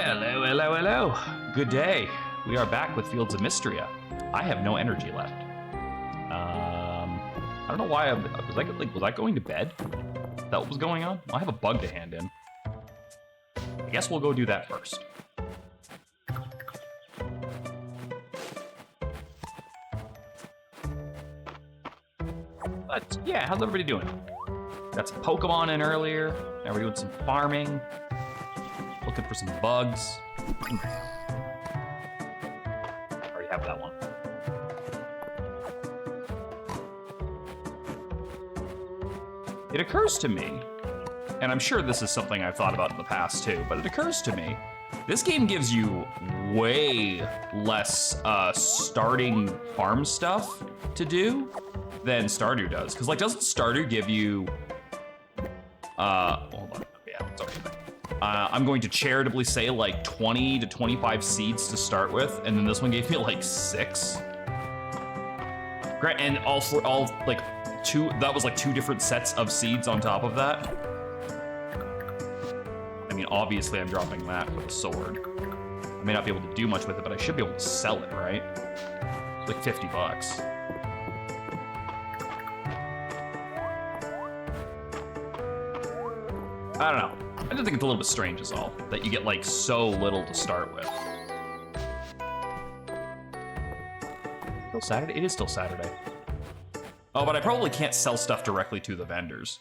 Hello, hello, hello. Good day. We are back with Fields of Mistria. I have no energy left. I don't know why was I going to bed? Is that what was going on? Well, I have a bug to hand in. I guess we'll go do that first. But yeah, how's everybody doing? Got some Pokemon in earlier. Now we're doing some farming. Looking for some bugs. Already have that one. It occurs to me, and I'm sure this is something I've thought about in the past too, but it occurs to me, this game gives you way less starting farm stuff to do than Stardew does. Because, like, doesn't Stardew give you... hold on. Yeah, it's already there. I'm going to charitably say, like, 20 to 25 seeds to start with, and then this one gave me, like, 6. And all like, that was, like, 2 different sets of seeds on top of that. I mean, obviously, I'm dropping that for the sword. I may not be able to do much with it, but I should be able to sell it, right? It's like 50 bucks. I don't know. I just think it's a little bit strange is all, that you get like so little to start with. Still Saturday? It is still Saturday. Oh, but I probably can't sell stuff directly to the vendors.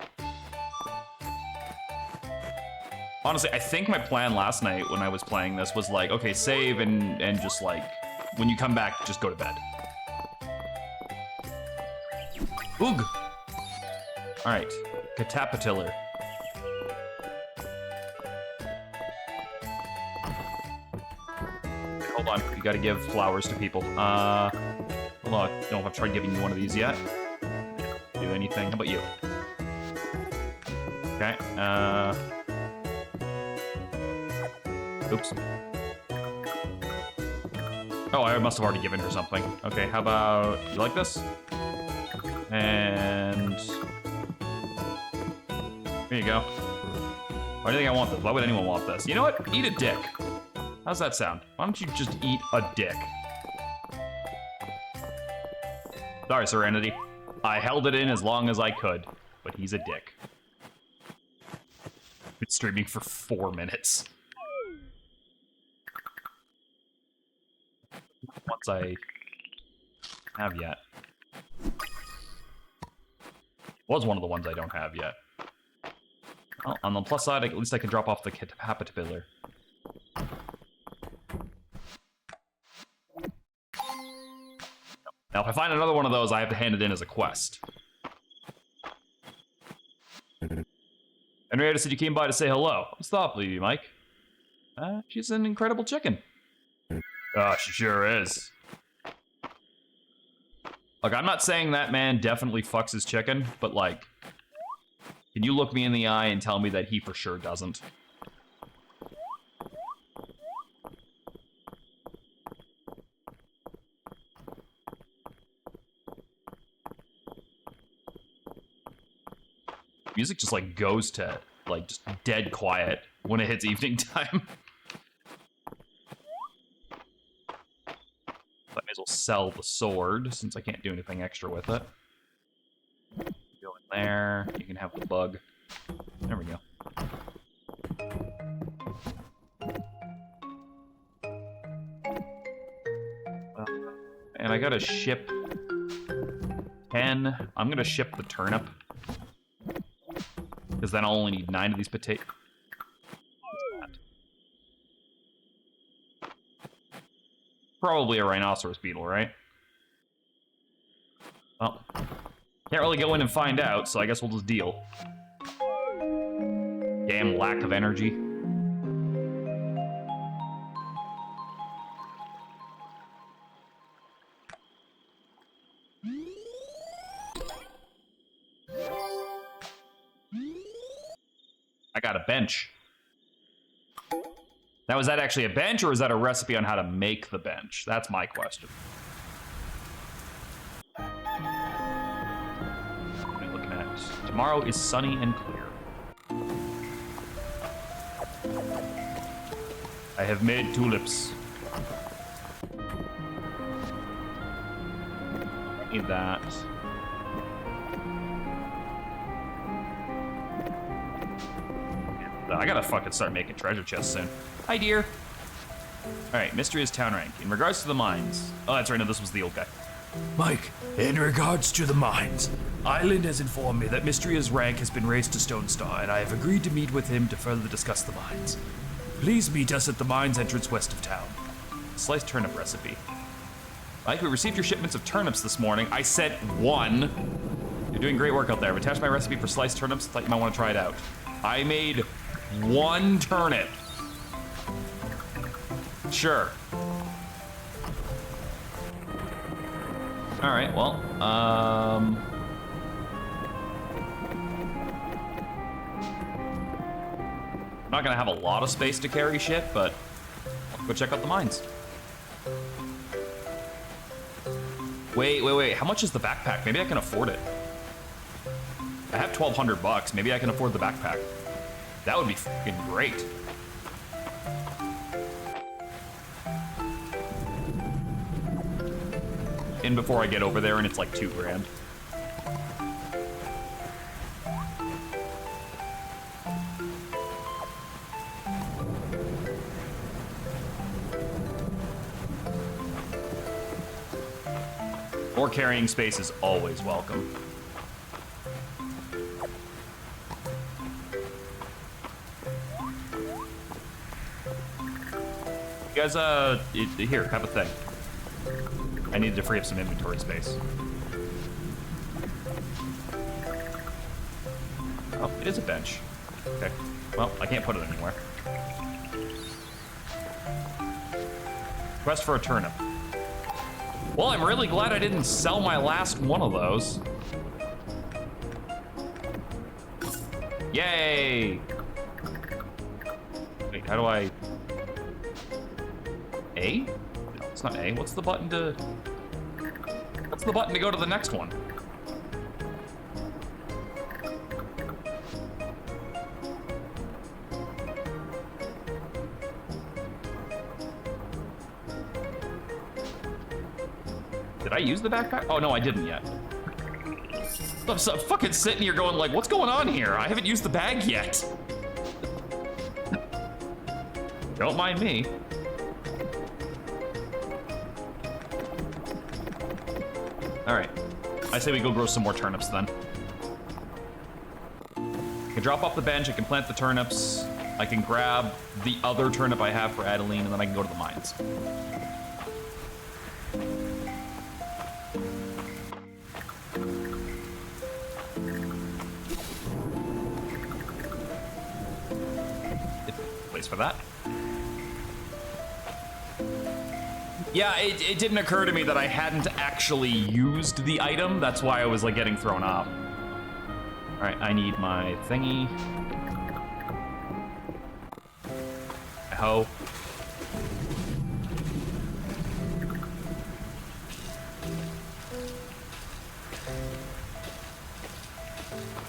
Honestly, I think my plan last night when I was playing this was like, okay, save and just like, when you come back, just go to bed. Oog! Alright, Catapatiller. Hold on, you gotta give flowers to people. Hold on, I don't know if I've tried giving you one of these yet. Do anything, how about you? Okay, oops. Oh, I must have already given her something. Okay, how about, you like this? And here you go. Why do you think I want this? Why would anyone want this? You know what? Eat a dick. How's that sound? Why don't you just eat a dick? Sorry, Serenity. I held it in as long as I could, but he's a dick. Been streaming for 4 minutes. Once I have yet. Was one of the ones I don't have yet. Well, on the plus side, at least I can drop off the Catapatiller. Now, if I find another one of those, I have to hand it in as a quest. Henrietta said you came by to say hello. What's thoughtful of you, Mike? She's an incredible chicken. She sure is. Look, I'm not saying that man definitely fucks his chicken, but like, can you look me in the eye and tell me that he for sure doesn't? Music just like goes to like just dead quiet when it hits evening time. I may as well sell the sword since I can't do anything extra with it. Go in there. You can have the bug. There we go. And I gotta ship 10. I'm gonna ship the turnip. Because then I'll only need 9 of these potatoes. Probably a rhinoceros beetle, right? Well, can't really go in and find out, so I guess we'll just deal. Damn lack of energy. I got a bench. Now, is that actually a bench, or is that a recipe on how to make the bench? That's my question. What are we looking at? Tomorrow is sunny and clear. I have made tulips. Need that. I gotta fucking start making treasure chests soon. Hi, dear. Alright, Mistria's town rank. In regards to the mines. Oh, that's right, no, this was the old guy. Mike, in regards to the mines, Island has informed me that Mistria's rank has been raised to Stone Star, and I have agreed to meet with him to further discuss the mines. Please meet us at the mines entrance west of town. Sliced turnip recipe. Mike, we received your shipments of turnips this morning. I said 1. You're doing great work out there. I've attached my recipe for sliced turnips. Thought you might want to try it out. I made 1 turnip. Sure. All right, well, I'm not gonna have a lot of space to carry shit, but I'll go check out the mines. Wait, how much is the backpack? Maybe I can afford it. I have 1,200 bucks. Maybe I can afford the backpack. That would be fucking great. In before I get over there and it's like 2 grand. More carrying space is always welcome. You guys, here, have a thing. I needed to free up some inventory space. Oh, it is a bench. Okay. Well, I can't put it anywhere. Quest for a turnip. Well, I'm really glad I didn't sell my last one of those. Yay! Wait, how do I... A? No, it's not A. What's the button to... What's the button to go to the next one? Did I use the backpack? Oh, no, I didn't yet. I'm so fucking sitting here going like, what's going on here? I haven't used the bag yet. Don't mind me. All right, I say we go grow some more turnips then. I can drop off the bench, I can plant the turnips, I can grab the other turnip I have for Adeline, and then I can go to the mines. Place for that. Yeah, it didn't occur to me that I hadn't actually used the item. That's why I was like getting thrown off. All right, I need my thingy. My hoe.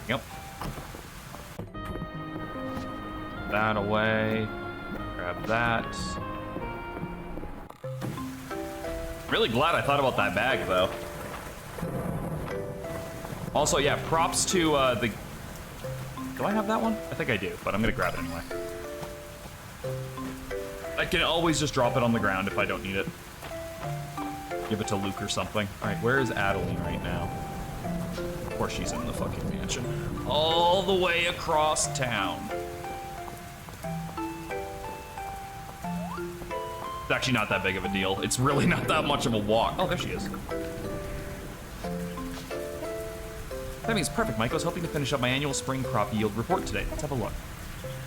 Yep. That away. Grab that. Really glad I thought about that bag, though. Also, yeah, props to the... Do I have that one? I think I do, but I'm gonna grab it anyway. I can always just drop it on the ground if I don't need it. Give it to Luke or something. All right, where is Adeline right now? Of course she's in the fucking mansion. All the way across town. It's actually not that big of a deal. It's really not that much of a walk. Oh, there she is. Timing's perfect, Mike. I was hoping to finish up my annual spring crop yield report today. Let's have a look.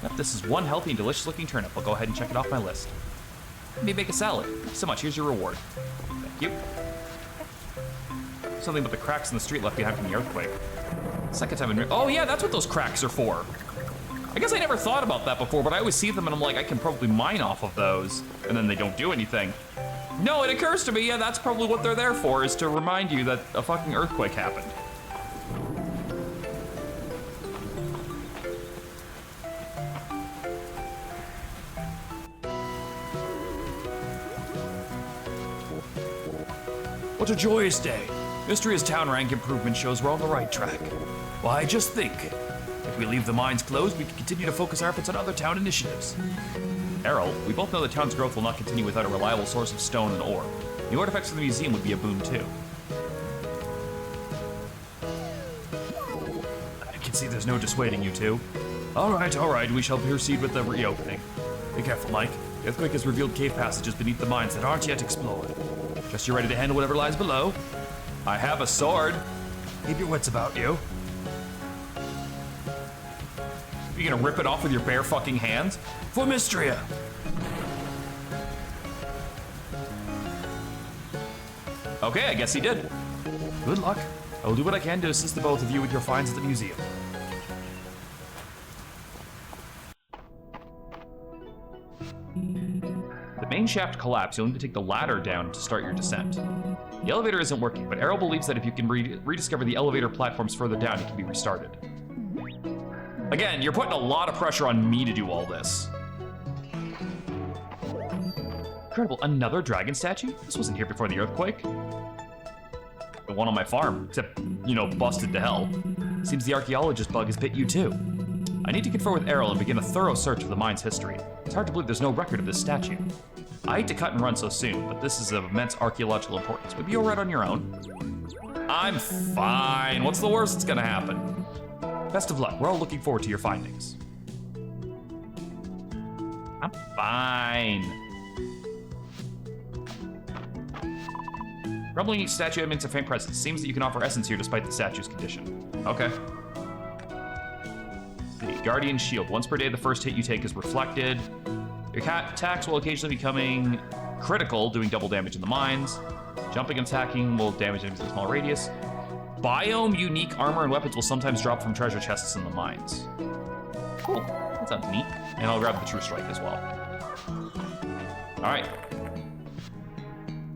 Yep, this is one healthy and delicious looking turnip. I'll go ahead and check it off my list. Let me make a salad. Thank you so much. Here's your reward. Thank you. Something about the cracks in the street left behind from the earthquake. Second time in... Oh, yeah, that's what those cracks are for. I guess I never thought about that before, but I always see them and I'm like, I can probably mine off of those, and then they don't do anything. No, it occurs to me, yeah, that's probably what they're there for, is to remind you that a fucking earthquake happened. What a joyous day. Mistria's town rank improvement shows we're on the right track. Why, just think. If we leave the mines closed, we can continue to focus our efforts on other town initiatives. Errol, we both know the town's growth will not continue without a reliable source of stone and ore. The artifacts from the museum would be a boon too. I can see there's no dissuading you two. All right, we shall proceed with the reopening. Be careful, Mike. The earthquake has revealed cave passages beneath the mines that aren't yet explored. Just you ready to handle whatever lies below? I have a sword. Keep your wits about you. You gonna rip it off with your bare fucking hands? For Mistria! Okay, I guess he did. Good luck. I will do what I can to assist the both of you with your finds at the museum. The main shaft collapsed. You'll need to take the ladder down to start your descent. The elevator isn't working, but Errol believes that if you can rediscover the elevator platforms further down, it can be restarted. Again, you're putting a lot of pressure on me to do all this. Incredible, another dragon statue? This wasn't here before the earthquake. The one on my farm, except, you know, busted to hell. Seems the archaeologist bug has bit you too. I need to confer with Errol and begin a thorough search of the mine's history. It's hard to believe there's no record of this statue. I hate to cut and run so soon, but this is of immense archaeological importance. Would you be alright on your own? I'm fine. What's the worst that's gonna happen? Best of luck. We're all looking forward to your findings. I'm fine. Rumbling each statue emits a faint presence. Seems that you can offer essence here despite the statue's condition. Okay. The Guardian Shield. Once per day, the first hit you take is reflected. Your attacks will occasionally becoming critical, doing double damage in the mines. Jumping and attacking will damage enemies in a small radius. Biome unique armor and weapons will sometimes drop from treasure chests in the mines. Cool. That sounds neat. And I'll grab the True Strike as well. Alright.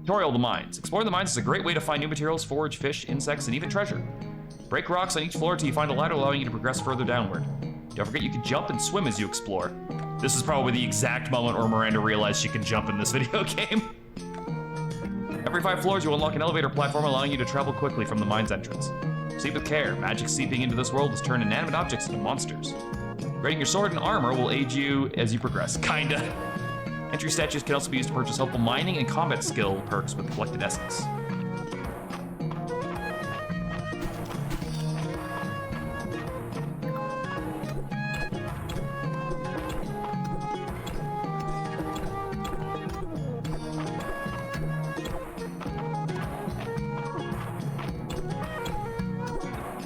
Tutorial the mines. Exploring the mines is a great way to find new materials, forage, fish, insects, and even treasure. Break rocks on each floor until you find a ladder allowing you to progress further downward. Don't forget you can jump and swim as you explore. This is probably the exact moment where Miranda realized she can jump in this video game. Every 5 floors, you unlock an elevator platform allowing you to travel quickly from the mine's entrance. Proceed with care. Magic seeping into this world has turned inanimate objects into monsters. Upgrading your sword and armor will aid you as you progress. Kinda. Entry statues can also be used to purchase helpful mining and combat skill perks with collected essence.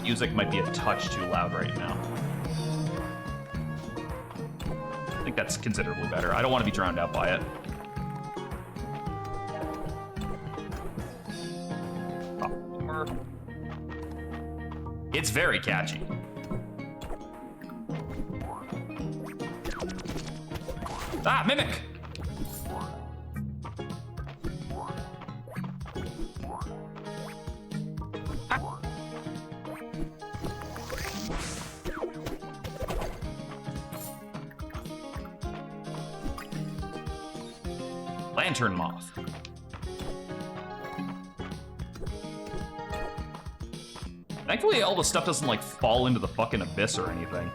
Music might be a touch too loud right now. I think that's considerably better. I don't want to be drowned out by it. It's very catchy. Ah, Mimic! Lantern Moth. Thankfully, all the stuff doesn't, like, fall into the fucking abyss or anything.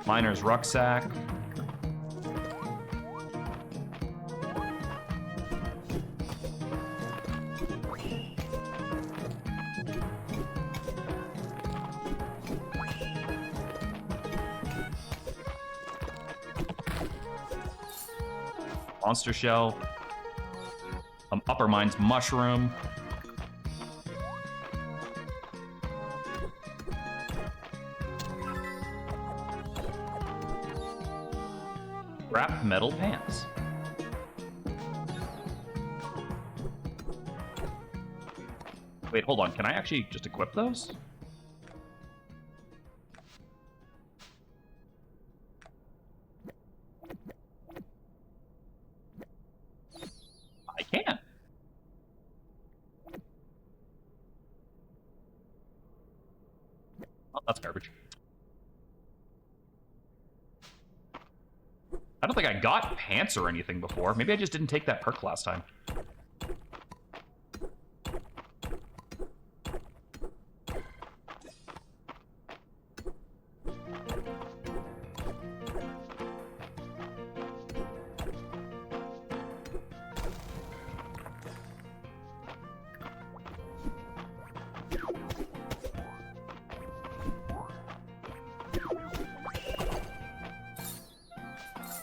Miner's Rucksack. Monster Shell. Upper Mines Mushroom. Wrap Metal Pants. Wait, hold on. Can I actually just equip those? I can. Oh, that's garbage. I don't think I got pants or anything before. Maybe I just didn't take that perk last time.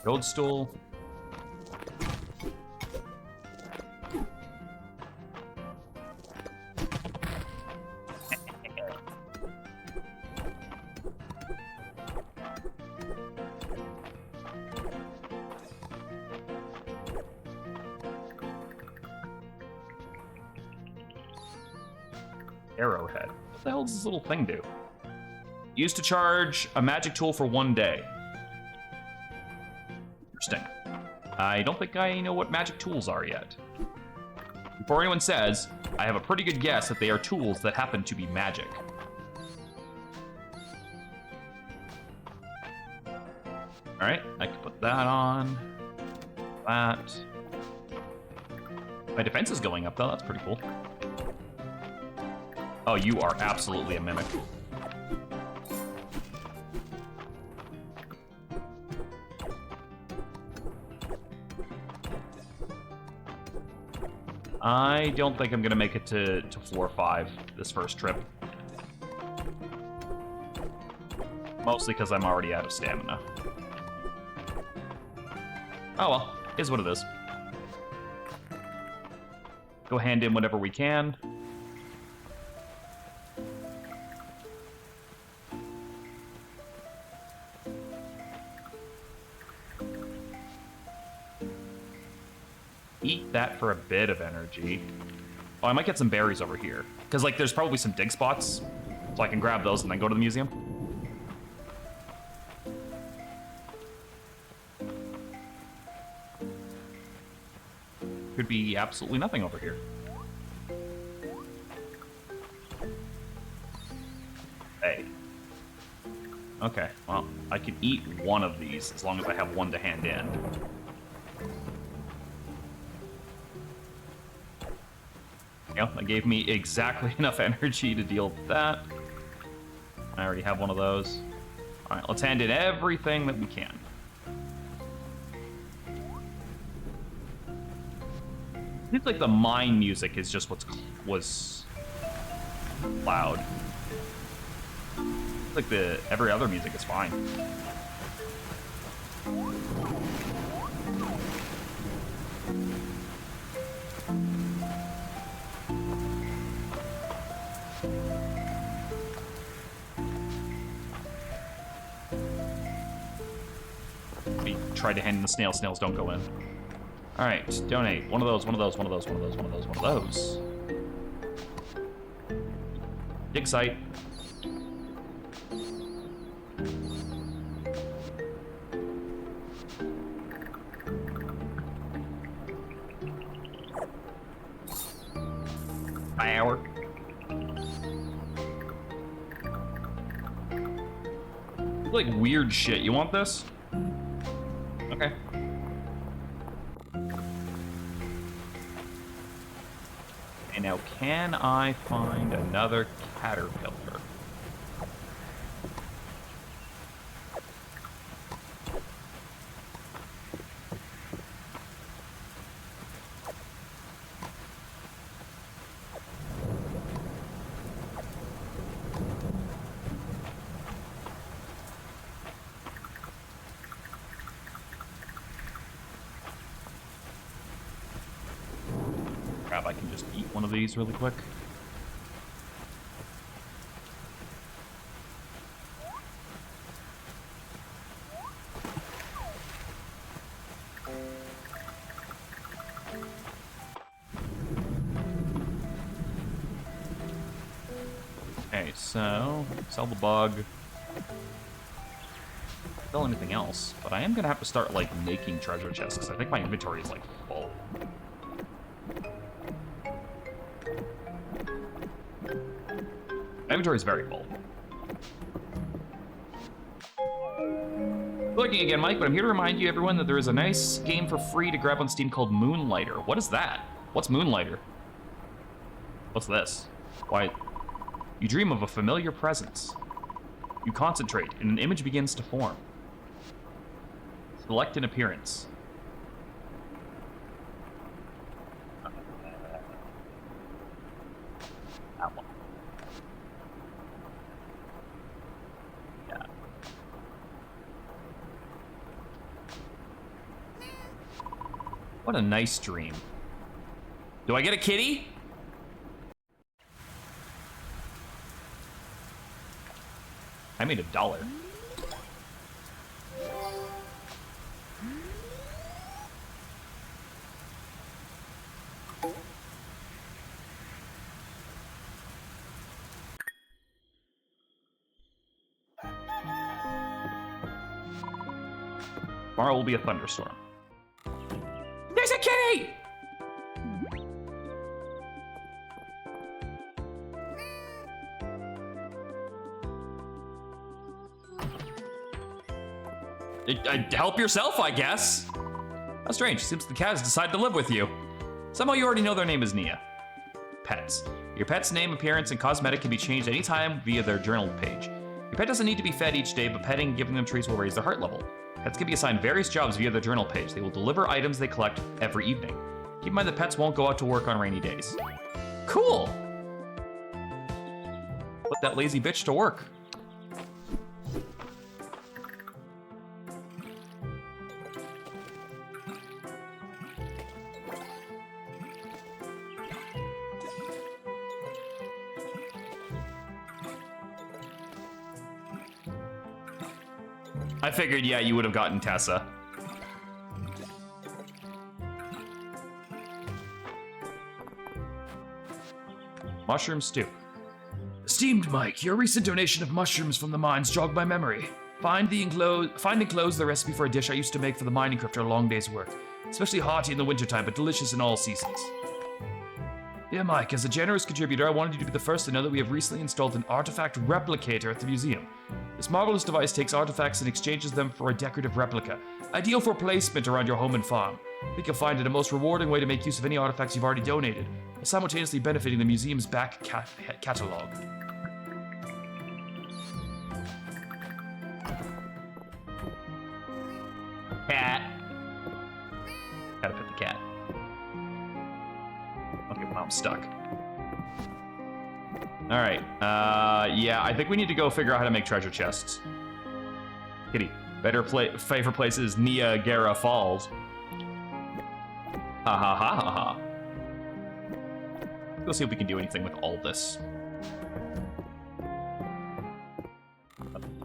Toadstool. Arrowhead. What the hell does this little thing do? Used to charge a magic tool for 1 day. Interesting. I don't think I know what magic tools are yet. Before anyone says, I have a pretty good guess that they are tools that happen to be magic. Alright, I can put that on. That. My defense is going up though, that's pretty cool. Oh, you are absolutely a mimic. I don't think I'm gonna make it to floor 5 this first trip. Mostly because I'm already out of stamina. Oh well, is what it is. Go hand in whatever we can. Eat that for a bit of energy. Oh, I might get some berries over here. Because, like, there's probably some dig spots. So I can grab those and then go to the museum. Could be absolutely nothing over here. Hey. Okay, well, I can eat one of these as long as I have one to hand in. Yep, that gave me exactly enough energy to deal with that. I already have one of those. Alright, let's hand in everything that we can. Seems like the mine music is just was loud. It's like every other music is fine. We tried to hand in the snail. Snails don't go in. All right, donate. One of those, one of those, one of those, one of those, one of those, one of those. Dig site. Power. Like weird shit. You want this? Okay. And now, can I find another caterpillar? Crap, I can just eat one of these really quick. Okay, so sell the bug. Sell anything else, but I am gonna have to start like making treasure chests because I think my inventory is like full. My inventory is very full. Looking again, Mike, but I'm here to remind you, everyone, that there is a nice game for free to grab on Steam called Moonlighter. What is that? What's Moonlighter? What's this? Why? You dream of a familiar presence. You concentrate, and an image begins to form. Select an appearance. That one. Yeah. What a nice dream. Do I get a kitty? I made $1. Tomorrow will be a thunderstorm. There's a kitty! Help yourself, I guess. How strange. Seems the cat has decided to live with you. Somehow you already know their name is Nia. Pets. Your pet's name, appearance, and cosmetic can be changed anytime via their journal page. Your pet doesn't need to be fed each day, but petting and giving them treats will raise their heart level. Pets can be assigned various jobs via their journal page. They will deliver items they collect every evening. Keep in mind that pets won't go out to work on rainy days. Cool! Put that lazy bitch to work. I figured, yeah, you would have gotten Tessa. Mushroom stew. Esteemed Mike, your recent donation of mushrooms from the mines jogged my memory. Find enclosed the recipe for a dish I used to make for the mining crew after a long day's work. Especially hearty in the wintertime, but delicious in all seasons. Dear Mike, as a generous contributor, I wanted you to be the first to know that we have recently installed an artifact replicator at the museum. This marvelous device takes artifacts and exchanges them for a decorative replica, ideal for placement around your home and farm. I think you'll find it a most rewarding way to make use of any artifacts you've already donated, while simultaneously benefiting the museum's back catalog. Cat. Gotta pet the cat. Okay, well, I'm stuck. All right. Yeah, I think we need to go figure out how to make treasure chests. Kitty. Favorite place is Niagara Falls. Ha ha ha ha ha. Let's see if we can do anything with all this.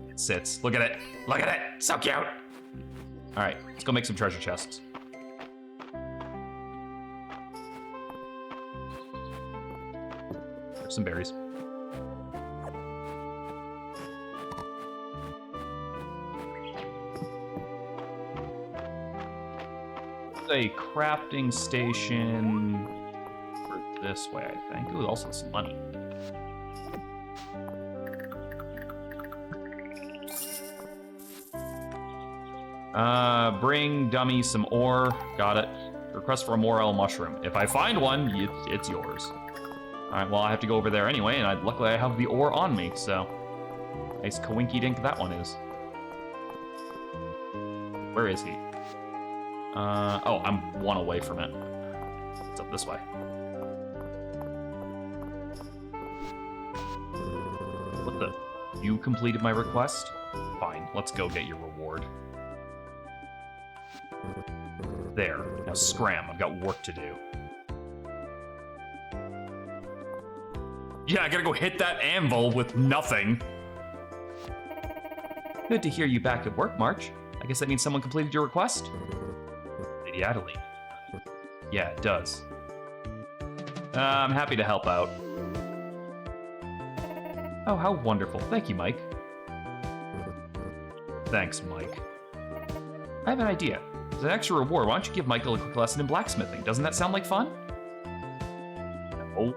It sits. Look at it. Look at it. So cute. All right, let's go make some treasure chests. There's some berries. A crafting station for this way, I think. Ooh, also some money. Bring dummy some ore. Got it. Request for a morel mushroom. If I find one, it's yours. All right, well, I have to go over there anyway, and luckily I have the ore on me, so nice coinky dink that one is. Where is he? Oh, I'm one away from it. It's up this way. What the? You completed my request? Fine, let's go get your reward. There. Now scram, I've got work to do. Yeah, I gotta go hit that anvil with nothing. Good to hear you back at work, March. I guess that means someone completed your request? Lady Adeline. Yeah, it does. I'm happy to help out. Oh, how wonderful. Thank you, Mike. Thanks, Mike. I have an idea. As an extra reward, why don't you give Michael a quick lesson in blacksmithing? Doesn't that sound like fun? Oh.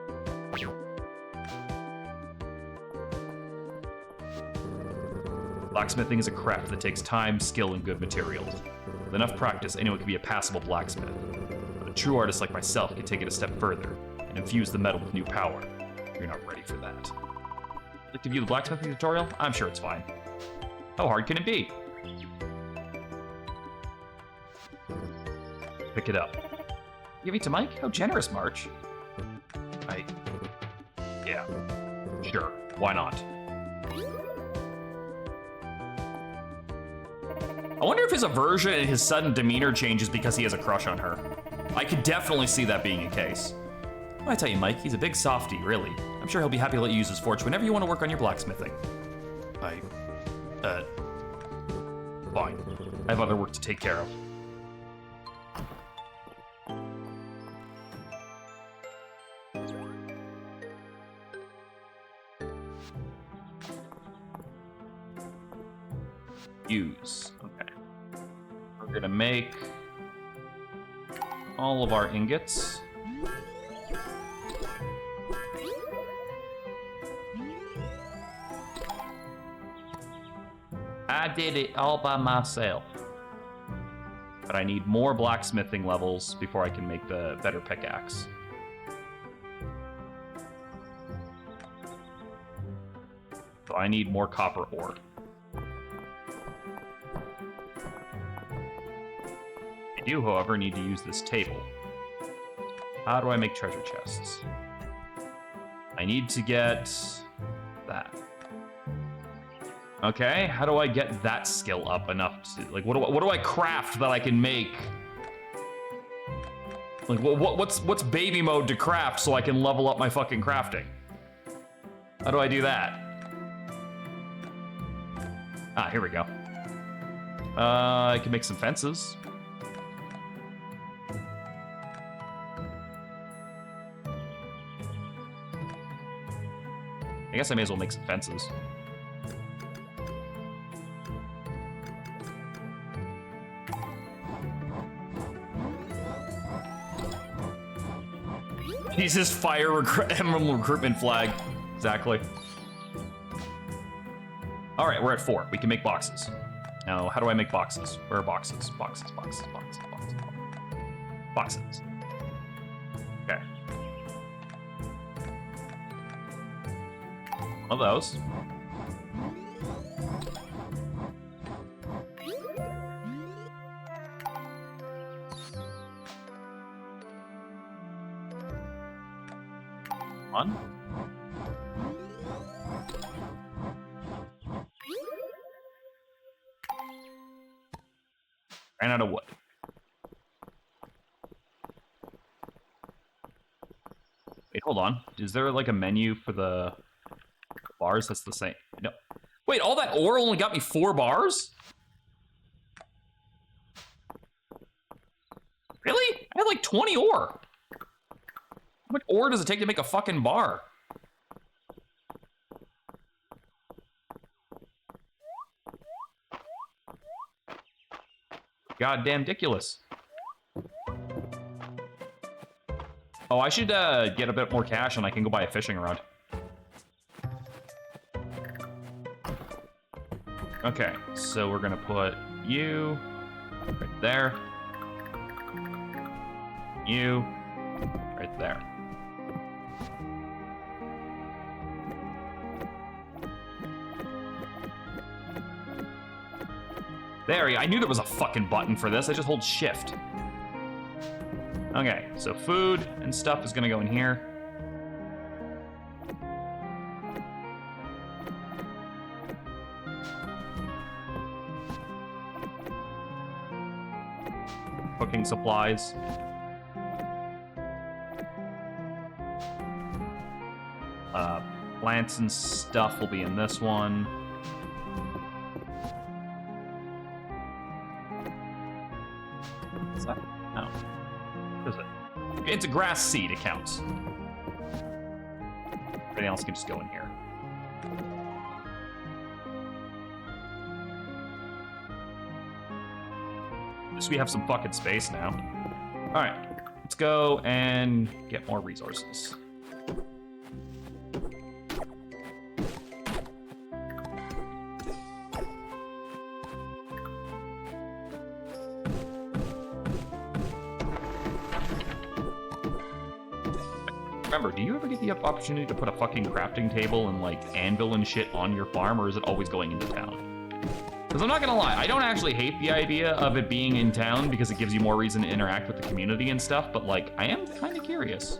Blacksmithing is a craft that takes time, skill, and good materials. With enough practice, anyone can be a passable blacksmith. But a true artist like myself can take it a step further and infuse the metal with new power. You're not ready for that. Like to view the blacksmithing tutorial? I'm sure it's fine. How hard can it be? Pick it up. Give it to Mike? How generous, March. Yeah. Sure. Why not? I wonder if his aversion and his sudden demeanor changes because he has a crush on her. I could definitely see that being a case. I tell you, Mike, he's a big softy, really. I'm sure he'll be happy to let you use his forge whenever you want to work on your blacksmithing. Fine. I have other work to take care of. Use. Okay. We're gonna make all of our ingots. I did it all by myself. But I need more blacksmithing levels before I can make the better pickaxe. So I need more copper ore. I do, however, need to use this table. How do I make treasure chests? I need to get that. Okay, how do I get that skill up enough to, like, what do I craft that I can make? Like, what's baby mode to craft so I can level up my fucking crafting? How do I do that? Ah, here we go. I can make some fences. I guess I may as well make some fences. He's his fire emerald recruitment flag. Exactly. All right, we're at 4. We can make boxes. Now, how do I make boxes? Where are boxes? Boxes. Okay. One of those. One. Ran out of wood. Wait, hold on. Is there like a menu for the bars that's the same? No. Wait, all that ore only got me 4 bars? Really? I had like 20 ore. How much ore does it take to make a fucking bar? Goddamn ridiculous. Oh, I should get a bit more cash and I can go buy a fishing rod. Okay, so we're gonna put you right there. You right there. There, I knew there was a fucking button for this. I just hold shift. Okay, so food and stuff is gonna go in here. Cooking supplies. Plants and stuff will be in this one. What's that? No. What is it? It's a grass seed, it counts. Everything else can just go in here. Just we have some fucking space now. Alright, let's go and get more resources. Remember, do you ever get the opportunity to put a fucking crafting table and, like, anvil and shit on your farm, or is it always going into town? Because I'm not gonna lie, I don't actually hate the idea of it being in town because it gives you more reason to interact with the community and stuff, but, like, I am kind of curious.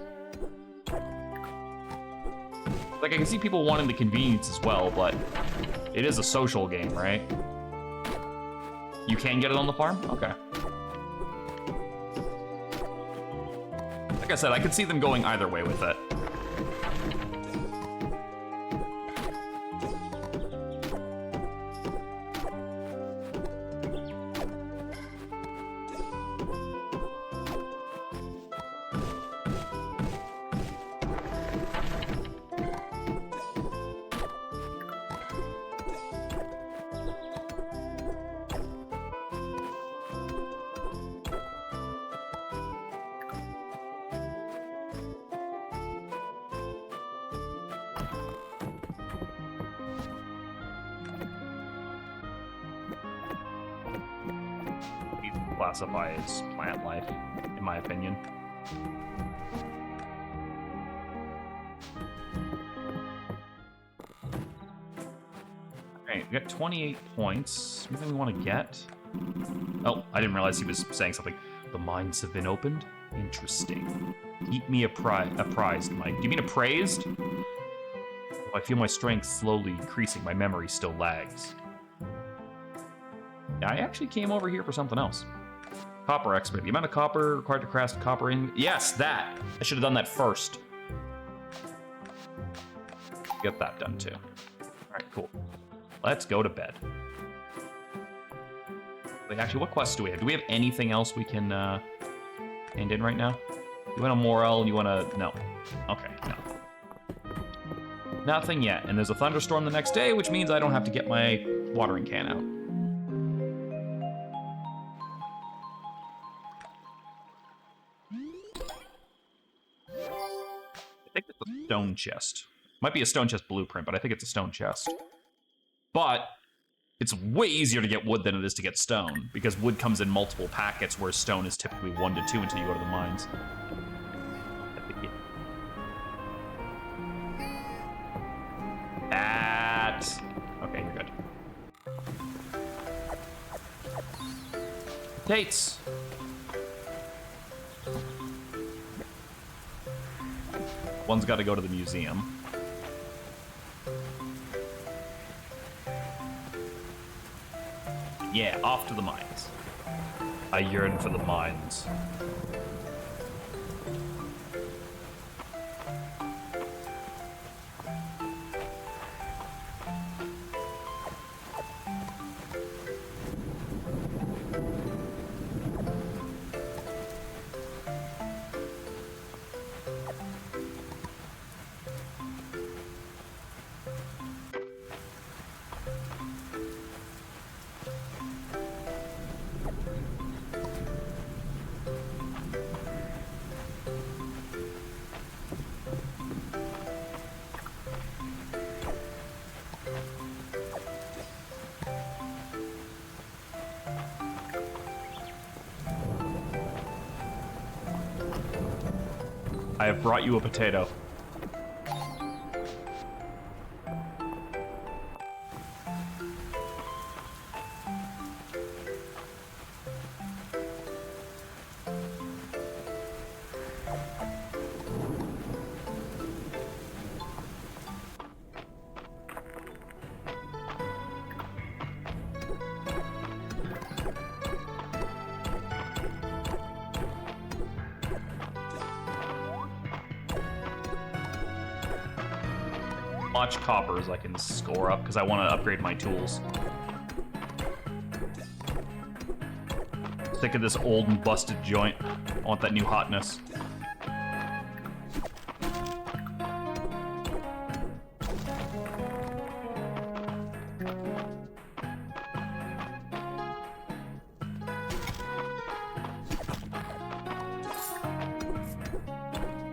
Like, I can see people wanting the convenience as well, but it is a social game, right? You can get it on the farm? Okay. like I said, I could see them going either way with it. Classify as plant life, in my opinion. Alright, we got 28 points. Anything we want to get? Oh, I didn't realize he was saying something. The mines have been opened? Interesting. Keep me apprised, Mike. Do you mean appraised? I feel my strength slowly increasing. My memory still lags. I actually came over here for something else. Copper expert. The amount of copper required to craft copper in... Yes, that! I should have done that first. Get that done, too. Alright, cool. Let's go to bed. Wait, actually, what quests do we have? Do we have anything else we can hand in right now? You want a Morel? You want to... No. Okay, no. Nothing yet. And there's a thunderstorm the next day, which means I don't have to get my watering can out. I think it's a stone chest. Might be a stone chest blueprint, but I think it's a stone chest. But it's way easier to get wood than it is to get stone, because wood comes in multiple packets, whereas stone is typically 1 to 2 until you go to the mines. Okay, you're good. Dates. One's got to go to the museum. Yeah, off to the mines. I yearn for the mines. I have brought you a potato. Much copper as I can score up because I want to upgrade my tools. Sick of this old and busted joint. I want that new hotness.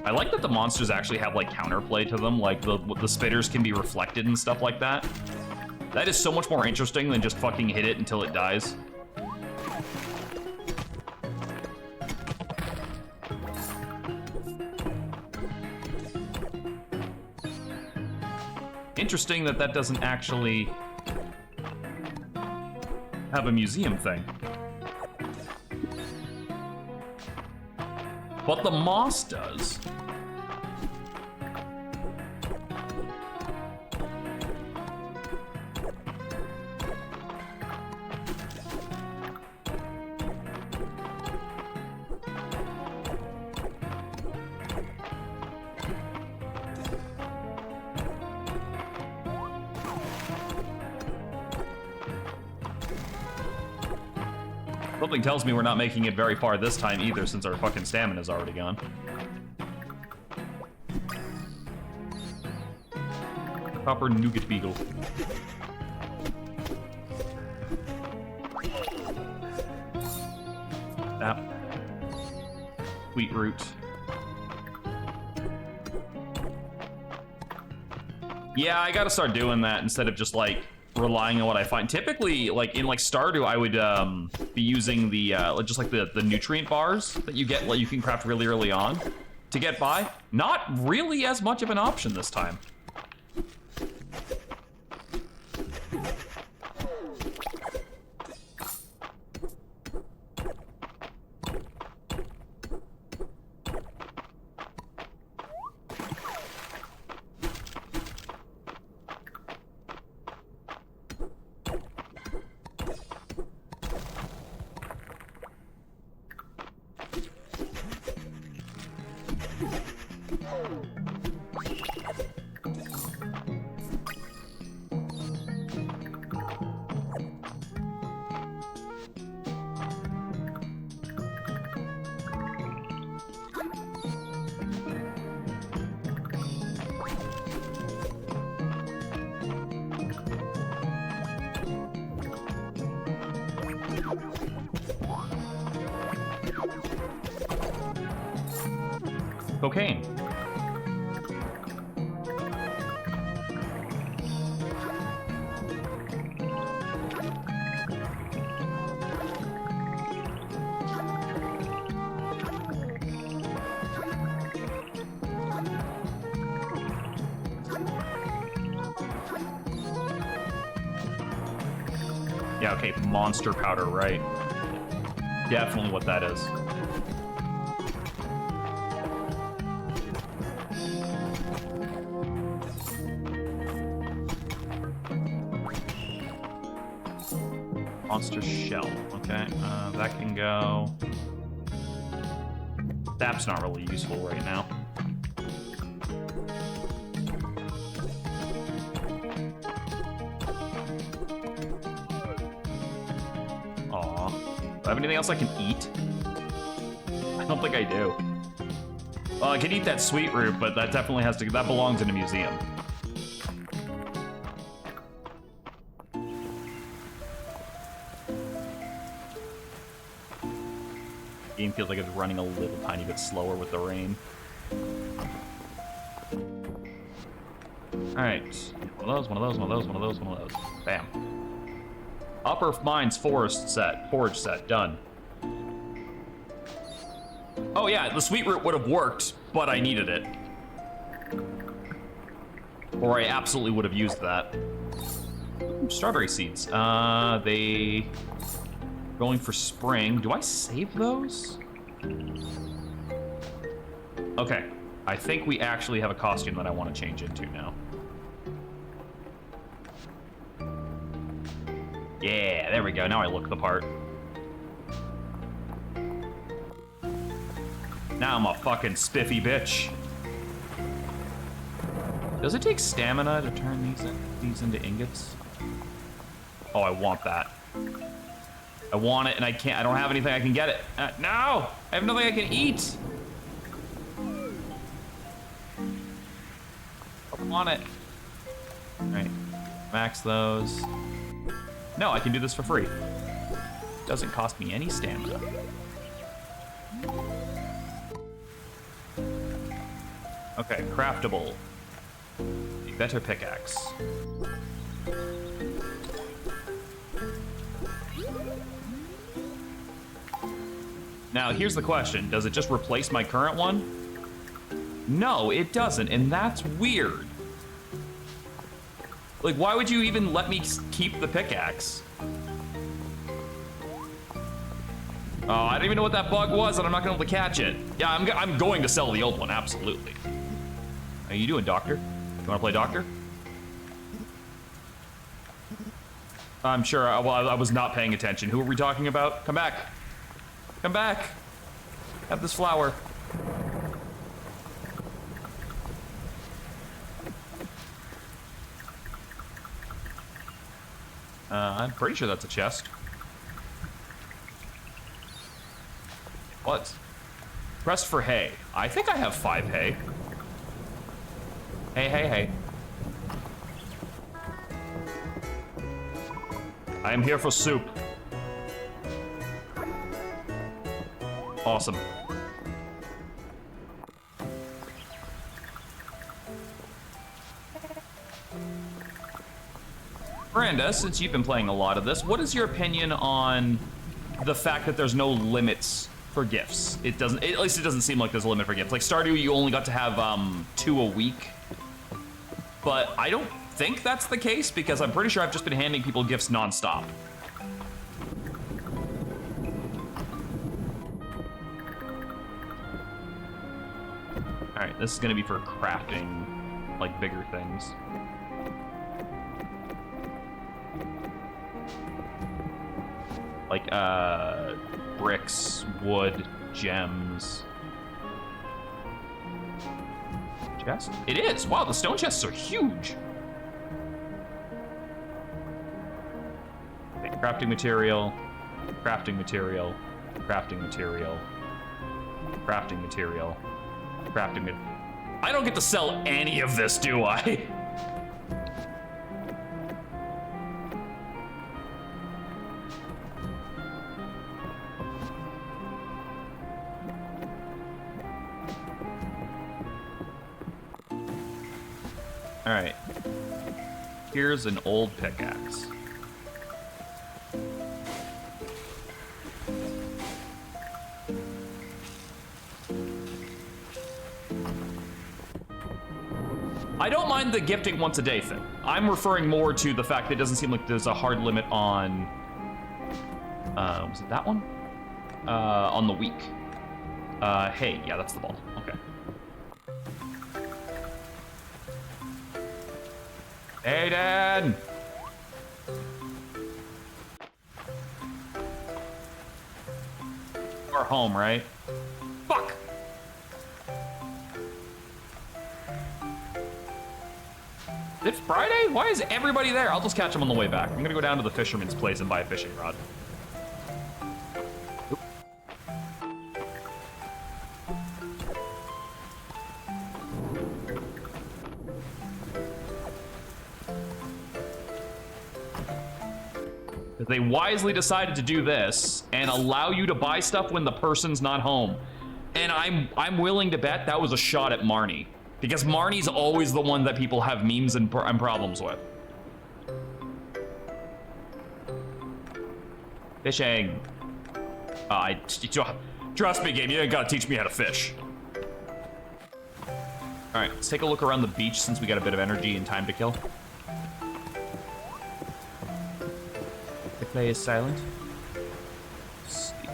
I like that the monsters actually have like counterplay to them, like the spitters can be reflected and stuff like that. That is so much more interesting than just fucking hit it until it dies. Interesting that that doesn't actually have a museum thing. But the moss does. Something tells me we're not making it very far this time either, since our fucking stamina's already gone. Copper nougat beagle. That. Wheat root. Yeah, I gotta start doing that instead of just like relying on what I find. Typically, like in like Stardew, I would be using the just like the nutrient bars that you get, like you can craft really early on to get by. Not really as much of an option this time. Cocaine. Yeah, okay, monster powder, right. Definitely what that is. Monster shell. Okay, that can go. That's not really useful right now. Aw. Do I have anything else I can eat? I don't think I do. Well, I can eat that sweet root, but that definitely has to. That belongs in a museum. Game feels like it's running a little tiny bit slower with the rain. Alright. One of those, one of those, one of those, one of those, one of those. Bam. Upper Mines forage set, done. Oh yeah, the sweet root would have worked, but I needed it. Or I absolutely would have used that. Strawberry seeds. They... Going for spring. Do I save those? Okay. I think we actually have a costume that I want to change into now. Yeah, there we go. Now I look the part. Now I'm a fucking spiffy bitch. Does it take stamina to turn these into ingots? Oh, I want that. I want it, and I can't. I don't have anything I can get it. No! I have nothing I can eat! I want it. Alright. Max those. No, I can do this for free. Doesn't cost me any stamina. Okay, craftable. A better pickaxe. Now, here's the question. Does it just replace my current one? No, it doesn't, and that's weird. Like, why would you even let me keep the pickaxe? Oh, I don't even know what that bug was, and I'm not gonna be able to catch it. Yeah, I'm going to sell the old one, absolutely. How you doing, Doctor? You wanna play Doctor? I'm sure, well, I was not paying attention. Who are we talking about? Come back. Come back. Have this flower. I'm pretty sure that's a chest. What? Press for hay. I think I have 5 hay. Hey, hey, hey. I am here for soup. Awesome. Miranda, since you've been playing a lot of this, what is your opinion on the fact that there's no limits for gifts? It doesn't, at least it doesn't seem like there's a limit for gifts. Like Stardew, you only got to have 2 a week. But I don't think that's the case because I'm pretty sure I've just been handing people gifts nonstop. All right, this is gonna be for crafting, like, bigger things. Like, bricks, wood, gems. Chest? It is! Wow, the stone chests are huge! Okay, crafting material, crafting material, crafting material, crafting material, crafting material. I don't get to sell any of this, do I? All right, here's an old pickaxe. I don't mind the gifting once a day thing. I'm referring more to the fact that it doesn't seem like there's a hard limit on, was it that one? On the week. Hey, yeah, that's the ball, okay. Aiden! We're home, right? Fuck! It's Friday? Why is everybody there? I'll just catch them on the way back. I'm gonna go down to the fisherman's place and buy a fishing rod. They wisely decided to do this and allow you to buy stuff when the person's not home. And I'm willing to bet that was a shot at Marnie. Because Marnie's always the one that people have memes and problems with. Fishing. Trust me, game, you ain't gotta teach me how to fish. All right, let's take a look around the beach since we got a bit of energy and time to kill. The play is silent. Sleep.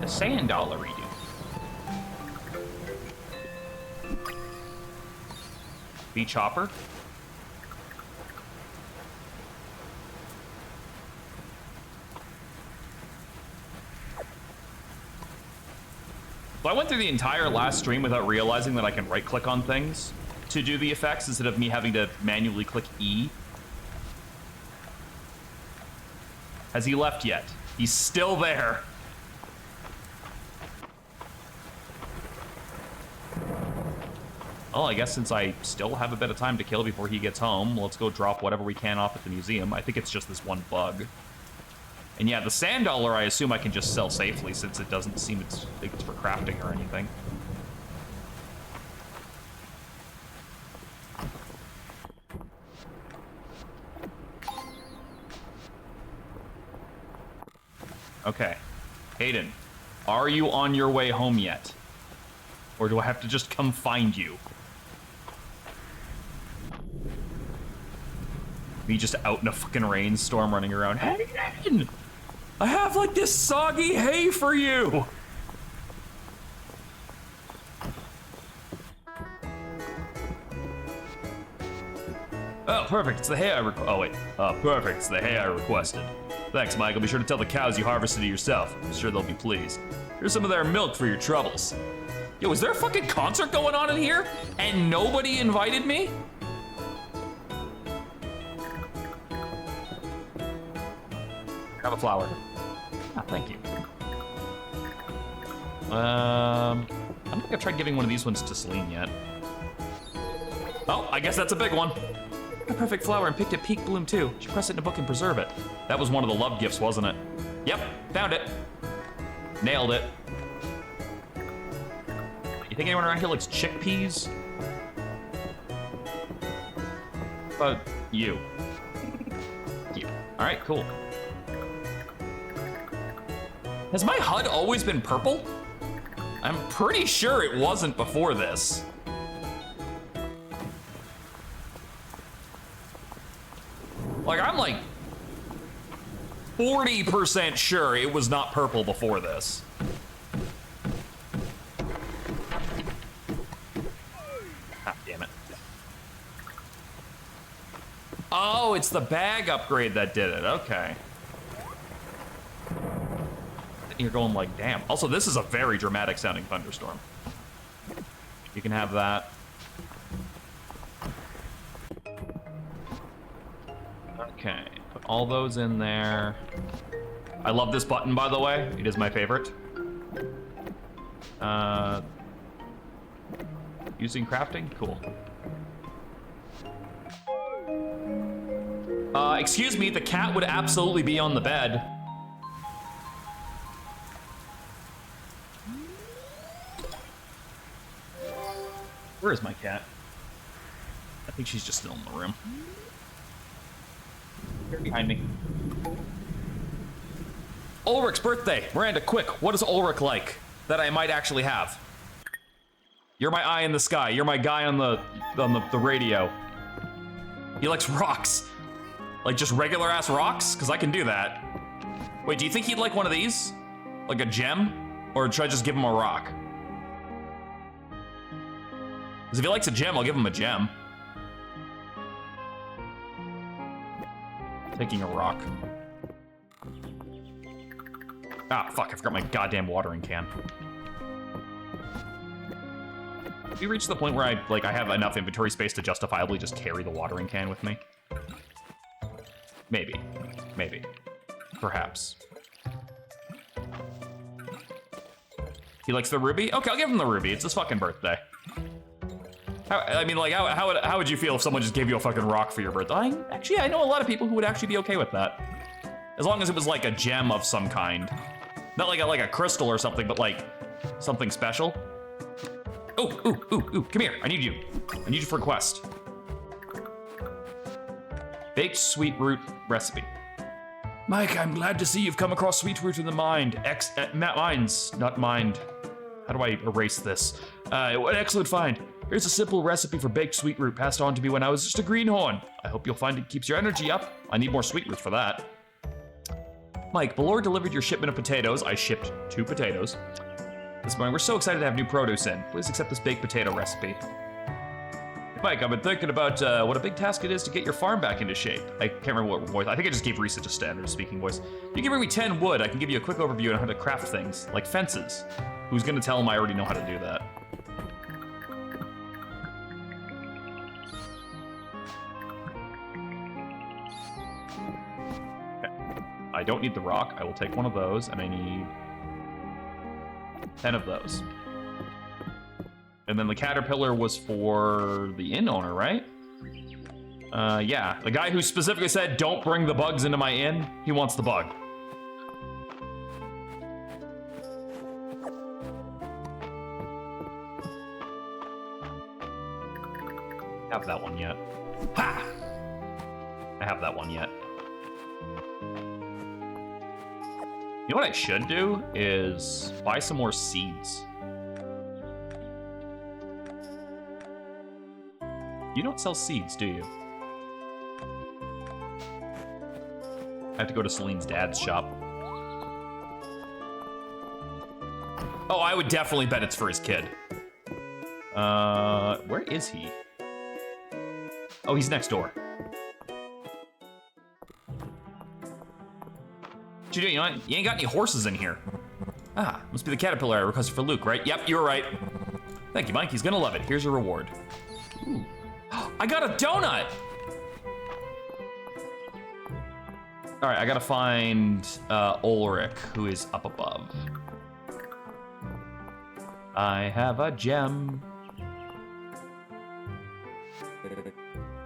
A sand dollar redo. Beach hopper. So I went through the entire last stream without realizing that I can right-click on things to do the effects instead of me having to manually click E. Has he left yet? He's still there. Well, I guess since I still have a bit of time to kill before he gets home, let's go drop whatever we can off at the museum. I think it's just this one bug. And yeah, the sand dollar I assume I can just sell safely since it doesn't seem it's for crafting or anything. Okay. Hayden, are you on your way home yet? Or do I have to just come find you? Me just out in a fucking rainstorm running around. Hayden! I have like this soggy hay for you! Oh, perfect, it's the hay I perfect, it's the hay I requested. Thanks, Michael. Be sure to tell the cows you harvested it yourself. I'm sure they'll be pleased. Here's some of their milk for your troubles. Yo, is there a fucking concert going on in here? And nobody invited me? Have a flower. Ah, thank you. I don't think I've tried giving one of these ones to Celine yet. Oh, I guess that's a big one. A perfect flower and picked at peak bloom too. Should press it in a book and preserve it. That was one of the love gifts, wasn't it? Yep, found it. Nailed it. You think anyone around here likes chickpeas? But you. You. All right, cool. Has my HUD always been purple? I'm pretty sure it wasn't before this. Like, I'm like 40% sure it was not purple before this. Ah, damn it. Oh, it's the bag upgrade that did it, okay. You're going like, damn. Also, this is a very dramatic sounding thunderstorm. You can have that. Okay, put all those in there. I love this button, by the way. It is my favorite. Using crafting? Cool. Excuse me, the cat would absolutely be on the bed. Where is my cat? I think she's just still in the room. Here behind me. Ulrich's birthday. Miranda, quick, what is Ulrich like that I might actually have? You're my eye in the sky. You're my guy on the radio. He likes rocks. Like just regular ass rocks? Because I can do that. Wait, do you think he'd like one of these? Like a gem? Or should I just give him a rock? Because if he likes a gem, I'll give him a gem. Taking a rock. Ah, fuck, I forgot my goddamn watering can. Have you reached the point where I have enough inventory space to justifiably just carry the watering can with me? Maybe. Maybe. Perhaps. He likes the ruby? Okay, I'll give him the ruby. It's his fucking birthday. How would you feel if someone just gave you a fucking rock for your birthday? Actually, I know a lot of people who would actually be okay with that. As long as it was like a gem of some kind. Not like a crystal or something, but like something special. Ooh, come here, I need you. I need you for a quest. Baked sweet root recipe. Mike, I'm glad to see you've come across sweet root in the mind. Mines, not mind. How do I erase this? What an excellent find. Here's a simple recipe for baked sweet root passed on to me when I was just a greenhorn. I hope you'll find it keeps your energy up. I need more sweet root for that. Mike, Belor delivered your shipment of potatoes. I shipped 2 potatoes. This morning, we're so excited to have new produce in. Please accept this baked potato recipe. Mike, I've been thinking about what a big task it is to get your farm back into shape. I can't remember what voice. I think I just gave Risa just standard speaking voice. You can bring me 10 wood. I can give you a quick overview on how to craft things, like fences. Who's gonna tell him I already know how to do that? I don't need the rock. I will take one of those, and I need 10 of those. And then the caterpillar was for the inn owner, right? Yeah, the guy who specifically said, don't bring the bugs into my inn, he wants the bug. Have that one yet. Ha! I have that one yet. You know what I should do is buy some more seeds. You don't sell seeds, do you? I have to go to Celine's dad's shop. Oh, I would definitely bet it's for his kid. Where is he? Oh, he's next door. What you doing? You ain't got any horses in here. Ah, must be the caterpillar I requested for Luke, right? Yep, you were right. Thank you, Mike. He's gonna love it. Here's your reward. Ooh. I got a donut! All right, I gotta find Ulrich, who is up above. I have a gem.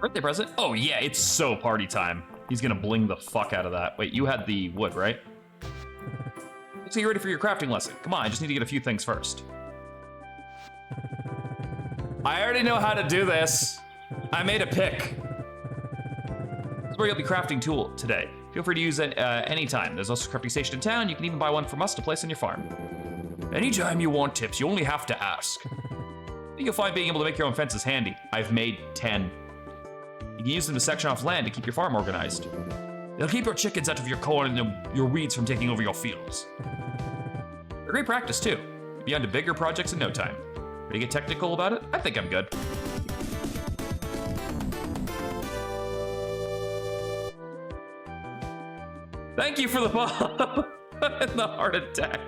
Birthday present? Oh yeah, it's so party time. He's gonna bling the fuck out of that. Wait, you had the wood, right? So you're ready for your crafting lesson. Come on, I just need to get a few things first. I already know how to do this. I made a pick. This is where you'll be crafting tool today. Feel free to use it anytime. There's also a crafting station in town. You can even buy one from us to place on your farm. Anytime you want tips, you only have to ask. You'll find being able to make your own fences handy. I've made 10. You can use them to section off land to keep your farm organized. They'll keep your chickens out of your corn and your weeds from taking over your fields. They're great practice too. You'll be on to bigger projects in no time. Ready to get technical about it? I think I'm good. Thank you for the bomb and the heart attack.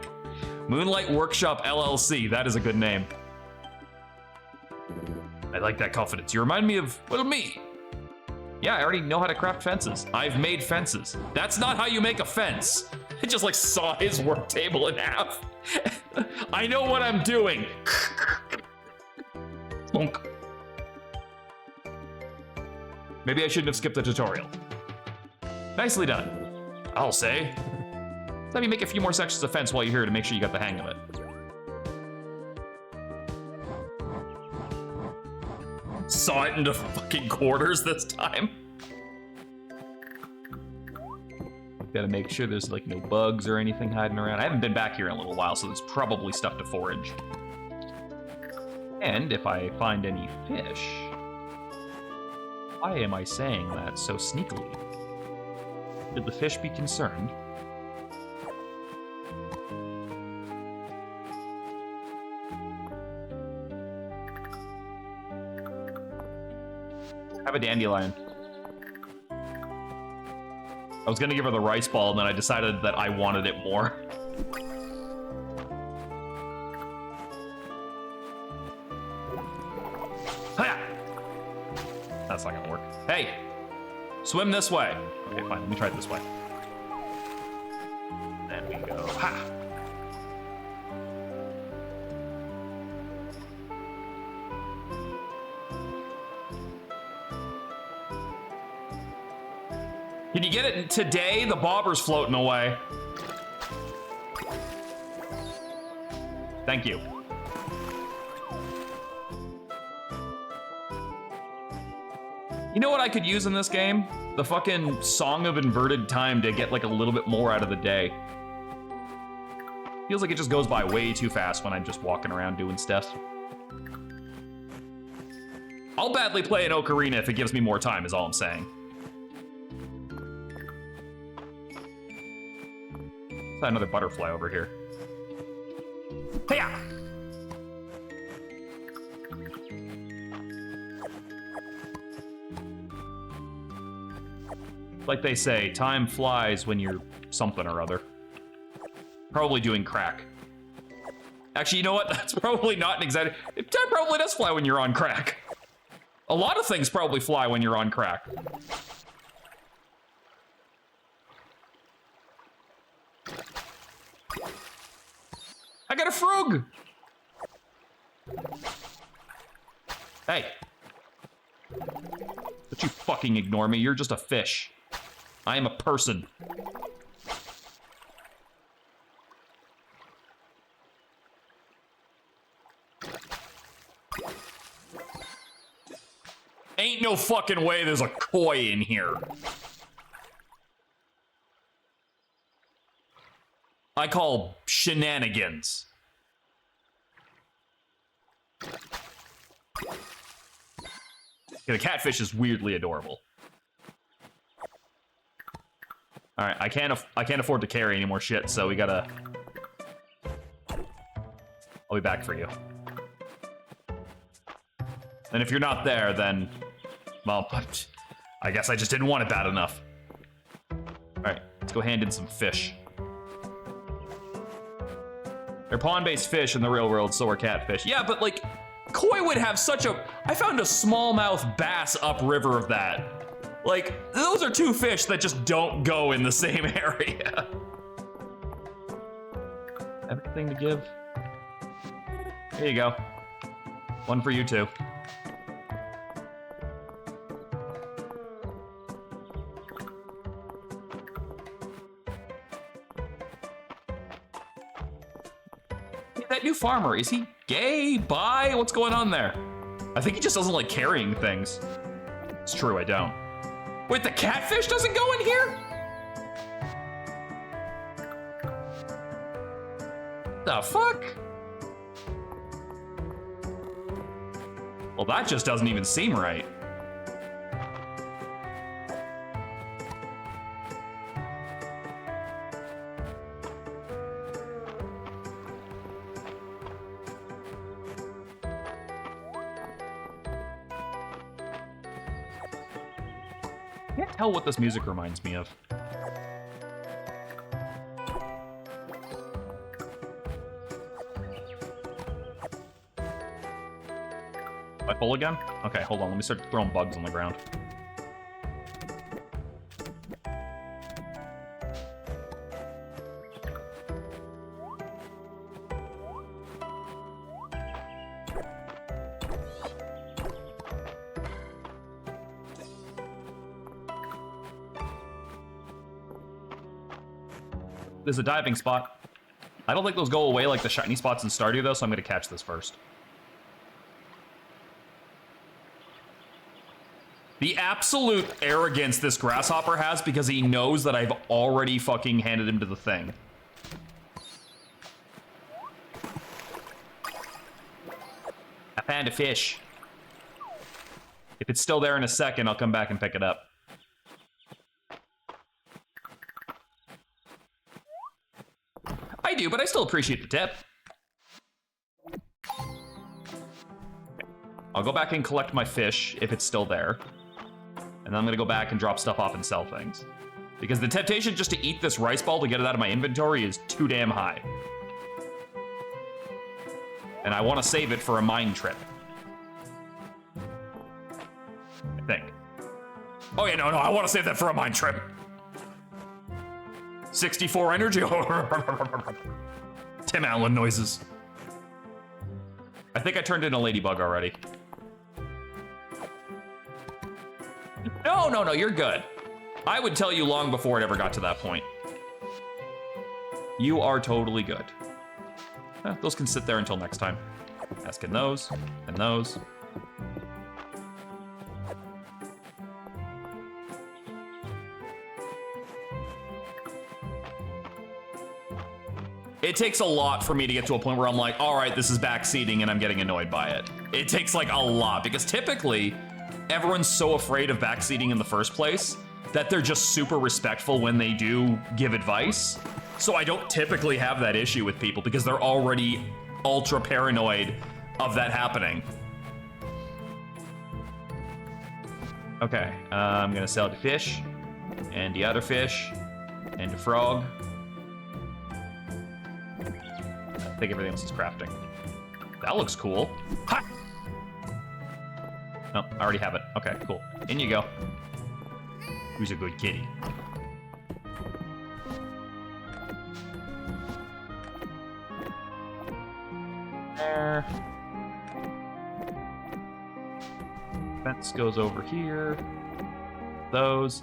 Moonlight Workshop LLC. That is a good name. I like that confidence. You remind me of, well, me. Yeah, I already know how to craft fences. I've made fences. That's not how you make a fence. I just like saw his work table in half. I know what I'm doing. Maybe I shouldn't have skipped the tutorial. Nicely done, I'll say. Let me make a few more sections of fence while you're here to make sure you got the hang of it. Saw it into fucking quarters this time. Gotta make sure there's like no bugs or anything hiding around. I haven't been back here in a little while, so there's probably stuff to forage. And if I find any fish, why am I saying that so sneakily? Should the fish be concerned? Have a dandelion. I was gonna give her the rice ball, and then I decided that I wanted it more. Hiya! That's not gonna work. Hey! Swim this way. Okay, fine, let me try it this way. There we go. Ha! Can you get it today? The bobber's floating away. Thank you. You know what I could use in this game? The fucking Song of Inverted Time to get like a little bit more out of the day. Feels like it just goes by way too fast when I'm just walking around doing stuff. I'll badly play an Ocarina if it gives me more time, is all I'm saying. Another butterfly over here. Hey-ya! Like they say, time flies when you're something or other. Probably doing crack. Actually, you know what? That's probably not an exact... Time probably does fly when you're on crack. A lot of things probably fly when you're on crack. I got a frog! Hey. Don't you fucking ignore me, you're just a fish. I am a person. Ain't no fucking way there's a koi in here. I call shenanigans. The catfish is weirdly adorable. All right, I can't afford to carry any more shit, so we gotta. I'll be back for you. And if you're not there, then, well, I guess I just didn't want it bad enough. All right, let's go hand in some fish. They're pond-based fish in the real world, so are catfish. Yeah, but like, koi would have such a... I found a smallmouth bass upriver of that. Like, those are two fish that just don't go in the same area. Everything to give. Here you go. One for you too. Hey, that new farmer, is he gay, bi? What's going on there? I think he just doesn't like carrying things. It's true, I don't. Wait, the catfish doesn't go in here? The fuck? Well, that just doesn't even seem right. I can't tell what this music reminds me of. Am I full again? Okay, hold on. Let me start throwing bugs on the ground. There's a diving spot. I don't think those go away like the shiny spots in Stardew, though, so I'm going to catch this first. The absolute arrogance this grasshopper has because he knows that I've already fucking handed him to the thing. I found a fish. If it's still there in a second, I'll come back and pick it up. I do, but I still appreciate the tip. I'll go back and collect my fish if it's still there. And then I'm gonna go back and drop stuff off and sell things. Because the temptation just to eat this rice ball to get it out of my inventory is too damn high. And I want to save it for a mine trip. I think. Oh yeah, no, I want to save that for a mine trip. 64 energy. Tim Allen noises. I think I turned in a ladybug already. No, you're good. I would tell you long before it ever got to that point. You are totally good. Those can sit there until next time. Asking those, and those. It takes a lot for me to get to a point where I'm like, all right, this is backseating and I'm getting annoyed by it. It takes like a lot because typically everyone's so afraid of backseating in the first place that they're just super respectful when they do give advice. So I don't typically have that issue with people because they're already ultra paranoid of that happening. Okay, I'm gonna sell the fish and the other fish and the frog. I think everything else is crafting. That looks cool. Ha! No, I already have it. Okay, cool. In you go. Who's a good kitty? There. Fence goes over here. Those.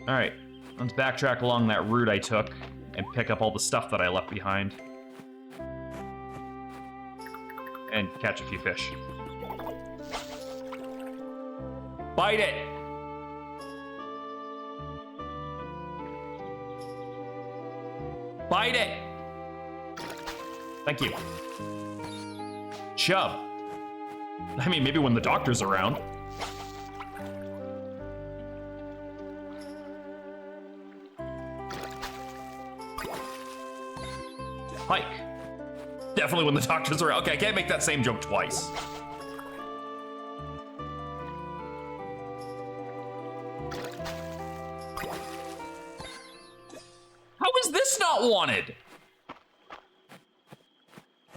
All right, let's backtrack along that route I took and pick up all the stuff that I left behind. And catch a few fish. Bite it! Bite it! Thank you. Chub. I mean, maybe when the doctor's around. Hike. Definitely when the doctor's around. Okay, I can't make that same joke twice. How is this not wanted?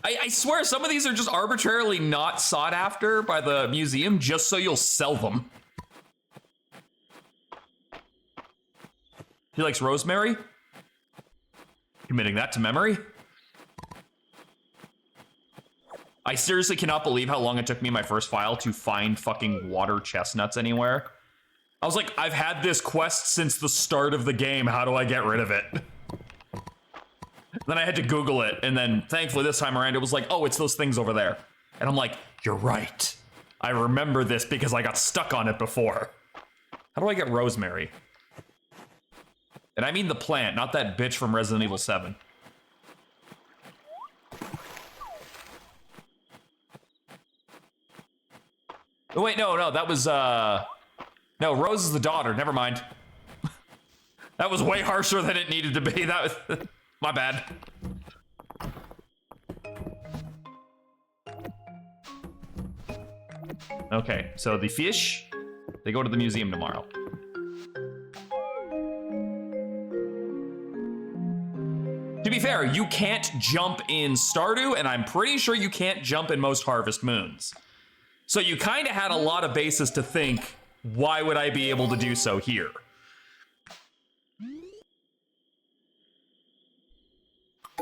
I swear some of these are just arbitrarily not sought after by the museum just so you'll sell them. He likes rosemary? Committing that to memory? I seriously cannot believe how long it took me in my first file to find fucking water chestnuts anywhere. I was like, I've had this quest since the start of the game. How do I get rid of it? Then I had to Google it, and then thankfully this time around it was like, oh, it's those things over there. And I'm like, you're right. I remember this because I got stuck on it before. How do I get rosemary? And I mean the plant, not that bitch from Resident Evil 7. Oh, wait, no, that was, no, Rose is the daughter, never mind. That was way harsher than it needed to be, that was, my bad. Okay, so the fish, they go to the museum tomorrow. To be fair, you can't jump in Stardew, and I'm pretty sure you can't jump in most Harvest Moons. So you kind of had a lot of basis to think, why would I be able to do so here?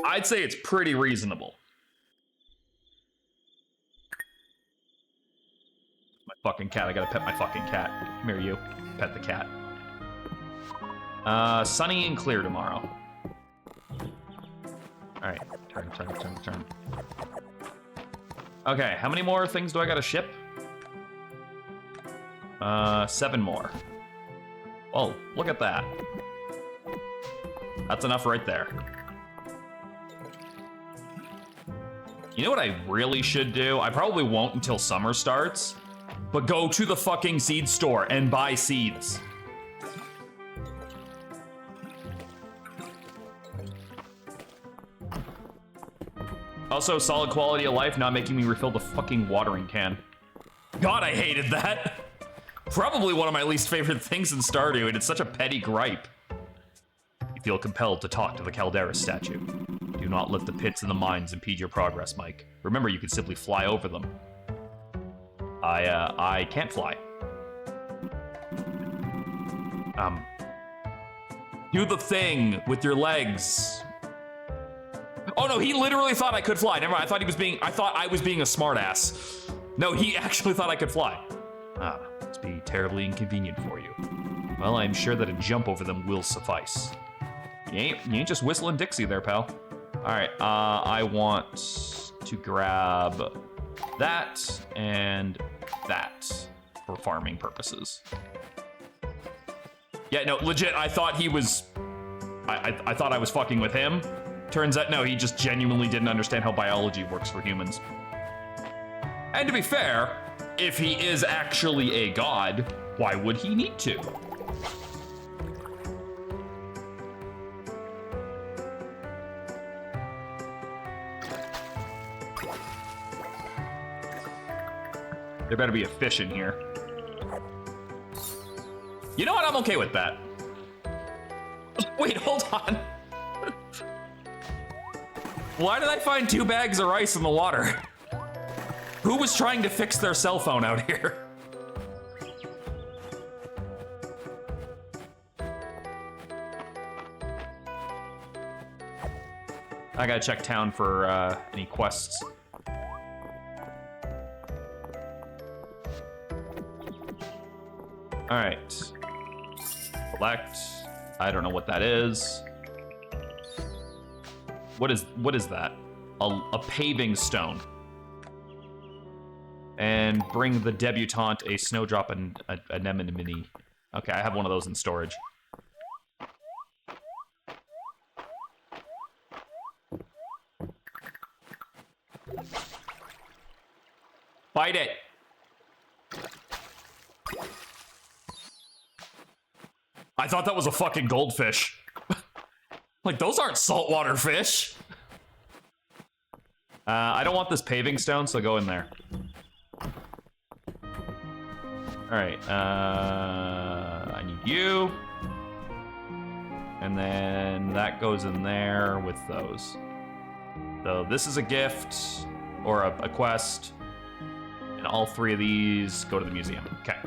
I'd say it's pretty reasonable. My fucking cat, I gotta pet my fucking cat. Come here, you. Pet the cat. Sunny and clear tomorrow. Alright, turn. Okay, how many more things do I gotta ship? 7 more. Oh, look at that. That's enough right there. You know what I really should do? I probably won't until summer starts, but go to the fucking seed store and buy seeds. Also, solid quality of life, not making me refill the fucking watering can. God, I hated that. Probably one of my least favorite things in Stardew, and it's such a petty gripe. You feel compelled to talk to the Caldera statue. Do not let the pits and the mines impede your progress, Mike. Remember, you can simply fly over them. I can't fly. Do the thing with your legs. Oh no, he literally thought I could fly. Never mind, I thought I was being a smartass. No, he actually thought I could fly. Must be terribly inconvenient for you. Well, I'm sure that a jump over them will suffice. You ain't just whistling Dixie there, pal. All right, I want to grab that and that for farming purposes. Yeah, no, legit, I thought he was... I thought I was fucking with him. Turns out, no, he just genuinely didn't understand how biology works for humans. And to be fair, if he is actually a god, why would he need to? There better be a fish in here. You know what? I'm okay with that. Wait, hold on. Why did I find 2 bags of rice in the water? Who was trying to fix their cell phone out here? I gotta check town for any quests. All right. Collect. I don't know what that is. What is that? A paving stone. And bring the debutante a snowdrop and an anemone. Okay, I have one of those in storage. Bite it. I thought that was a fucking goldfish. Like, those aren't saltwater fish. I don't want this paving stone, so go in there. All right, I need you. And then that goes in there with those. So this is a gift, or a quest, and all 3 of these go to the museum. Okay.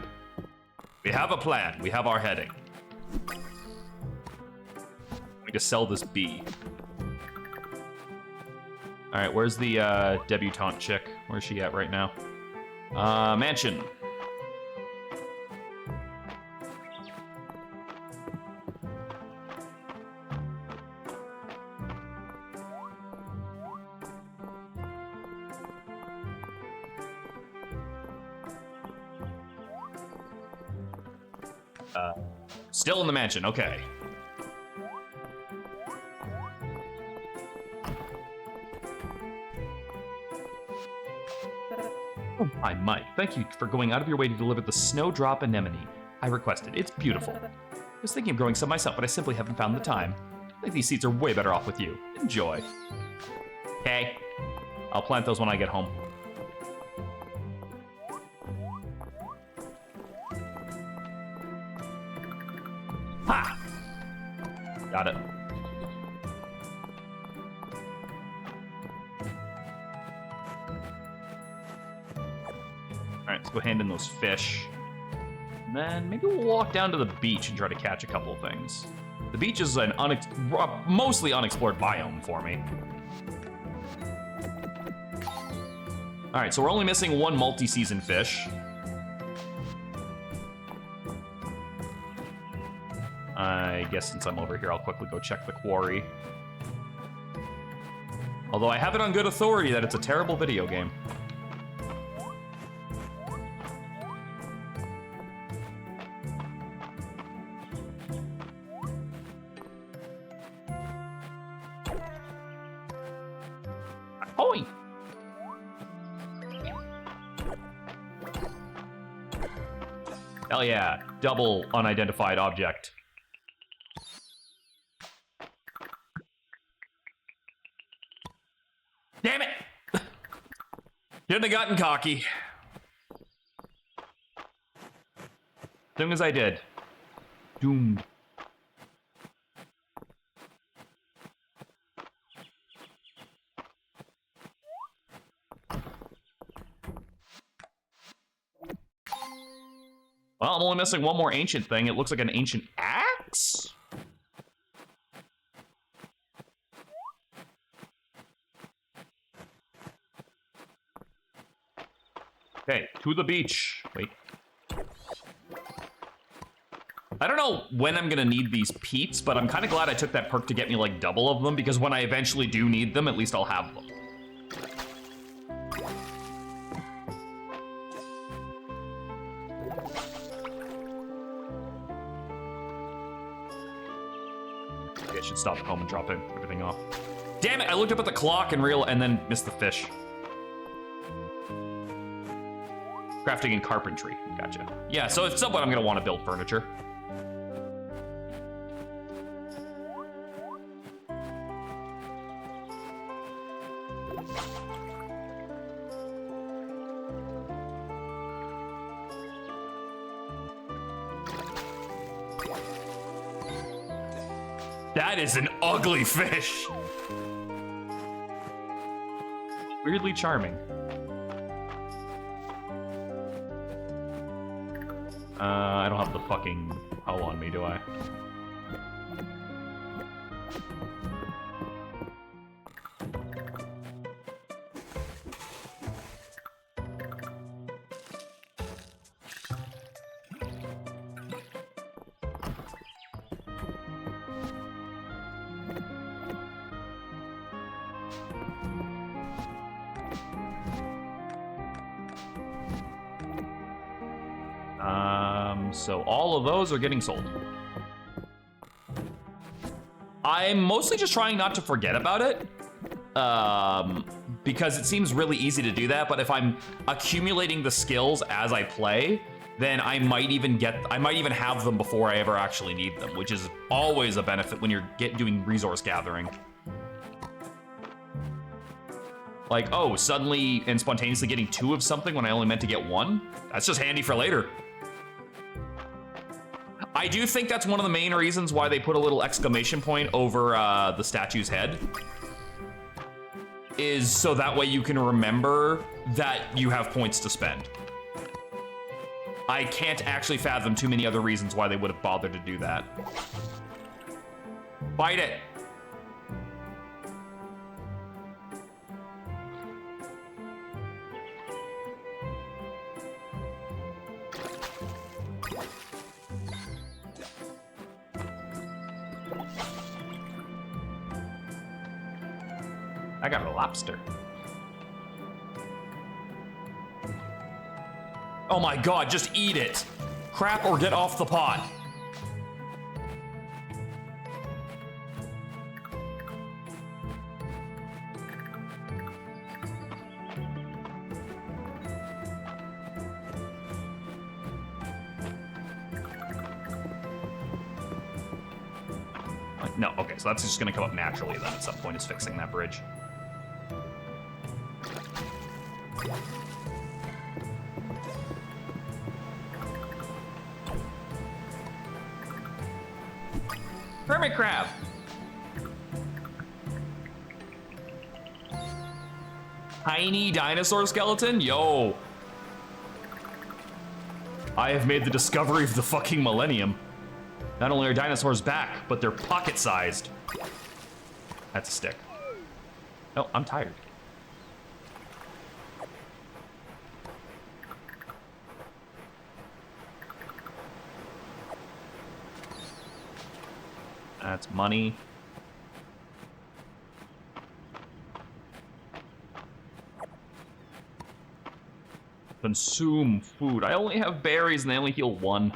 We have a plan. We have our heading. We just sell this bee. All right, where's the debutante chick? Where's she at right now? Mansion. Still in the mansion, okay. Oh, hi, Mike. Thank you for going out of your way to deliver the snowdrop anemone. I requested. It's beautiful. I was thinking of growing some myself, but I simply haven't found the time. I think these seeds are way better off with you. Enjoy. Okay. I'll plant those when I get home. Ha! Got it. Alright, let's go hand in those fish. And then maybe we'll walk down to the beach and try to catch a couple of things. The beach is an mostly unexplored biome for me. Alright, so we're only missing 1 multi-season fish. I guess since I'm over here, I'll quickly go check the quarry. Although I have it on good authority that it's a terrible video game. Ahoy! Hell yeah, double unidentified object. Damn it! Shouldn't have gotten cocky. Soon as I did. Doomed. Well, I'm only missing 1 more ancient thing. It looks like an ancient axe? Okay, to the beach. Wait. I don't know when I'm gonna need these peats, but I'm kind of glad I took that perk to get me like double of them, because when I eventually do need them, at least I'll have them. Okay, I should stop at home and drop everything off. Damn it! I looked up at the clock and then missed the fish. Crafting and carpentry. Gotcha. Yeah, so at some point I'm gonna want to build furniture. That is an ugly fish. Weirdly charming. I don't have the fucking hoe on me, do I? So all of those are getting sold. I'm mostly just trying not to forget about it, because it seems really easy to do that, but if I'm accumulating the skills as I play, then I might even have them before I ever actually need them, which is always a benefit when you're doing resource gathering. Like, oh, suddenly and spontaneously getting 2 of something when I only meant to get 1? That's just handy for later. I do think that's one of the main reasons why they put a little exclamation point over the statue's head. is so that way you can remember that you have points to spend. I can't actually fathom too many other reasons why they would have bothered to do that. Bite it. I got a lobster. Oh my god, just eat it. Crap or get off the pot. No, okay, so that's just gonna come up naturally then at some point, is fixing that bridge. Hermit crab. Tiny dinosaur skeleton? Yo. I have made the discovery of the fucking millennium. Not only are dinosaurs back, but they're pocket-sized. That's a stick. No, I'm tired. That's money. Consume food. I only have berries and they only heal 1.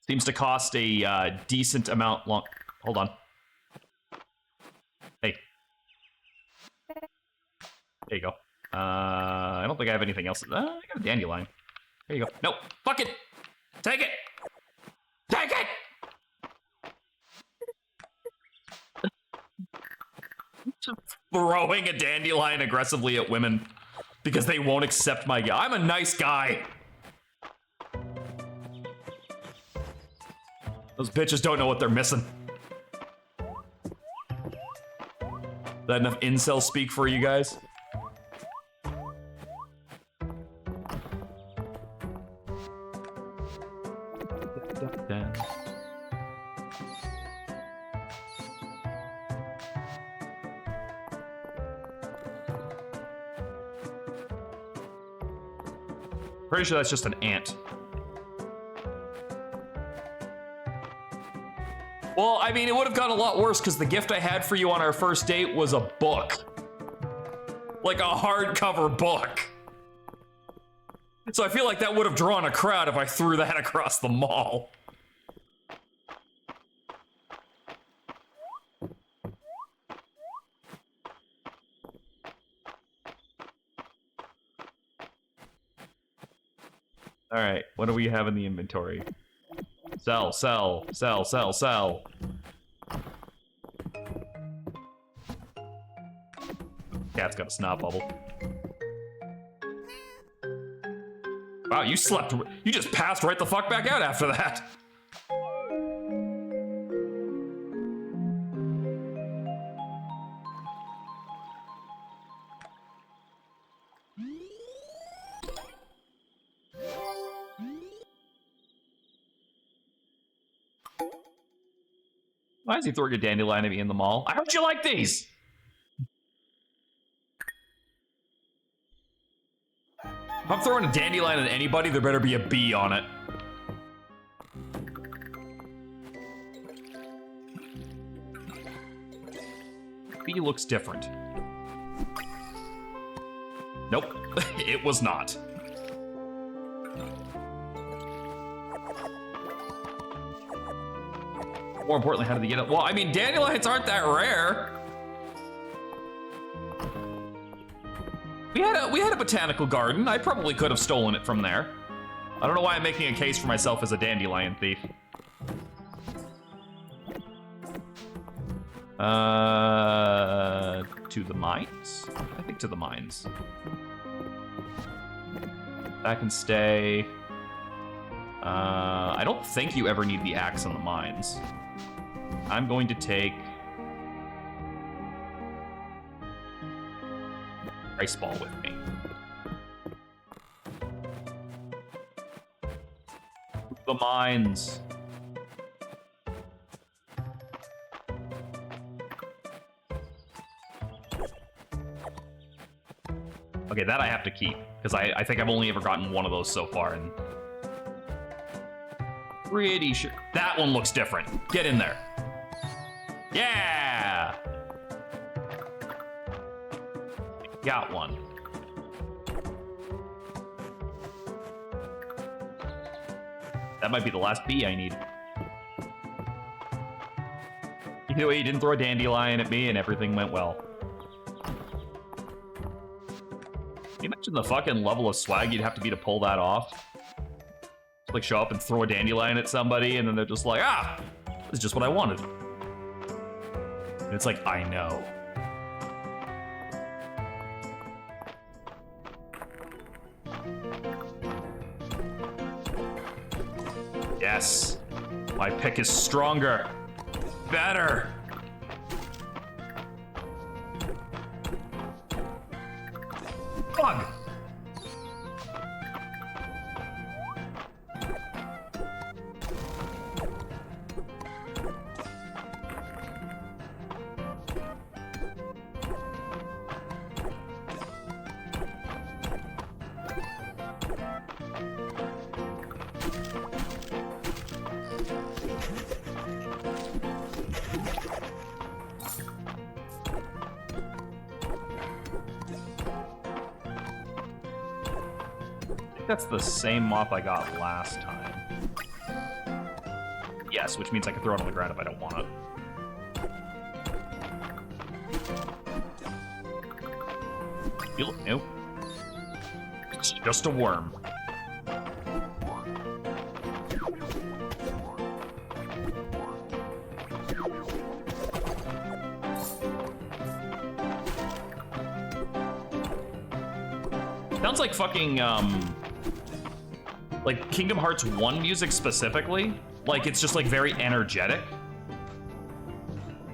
Seems to cost a decent amount long. Hold on. Hey. There you go. I don't think I have anything else. I got a dandelion. There you go. No, fuck it. Take it. Take it. Throwing a dandelion aggressively at women because they won't accept my guy. I'm a nice guy. Those bitches don't know what they're missing. Is that enough incel speak for you guys? Pretty sure that's just an ant. Well, I mean, it would have gone a lot worse because the gift I had for you on our first date was a book. Like a hardcover book. So I feel like that would have drawn a crowd if I threw that across the mall. All right, what do we have in the inventory? Sell, sell, sell, sell, sell. Cat's got a snot bubble. Wow, you slept. You just passed right the fuck back out after that. Why is he throwing a dandelion at me in the mall? I heard you like these! If I'm throwing a dandelion at anybody, there better be a bee on it. Bee looks different. Nope, it was not. More importantly, how did they get it? Well, I mean, dandelions aren't that rare. We had a botanical garden. I probably could have stolen it from there. I don't know why I'm making a case for myself as a dandelion thief. To the mines? I think to the mines. That can stay. I don't think you ever need the axe on the mines. I'm going to take ice ball with me. The mines. Okay, that I have to keep, because I think I've only ever gotten one of those so far, and pretty sure that one looks different. Get in there. Yeah! Got one. That might be the last bee I need. Either way, you didn't throw a dandelion at me and everything went well. Can you imagine the fucking level of swag you'd have to be to pull that off? Like show up and throw a dandelion at somebody and then they're just like, ah, this is just what I wanted. And it's like, I know. Yes, my pick is stronger, better. Bug. That's the same mop I got last time. Yes, which means I can throw it on the ground if I don't want it. Nope. It's just a worm. Sounds like fucking, like Kingdom Hearts 1 music specifically. Like, it's just like very energetic.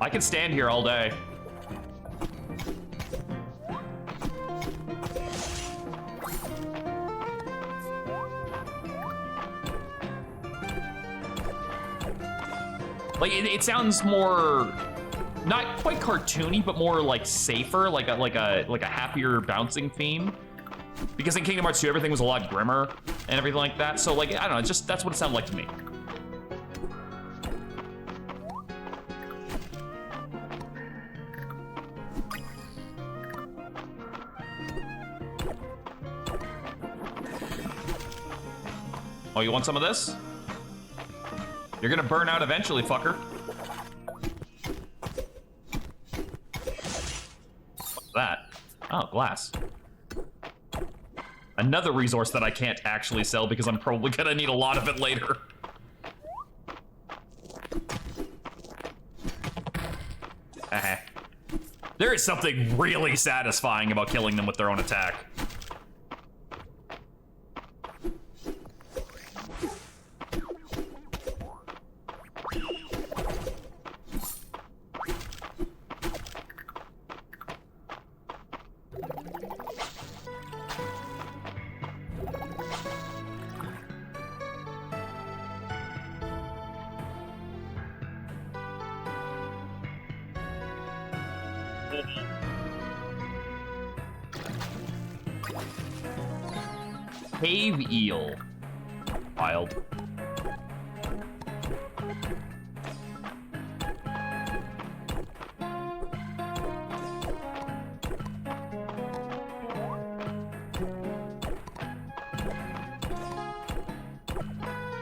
I could stand here all day. Like, it sounds more, not quite cartoony, but more like safer, like a happier bouncing theme. Because in Kingdom Hearts 2, everything was a lot grimmer and everything like that. So, like, I don't know, just that's what it sounded like to me. Oh, you want some of this? You're gonna burn out eventually, fucker. What's that? Oh, glass. Another resource that I can't actually sell because I'm probably gonna need a lot of it later. There is something really satisfying about killing them with their own attack. Cave eel. Wild.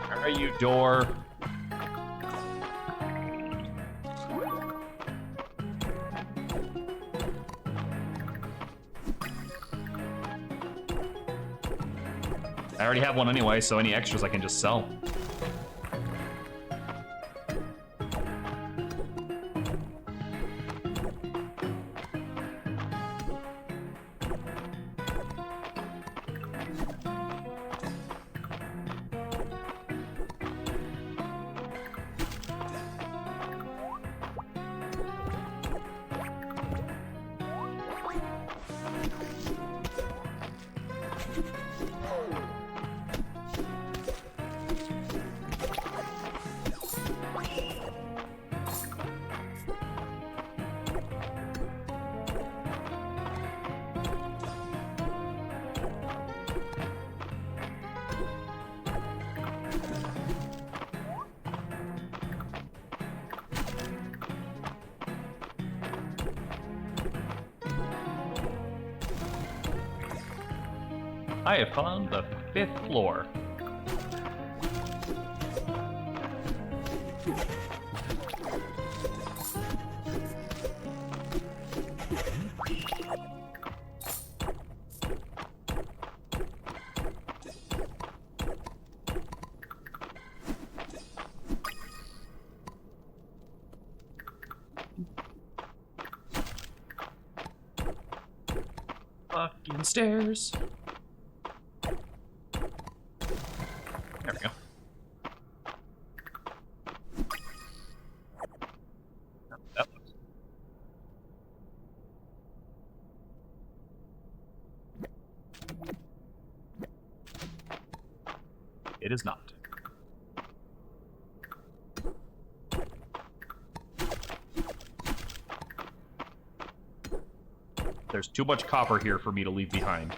Where are you, door? I already have one anyway, so any extras I can just sell. I have found the 5th floor. Fucking stairs. There we go. That looks... It is not. There's too much copper here for me to leave behind.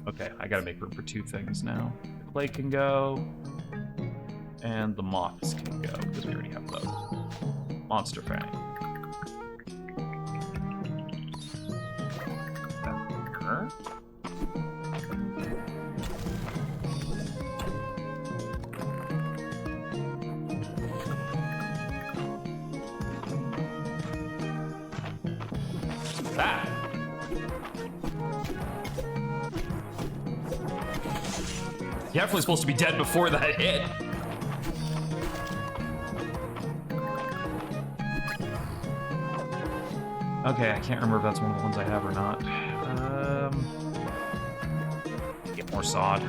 Okay, I gotta make room for 2 things now. The clay can go, and the moths can go, because we already have those. Monster Fang. There. That. Definitely supposed to be dead before that hit. Okay, I can't remember if that's one of the ones I have or not. Get more sod.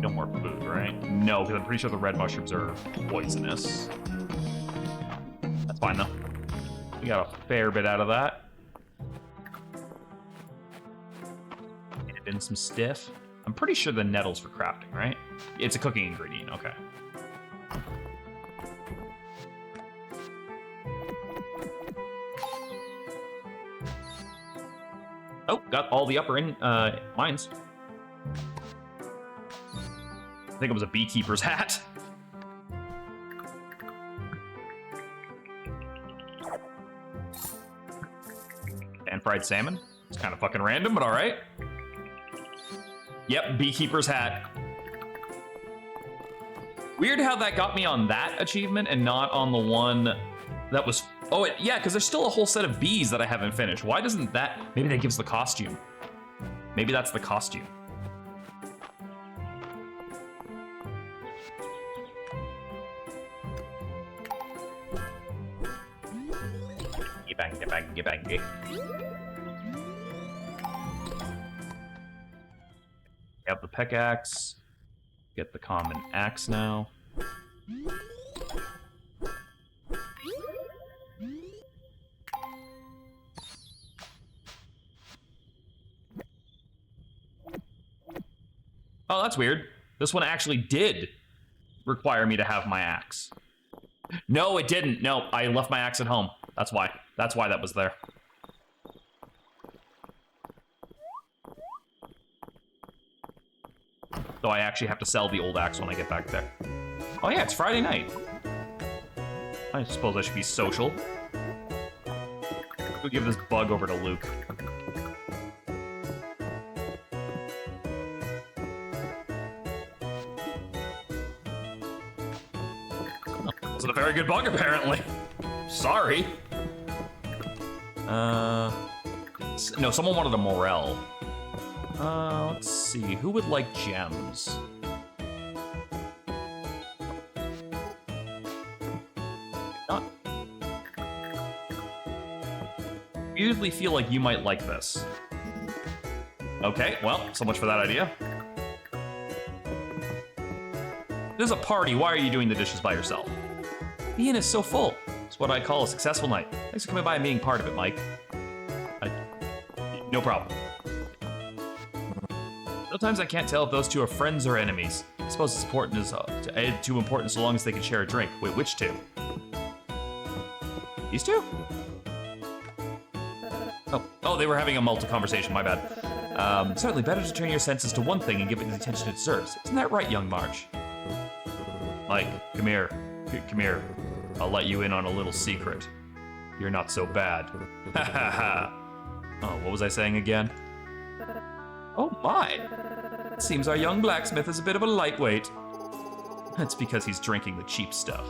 No more food, right? No, because I'm pretty sure the red mushrooms are poisonous. That's fine, though. We got a fair bit out of that. Added in some stiff. I'm pretty sure the nettle's for crafting, right? It's a cooking ingredient, okay. Oh, got all the upper mines. I think it was a beekeeper's hat. And fried salmon. It's kind of fucking random, but all right. Yep, beekeeper's hat. Weird how that got me on that achievement and not on the one that was... Oh, yeah, because there's still a whole set of bees that I haven't finished. Why doesn't that... Maybe that gives the costume. Maybe that's the costume. Get back. Have the pickaxe. Get the common axe now. Oh, that's weird. This one actually did require me to have my axe. No, it didn't. No, I left my axe at home. That's why. That's why that was there. So I actually have to sell the old axe when I get back there. Oh yeah, it's Friday night. I suppose I should be social. We'll give this bug over to Luke. Wasn't a very good bug, apparently. Sorry. No, someone wanted a morel. Let's see. Who would like gems? Not. I usually feel like you might like this. Okay, well, so much for that idea. This is a party. Why are you doing the dishes by yourself? The inn is so full. It's what I call a successful night. Thanks for coming by and being part of it, Mike. No problem. Sometimes I can't tell if those two are friends or enemies. I suppose it's important too important so long as they can share a drink. Wait, which two? These two? Oh, they were having a multi-conversation, my bad. Certainly better to turn your senses to one thing and give it the attention it deserves. Isn't that right, young March? Mike, come here. Come here. I'll let you in on a little secret. You're not so bad. Ha ha ha. Oh, what was I saying again? Oh my. Seems our young blacksmith is a bit of a lightweight. That's because he's drinking the cheap stuff.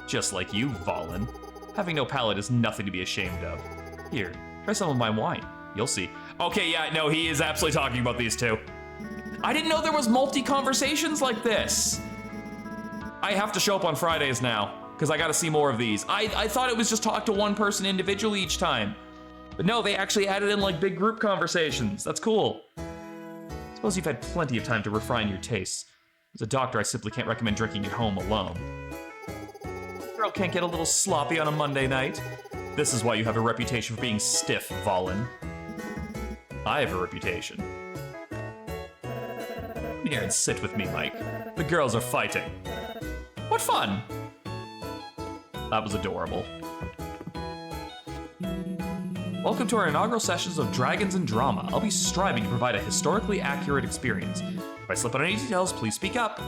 Just like you, Valen. Having no palate is nothing to be ashamed of. Here, try some of my wine. You'll see. Okay, yeah, no, he is absolutely talking about these two. I didn't know there was multi-conversations like this. I have to show up on Fridays now, because I gotta see more of these. I thought it was just talk to one person individually each time. But no, they actually added in like big group conversations. That's cool. Suppose you've had plenty of time to refine your tastes. As a doctor, I simply can't recommend drinking at home alone. Girl can't get a little sloppy on a Monday night. This is why you have a reputation for being stiff, Valen. I have a reputation. Come here and sit with me, Mike. The girls are fighting. What fun! That was adorable. Welcome to our inaugural sessions of Dragons and Drama. I'll be striving to provide a historically accurate experience. If I slip on any details, please speak up.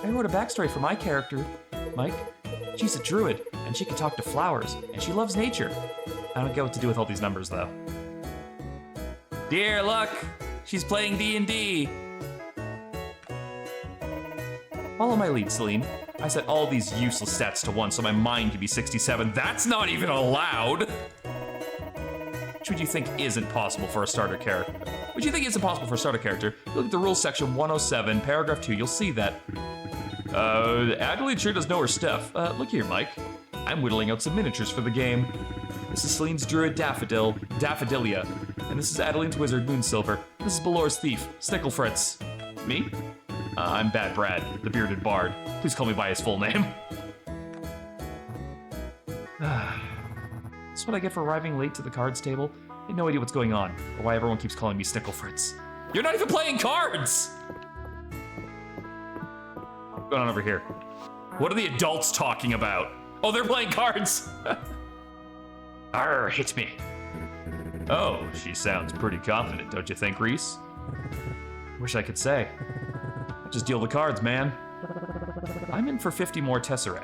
I wrote a backstory for my character, Mike. She's a druid, and she can talk to flowers, and she loves nature. I don't get what to do with all these numbers, though. Dear luck, she's playing D&D. Follow my lead, Celine. I set all these useless stats to 1 so my mind can be 67. That's not even allowed! Which would you think isn't possible for a starter character? Would you think isn't possible for a starter character? Look at the rules section 107, paragraph 2, you'll see that. Adelaide sure does know her stuff. Look here, Mike. I'm whittling out some miniatures for the game. This is Celine's druid Daffodilia. And this is Adeline's wizard Moonsilver. This is Balor's thief, Snicklefritz. Me? I'm Bad Brad, the bearded bard. Please call me by his full name. That's what I get for arriving late to the cards table. I have no idea what's going on, or why everyone keeps calling me Snicklefritz. You're not even playing cards! What's going on over here? What are the adults talking about? Oh, they're playing cards! Arr, hit me. Oh, she sounds pretty confident, don't you think, Reese? Wish I could say. Just deal the cards, man. I'm in for 50 more Tesserae.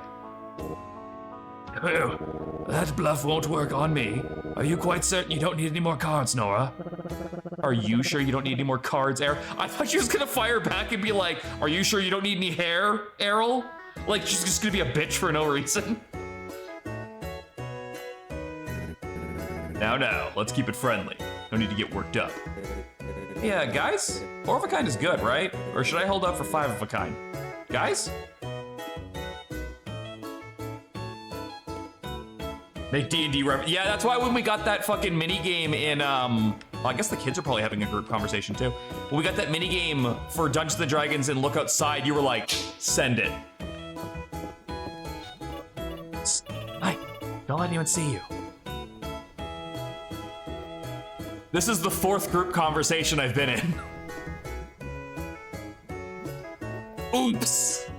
Oh, that bluff won't work on me. Are you quite certain you don't need any more cards, Nora? Are you sure you don't need any more cards, Errol? I thought she was gonna fire back and be like, are you sure you don't need any hair, Errol? Like, she's just gonna be a bitch for no reason. Now, let's keep it friendly. No need to get worked up. Yeah, guys, 4 of a kind is good, right? Or should I hold up for 5 of a kind? Guys? Make D&D yeah, that's why when we got that fucking mini game in, well, I guess the kids are probably having a group conversation too. When we got that mini game for Dungeons and Dragons and Look Outside, you were like, send it. Hi, don't let anyone see you. This is the 4th group conversation I've been in. Oops.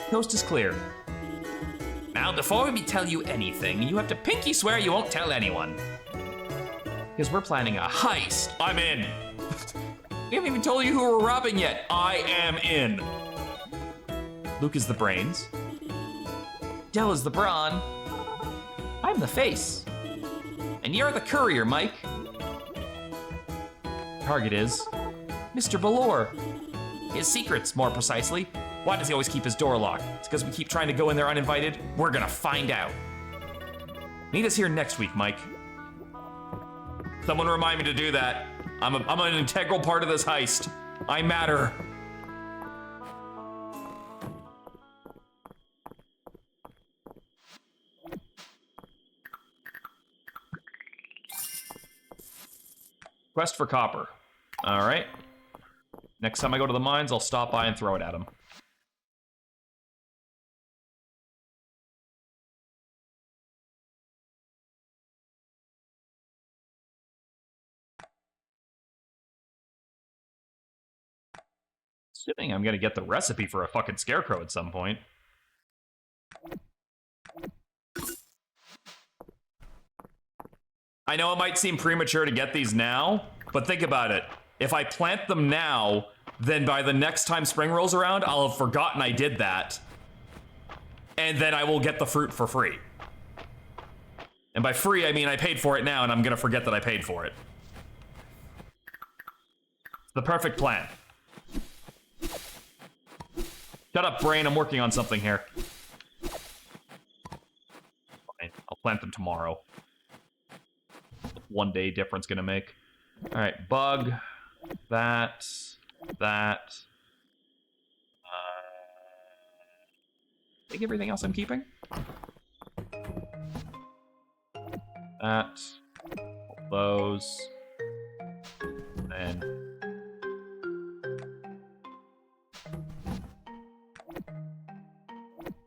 Coast is clear. Now, before we tell you anything, you have to pinky swear you won't tell anyone. Because we're planning a heist. I'm in. We haven't even told you who we're robbing yet. I am in. Luke is the brains. Dell is the brawn. I'm the face. And you're the courier, Mike. Target is Mr. Balor. His secrets, more precisely. Why does he always keep his door locked? It's because we keep trying to go in there uninvited? We're gonna find out. Meet us here next week, Mike. Someone remind me to do that. I'm an integral part of this heist. I matter. Quest for copper. All right. Next time I go to the mines, I'll stop by and throw it at him. Assuming I'm gonna get the recipe for a fucking scarecrow at some point. I know it might seem premature to get these now, but think about it. If I plant them now, then by the next time spring rolls around, I'll have forgotten I did that. And then I will get the fruit for free. And by free, I mean I paid for it now, and I'm gonna forget that I paid for it. The perfect plan. Shut up, brain, I'm working on something here. Fine, I'll plant them tomorrow. One day difference gonna make. All right, bug, that. I think everything else I'm keeping. That, all those, and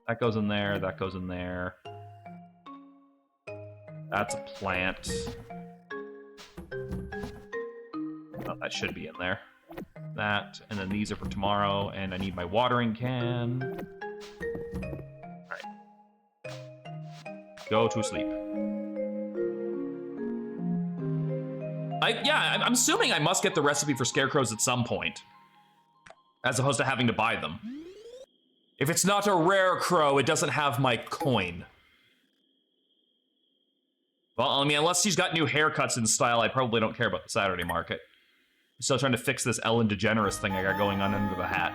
that goes in there, that goes in there. That's a plant. Oh, that should be in there. That, and then these are for tomorrow, and I need my watering can. Alright. Go to sleep. I'm assuming I must get the recipe for scarecrows at some point, as opposed to having to buy them. If it's not a rare crow, it doesn't have my coin. Well, I mean, unless she's got new haircuts in style, I probably don't care about the Saturday market. I'm still trying to fix this Ellen DeGeneres thing I got going on under the hat.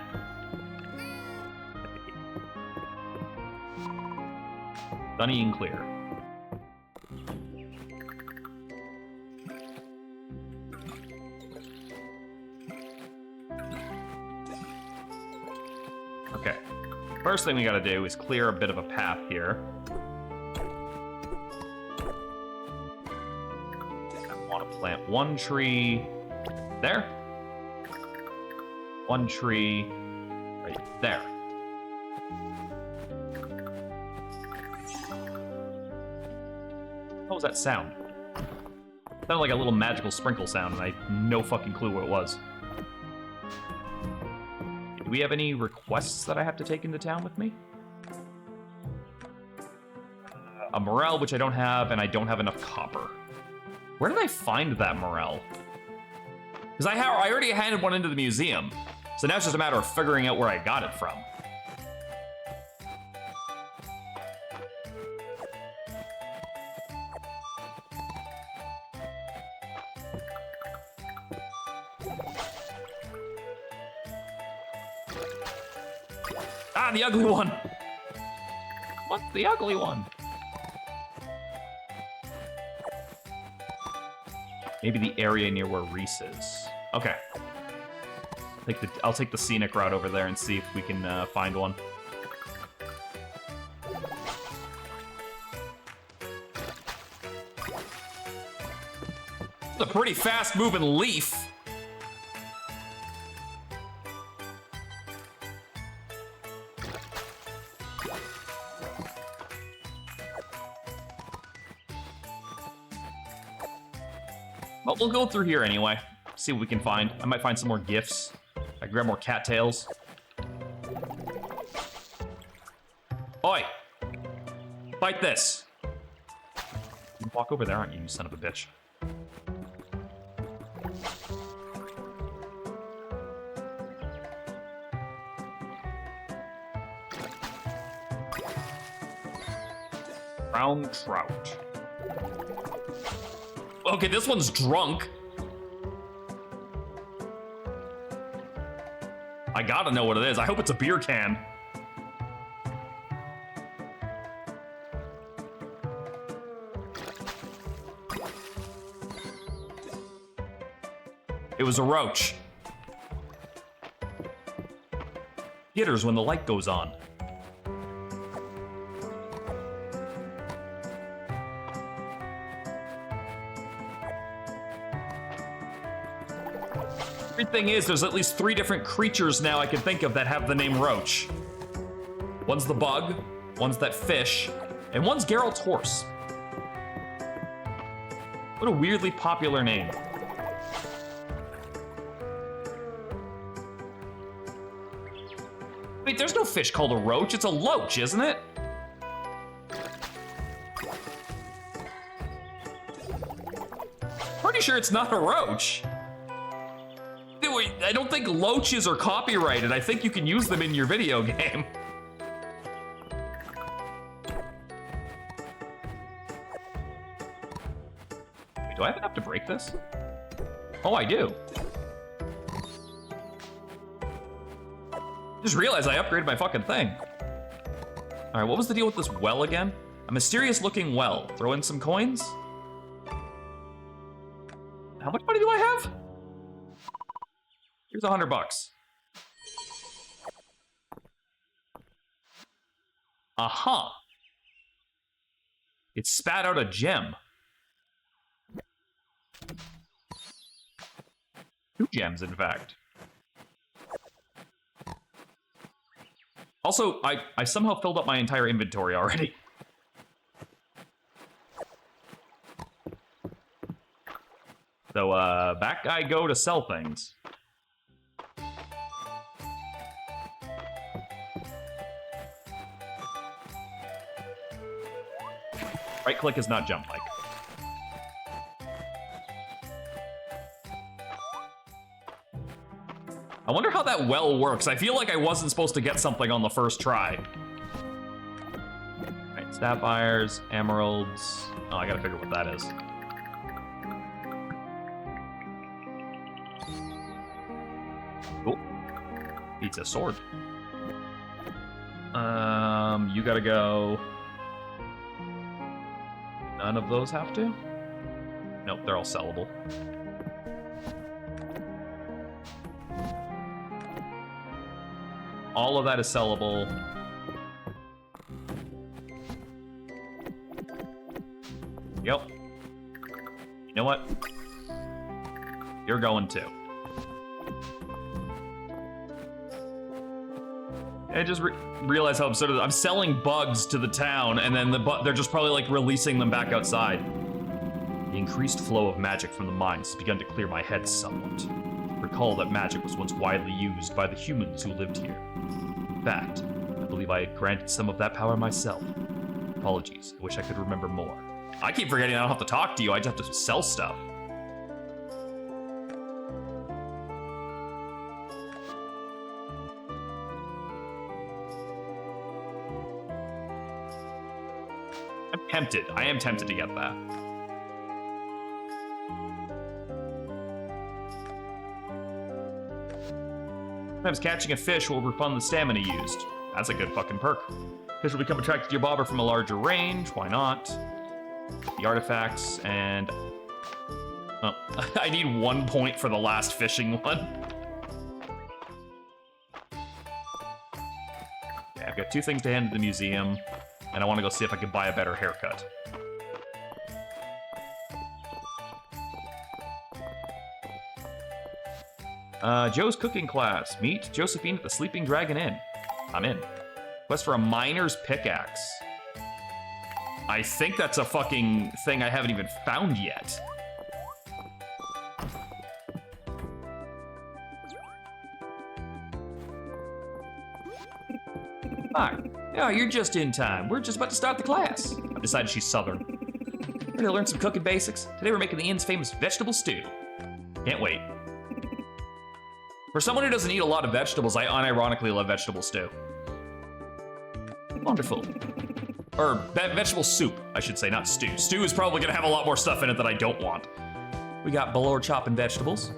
Sunny and clear. Okay. First thing we gotta do is clear a bit of a path here. I want to plant one tree there. One tree right there. What was that sound? It sounded like a little magical sprinkle sound, and I had no fucking clue what it was. Do we have any requests that I have to take into town with me? A morel, which I don't have, and I don't have enough copper. Where did I find that morel? Because I already handed one into the museum, so now it's just a matter of figuring out where I got it from. Ah, the ugly one! What's the ugly one? Maybe the area near where Reese is. Okay. I'll take the scenic route over there and see if we can find one. It's a pretty fast-moving leaf. But we'll go through here anyway. See what we can find. I might find some more gifts. I grab more cattails. Oi! Fight this! You walk over there, aren't you, you son of a bitch? Brown trout. Okay, this one's drunk. I gotta know what it is. I hope it's a beer can. It was a roach. Jitters when the light goes on. Weird thing is, there's at least 3 different creatures now I can think of that have the name Roach. One's the bug, one's that fish, and one's Geralt's horse. What a weirdly popular name. wait, there's no fish called a roach. It's a loach, isn't it? Pretty sure it's not a roach. Wait, I don't think loaches are copyrighted. I think you can use them in your video game. Wait, do I have enough to break this? Oh, I do. Just realized I upgraded my fucking thing. All right, what was the deal with this well again? A mysterious looking well. Throw in some coins. How much money do I have? Here's $100. Aha. It spat out a gem. 2 gems, in fact. Also, I somehow filled up my entire inventory already. So, back I go to sell things. Right click is not jump like. I wonder how that well works. I feel like I wasn't supposed to get something on the first try. Right, sapphires, emeralds. Oh, I gotta figure what that is. Cool. It's a sword. You gotta go. None of those have to? Nope, they're all sellable. All of that is sellable. Yep. You know what? You're going too. I just realized how absurd it is. I'm selling bugs to the town, and then they're just probably like releasing them back outside. The increased flow of magic from the mines has begun to clear my head somewhat. Recall that magic was once widely used by the humans who lived here. In fact, I believe I had granted some of that power myself. Apologies, I wish I could remember more. I keep forgetting I don't have to talk to you, I just have to sell stuff. I'm tempted. I am tempted to get that. Sometimes catching a fish will refund the stamina used. That's a good fucking perk. Fish will become attracted to your bobber from a larger range. Why not? The artifacts and... Oh, I need 1 point for the last fishing one. Okay, I've got 2 things to hand to the museum, and I want to go see if I can buy a better haircut. Joe's cooking class. Meet Josephine at the Sleeping Dragon Inn. I'm in. Quest for a miner's pickaxe. I think that's a fucking thing I haven't even found yet. Hi. Yeah, you're just in time. We're just about to start the class. I've decided she's Southern. We're gonna learn some cooking basics. Today we're making the inn's famous vegetable stew. Can't wait. For someone who doesn't eat a lot of vegetables, I unironically love vegetable stew. Wonderful. Or vegetable soup, I should say, not stew. Stew is probably gonna have a lot more stuff in it that I don't want. We got below chopping vegetables.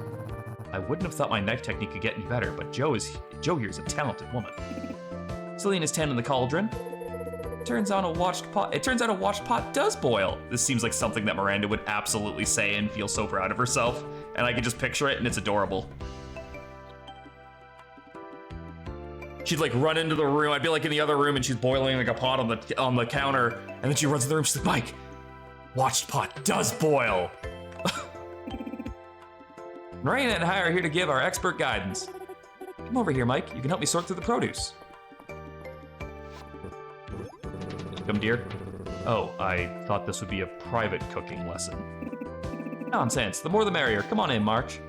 I wouldn't have thought my knife technique could get any better, but Joe here is a talented woman. Selena's tending the cauldron. It turns out a watched pot does boil. This seems like something that Miranda would absolutely say and feel so proud of herself. And I can just picture it, and it's adorable. She'd like run into the room. I'd be like in the other room and she's boiling like a pot on the counter. And then she runs in the room. She's like, Mike, watched pot does boil. Marina and I are here to give our expert guidance. Come over here, Mike. You can help me sort through the produce. Come, dear. Oh, I thought this would be a private cooking lesson. Nonsense. The more the merrier. Come on in, March.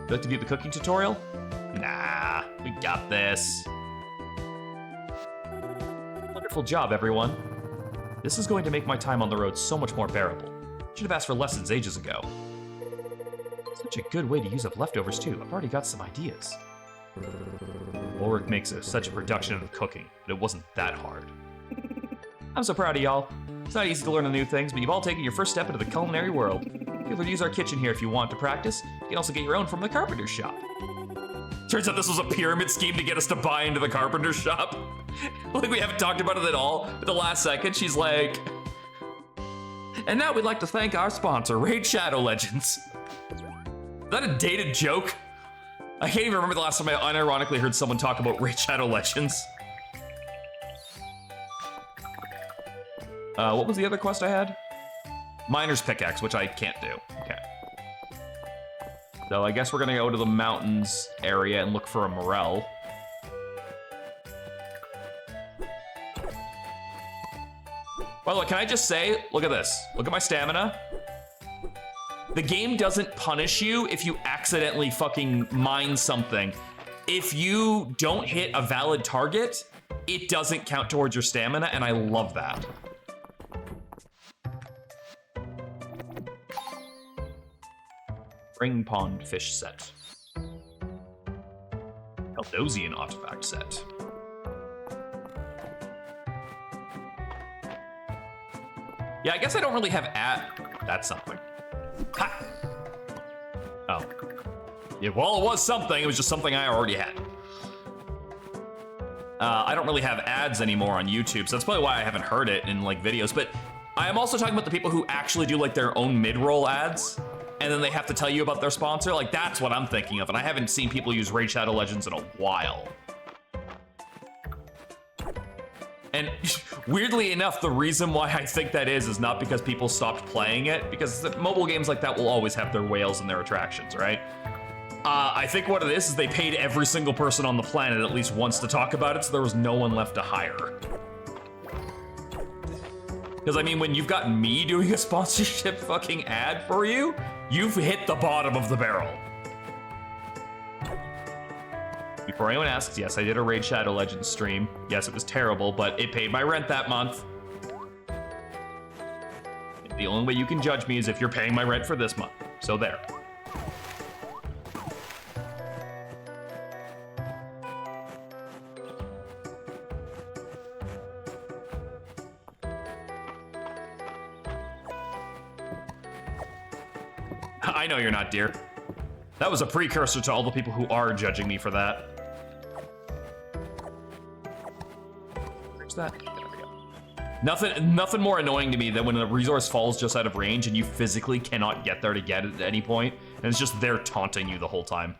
you like to view the cooking tutorial? Nah, we got this. Wonderful job, everyone. This is going to make my time on the road so much more bearable. Should have asked for lessons ages ago. Such a good way to use up leftovers, too. I've already got some ideas. Ulrich makes such a production of cooking, but it wasn't that hard. I'm so proud of y'all. It's not easy to learn the new things, but you've all taken your first step into the culinary world. You can use our kitchen here if you want to practice. You can also get your own from the carpenter's shop. Turns out this was a pyramid scheme to get us to buy into the carpenter's shop. Like, we haven't talked about it at all. At the last second, she's like... And now we'd like to thank our sponsor, Raid Shadow Legends. Is that a dated joke? I can't even remember the last time I unironically heard someone talk about Raid Shadow Legends. What was the other quest I had? Miner's Pickaxe, which I can't do. Okay. So I guess we're gonna go to the mountains area and look for a morel. By the way, can I just say, look at this. Look at my stamina. The game doesn't punish you if you accidentally fucking mine something. If you don't hit a valid target, it doesn't count towards your stamina, and I love that. Spring Pond Fish Set. Eldosian Artifact Set. Yeah, I guess I don't really have that's something. Ha! Oh. Yeah, well, it was something. It was just something I already had. I don't really have ads anymore on YouTube, so that's probably why I haven't heard it in, like, videos. But I am also talking about the people who actually do, like, their own mid-roll ads, and then they have to tell you about their sponsor. Like, that's what I'm thinking of, and I haven't seen people use Raid Shadow Legends in a while. And weirdly enough, the reason why I think that is not because people stopped playing it, because mobile games like that will always have their whales and their attractions, right? I think what it is they paid every single person on the planet at least once to talk about it, so there was no one left to hire. Because, I mean, when you've got me doing a sponsorship fucking ad for you, you've hit the bottom of the barrel. Before anyone asks, yes, I did a Raid Shadow Legends stream. Yes, it was terrible, but it paid my rent that month. The only way you can judge me is if you're paying my rent for this month. So there. I know you're not, dear. That was a precursor to all the people who are judging me for that. Where's that? There we go. Nothing more annoying to me than when a resource falls just out of range and you physically cannot get there to get it at any point, and it's just there taunting you the whole time.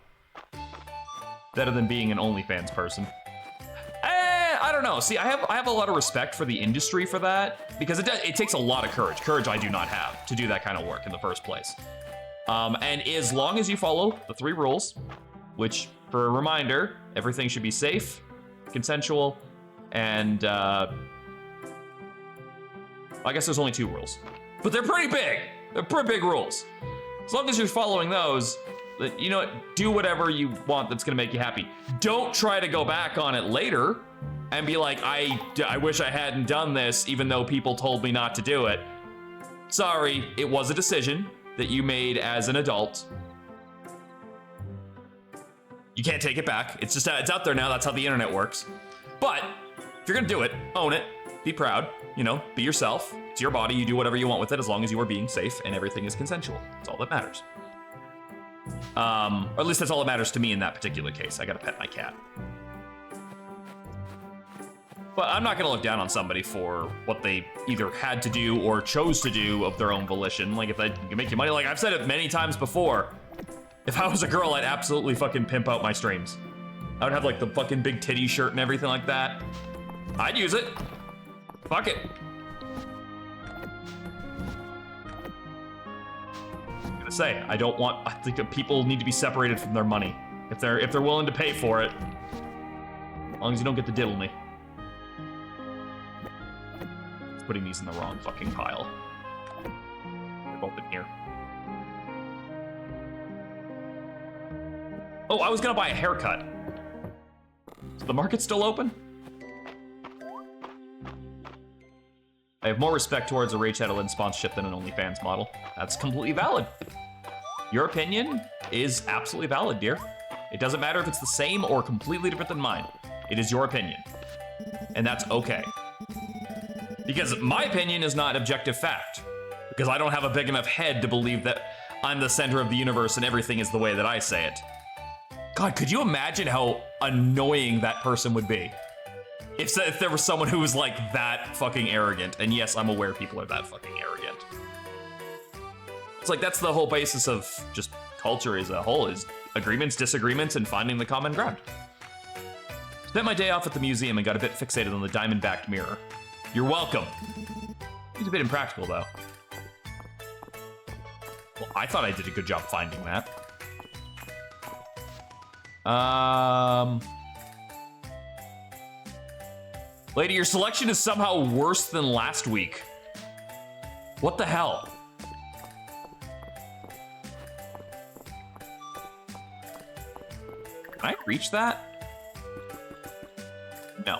Better than being an OnlyFans person. I don't know. See, I have a lot of respect for the industry for that, because it takes a lot of courage. Courage I do not have to do that kind of work in the first place. And as long as you follow the 3 rules, which, for a reminder, everything should be safe, consensual, and I guess there's only 2 rules. But they're pretty big. They're pretty big rules. As long as you're following those, you know, do whatever you want that's gonna make you happy. Don't try to go back on it later and be like, I wish I hadn't done this, even though people told me not to do it. Sorry, it was a decision that you made as an adult. You can't take it back. It's just, it's out there now. That's how the internet works. But if you're gonna do it, own it, be proud, you know, be yourself. It's your body, you do whatever you want with it as long as you are being safe and everything is consensual. That's all that matters. Or at least that's all that matters to me in that particular case. I gotta pet my cat. But I'm not gonna look down on somebody for what they either had to do or chose to do of their own volition. Like, if they can make you money, like I've said it many times before, if I was a girl, I'd absolutely fucking pimp out my streams. I would have like the fucking big titty shirt and everything like that. I'd use it. Fuck it. I'm gonna say, I think that people need to be separated from their money. If they're willing to pay for it. As long as you don't get to diddle me. Putting these in the wrong fucking pile. They're both in here. Oh, I was gonna buy a haircut. Is the market still open? I have more respect towards a Raid Shadow Legends sponsorship than an OnlyFans model. That's completely valid. Your opinion is absolutely valid, dear. It doesn't matter if it's the same or completely different than mine. It is your opinion. And that's okay. Because my opinion is not objective fact. Because I don't have a big enough head to believe that I'm the center of the universe and everything is the way that I say it. God, could you imagine how annoying that person would be? If there was someone who was like that fucking arrogant. And yes, I'm aware people are that fucking arrogant. It's like that's the whole basis of just culture as a whole, is agreements, disagreements, and finding the common ground. Spent my day off at the museum and got a bit fixated on the diamond-backed mirror. You're welcome. He's a bit impractical, though. Well, I thought I did a good job finding that. Lady, your selection is somehow worse than last week. What the hell? Can I reach that? No.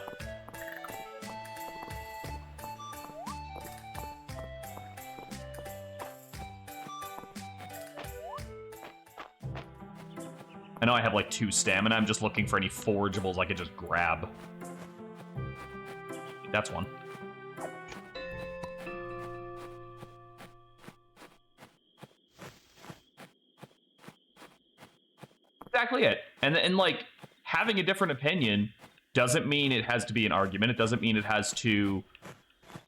I know I have like 2 stamina. I'm just looking for any forageables I could just grab. That's one. Exactly it. And like having a different opinion doesn't mean it has to be an argument. It doesn't mean it has to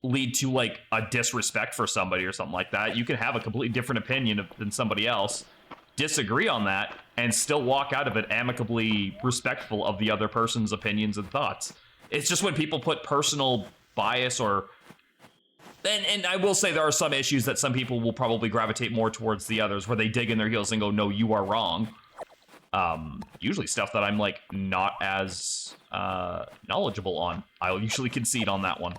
lead to like a disrespect for somebody or something like that. You can have a completely different opinion than somebody else, disagree on that, and still walk out of it amicably respectful of the other person's opinions and thoughts. It's just when people put personal bias or... And I will say there are some issues that some people will probably gravitate more towards the others, where they dig in their heels and go, no, you are wrong. Usually stuff that I'm like not as knowledgeable on. I'll usually concede on that one.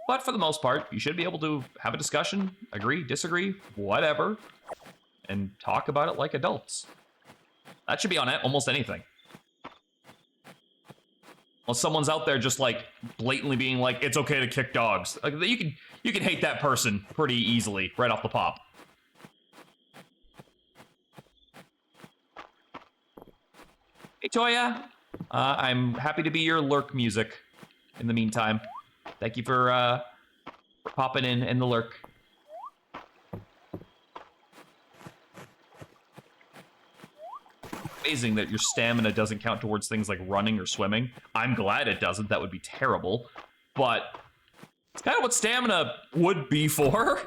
But for the most part, you should be able to have a discussion, agree, disagree, whatever, and talk about it like adults. That should be on almost anything. Well, someone's out there just like blatantly being like, it's okay to kick dogs. Like you can hate that person pretty easily right off the pop. Hey Toya, I'm happy to be your lurk music in the meantime. Thank you for popping in the lurk. Amazing that your stamina doesn't count towards things like running or swimming. I'm glad it doesn't. That would be terrible. But it's kind of what stamina would be for.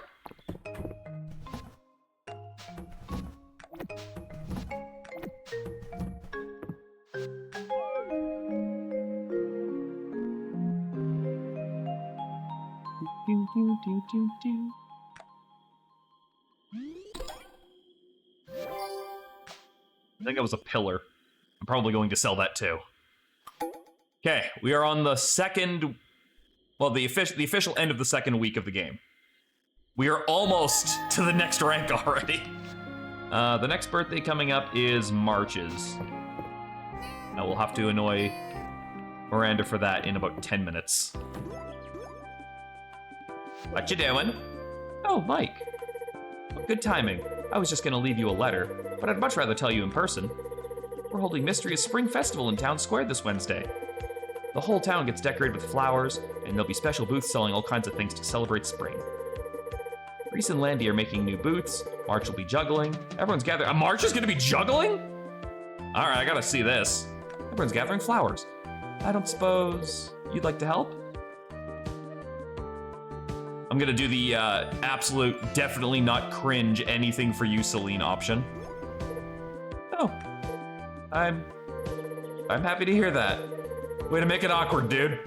I think that was a pillar. I'm probably going to sell that too. Okay, we are on the second, well, the official end of the second week of the game. We are almost to the next rank already. The next birthday coming up is March's. Now we'll have to annoy Miranda for that in about 10 minutes. What you doing? Oh, Mike. Good timing. I was just gonna leave you a letter, but I'd much rather tell you in person. We're holding Mistria's Spring Festival in Town Square this Wednesday. The whole town gets decorated with flowers, and there'll be special booths selling all kinds of things to celebrate spring. Reese and Landy are making new booths, March will be juggling, everyone's gathering— March is gonna be juggling?! Alright, I gotta see this. Everyone's gathering flowers. I don't suppose you'd like to help? I'm gonna do the absolute, definitely not cringe anything for you, Celine option. Oh, I'm happy to hear that. Way to make it awkward, dude.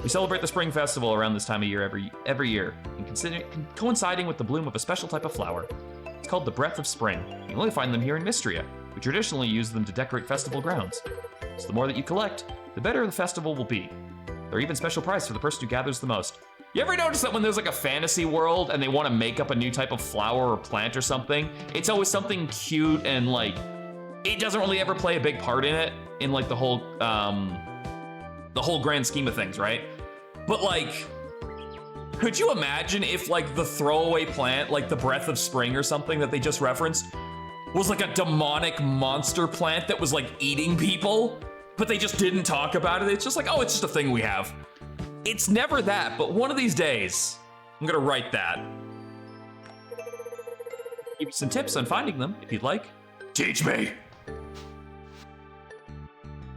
We celebrate the Spring Festival around this time of year every year, and coinciding with the bloom of a special type of flower. It's called the Breath of Spring. You can only find them here in Mistria. We traditionally use them to decorate festival grounds. So the more that you collect, the better the festival will be. There are even special prizes for the person who gathers the most. You ever notice that when there's like a fantasy world and they want to make up a new type of flower or plant or something, it's always something cute and like, it doesn't really ever play a big part in it, in like the whole grand scheme of things, right? But like, could you imagine if like the throwaway plant, like the Breath of Spring or something that they just referenced, was like a demonic monster plant that was like eating people, but they just didn't talk about it? It's just like, oh, it's just a thing we have. It's never that, but one of these days, I'm gonna write that. Give you some tips on finding them, if you'd like. Teach me.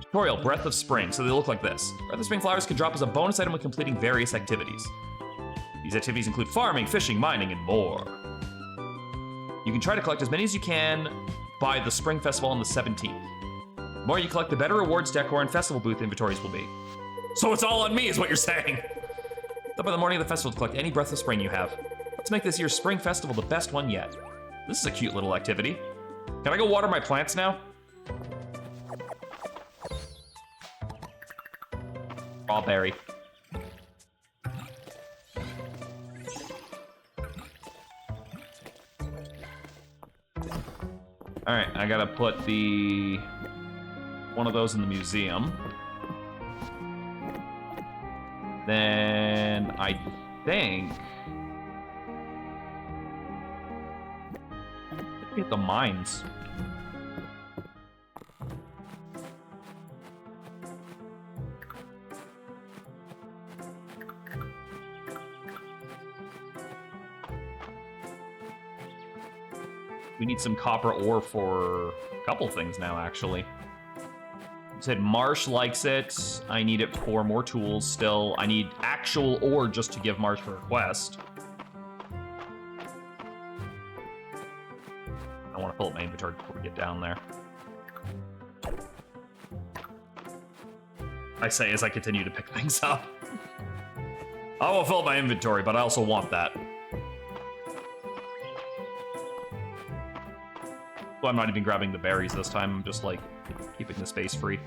Tutorial, Breath of Spring. So they look like this. Breath of Spring flowers can drop as a bonus item when completing various activities. These activities include farming, fishing, mining, and more. You can try to collect as many as you can by the Spring Festival on the 17th. The more you collect, the better rewards, decor, and festival booth inventories will be. So it's all on me, is what you're saying. Up in the morning of the festival to collect any Breath of Spring you have. Let's make this year's Spring Festival the best one yet. This is a cute little activity. Can I go water my plants now? Strawberry. All right, I gotta put one of those in the museum. Then I think we hit the mines. We need some copper ore for a couple things now, actually. You said Marsh likes it. I need it for more tools still. I need actual ore just to give Marsh for a quest. I want to fill up my inventory before we get down there. I say as I continue to pick things up. I will fill up my inventory, but I also want that. Well, I'm not even grabbing the berries this time. I'm just like keeping the space free.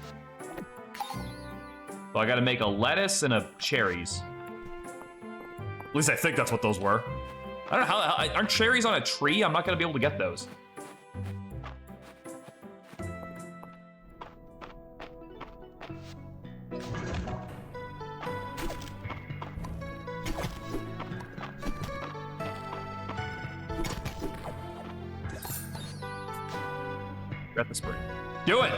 So I gotta make a lettuce and a cherries. At least I think that's what those were. I don't know how, aren't cherries on a tree? I'm not gonna be able to get those. At the spring. Do it!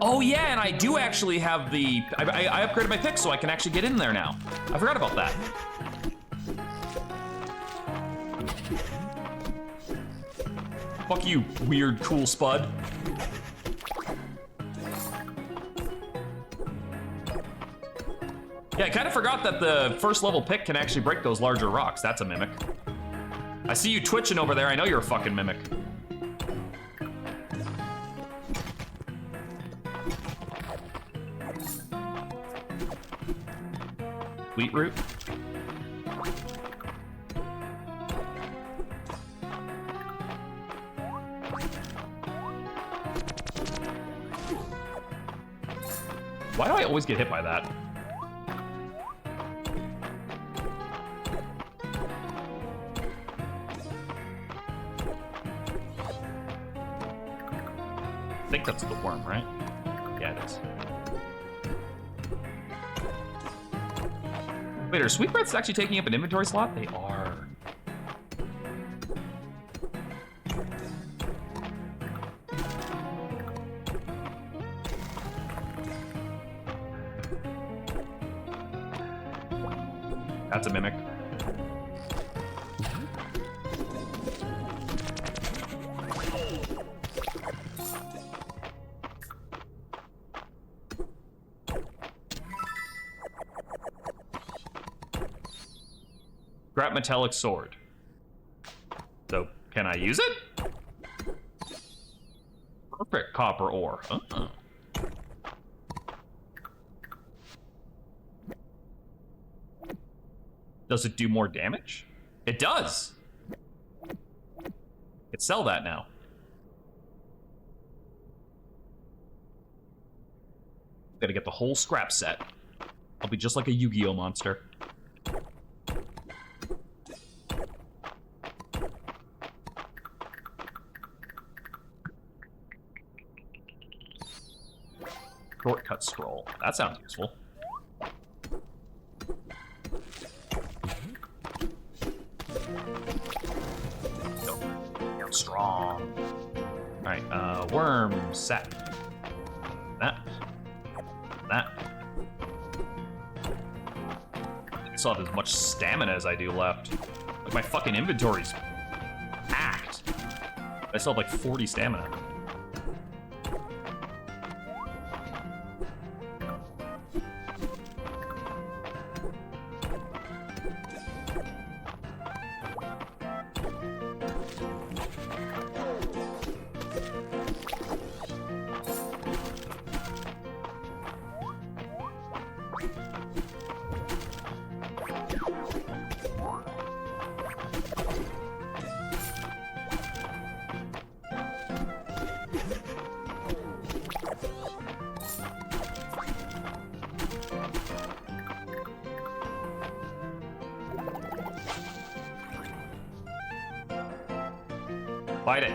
Oh yeah, and I do actually have the... I upgraded my pick so I can actually get in there now. I forgot about that. Fuck you, weird, cool spud. Yeah, I kind of forgot that the first level pick can actually break those larger rocks. That's a mimic. I see you twitching over there. I know you're a fucking mimic. Wheat root. Why do I always get hit by that? I think that's the worm, right? Yeah, it is. Wait, are sweetbreads actually taking up an inventory slot? They are. That's a mimic. Scrap metallic sword. So, can I use it? Perfect copper ore. Does it do more damage? It does! Could sell that now. Gotta get the whole scrap set. I'll be just like a Yu-Gi-Oh monster. Shortcut scroll. That sounds useful. You're strong. Alright, worm set. That. I still have as much stamina as I do left. Like, my fucking inventory's packed. I still have like 40 stamina. Fight it.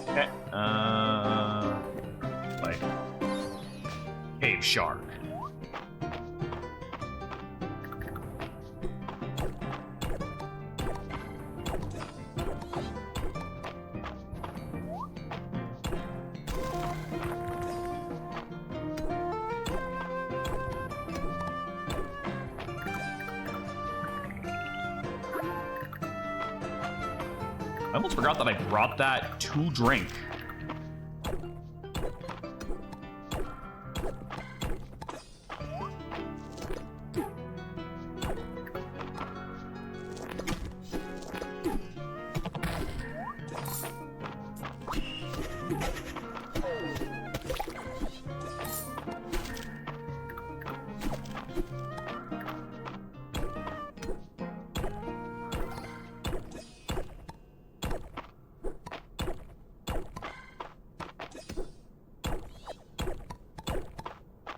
Okay. Like cave shark. I almost forgot that I brought that to drink.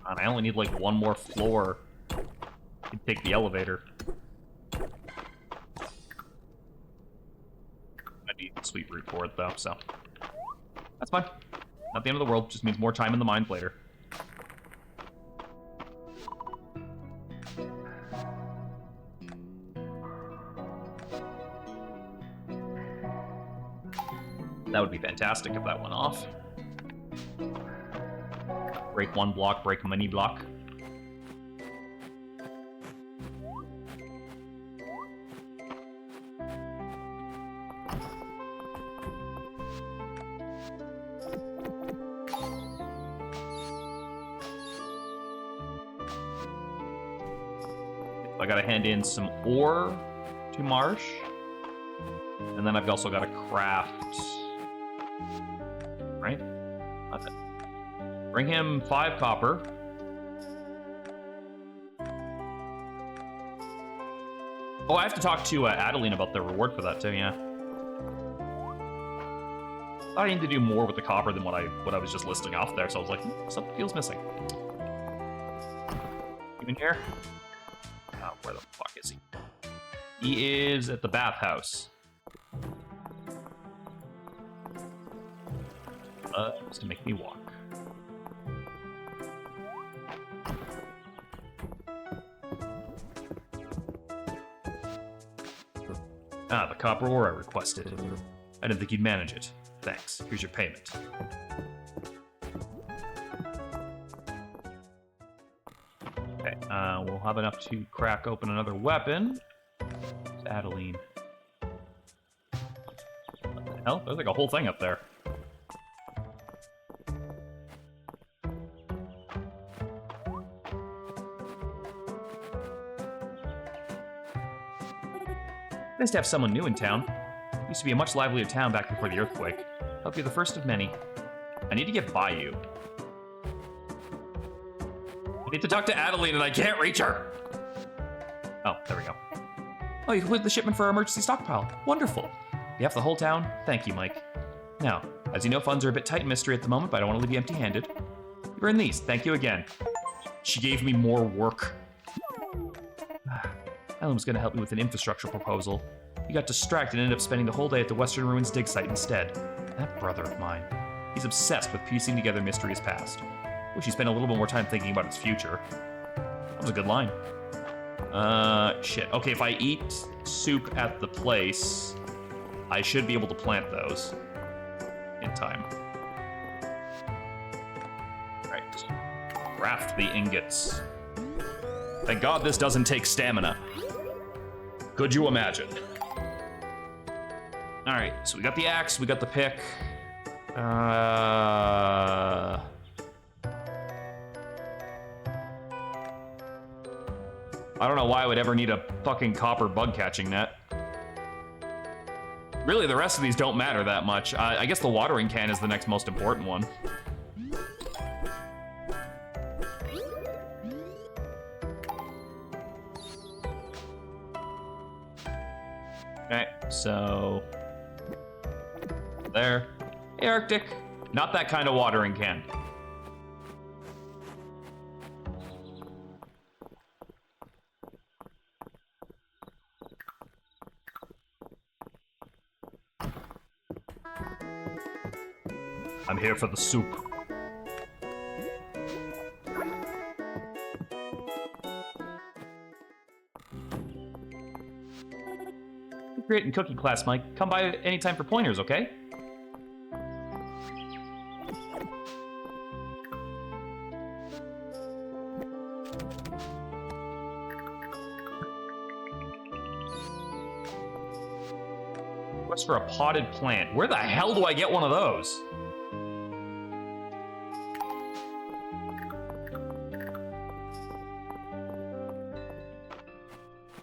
And I only need like one more floor to take the elevator. I need a sweet route for it though, so that's fine. Not the end of the world, just means more time in the mines later. That would be fantastic if that went off. Break one block, break many block. I gotta hand in some ore to Marsh. And then I've also got to craft... Right? That's it. Bring him 5 copper. Oh, I have to talk to Adeline about the reward for that too, yeah. I need to do more with the copper than what I was just listing off there, so I was like, something feels missing. You in here? Oh, where the fuck is he? He is at the bathhouse. Just to make me walk. Ah, the copper ore I requested. I didn't think you'd manage it. Thanks. Here's your payment. Okay, we'll have enough to crack open another weapon. It's Adeline. What the hell? There's like a whole thing up there. Nice to have someone new in town. Used to be a much livelier town back before the earthquake. Hope you're the first of many. I need to get by you. Need to talk to Adeline and I can't reach her. Oh, there we go. Oh, you completed the shipment for our emergency stockpile. Wonderful. You have the whole town? Thank you, Mike. Now, as you know, funds are a bit tight in Mistria at the moment, but I don't want to leave you empty-handed. You earned these. Thank you again. She gave me more work. Ellen was going to help me with an infrastructure proposal. He got distracted and ended up spending the whole day at the Western Ruins dig site instead. That brother of mine. He's obsessed with piecing together Mistria's past. Wish he spent a little bit more time thinking about its future. That was a good line. Shit. Okay, if I eat soup at the place, I should be able to plant those in time. Right. Craft the ingots. Thank God this doesn't take stamina. Could you imagine? All right, so we got the axe, we got the pick. I don't know why I would ever need a fucking copper bug catching net. Really, the rest of these don't matter that much. I guess the watering can is the next most important one. Okay, so... there. Hey, Arctic. Not that kind of watering can. I'm here for the soup. Great in cooking class, Mike. Come by anytime for pointers, okay? Quest for a potted plant. Where the hell do I get one of those?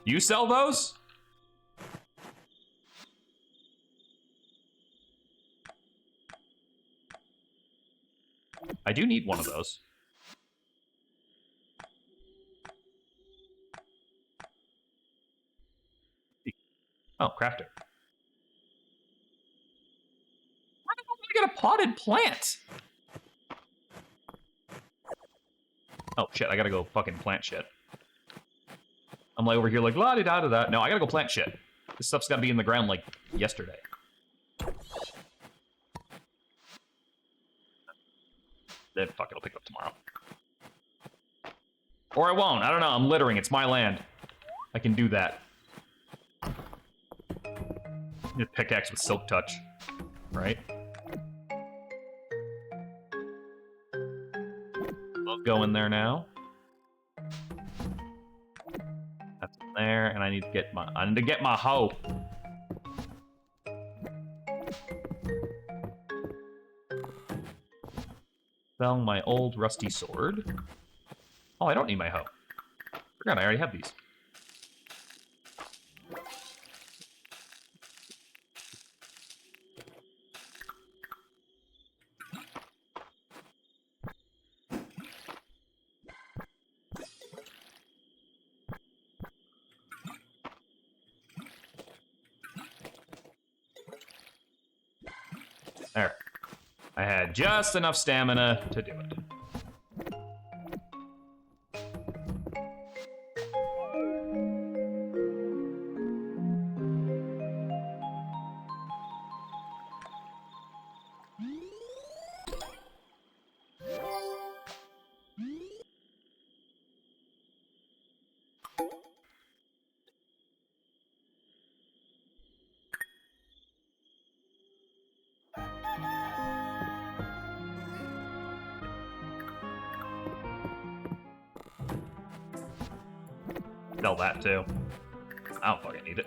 You sell those? I do need one of those. Oh, crafter. Where the hell did I get a potted plant? Oh, shit, I gotta go fucking plant shit. I'm like over here like, la-di-da-da-da. No, I gotta go plant shit. This stuff's gotta be in the ground like yesterday. Then fuck, it'll pick up tomorrow. Or I won't. I don't know. I'm littering. It's my land. I can do that. Pickaxe with silk touch. Right? I'll go in there now. That's in there, and I need to get my hoe. Sell my old rusty sword. Oh, I don't need my hoe. Forgot I already have these. There. I had just enough stamina to do it. Sell that too. I don't fucking need it.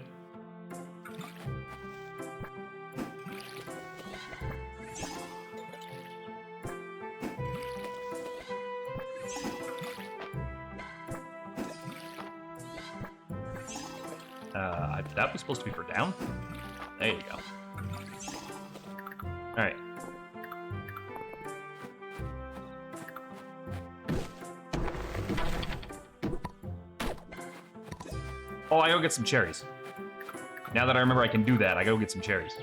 That was supposed to be for down? There you go. Alright. Oh, I gotta go get some cherries. Now that I remember I can do that, I gotta go get some cherries.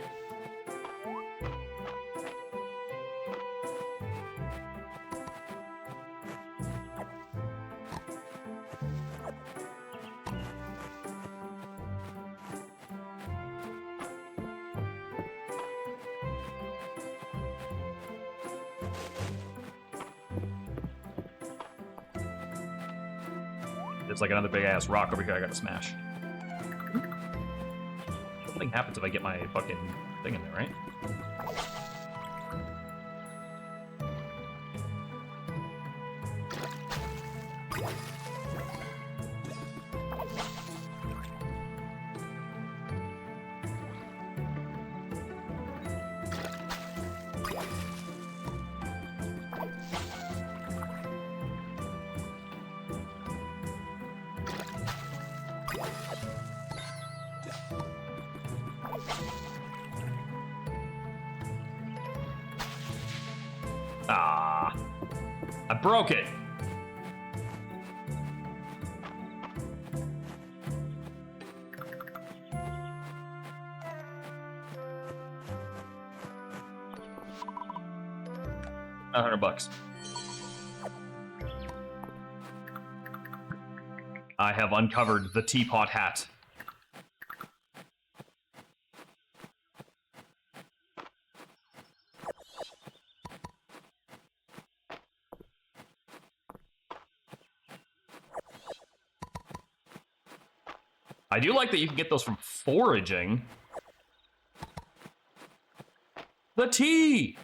There's like another big ass rock over here I gotta smash. Something happens if I get my fucking thing in there, right? Ah, I broke it. $100. I have uncovered the teapot hat. I do like that you can get those from foraging. The tea!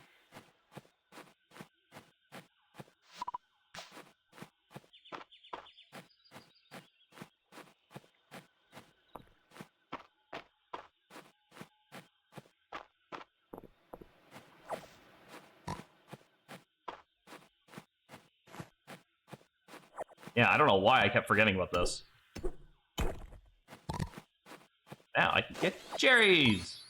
Yeah, I don't know why I kept forgetting about this. Now I can get cherries!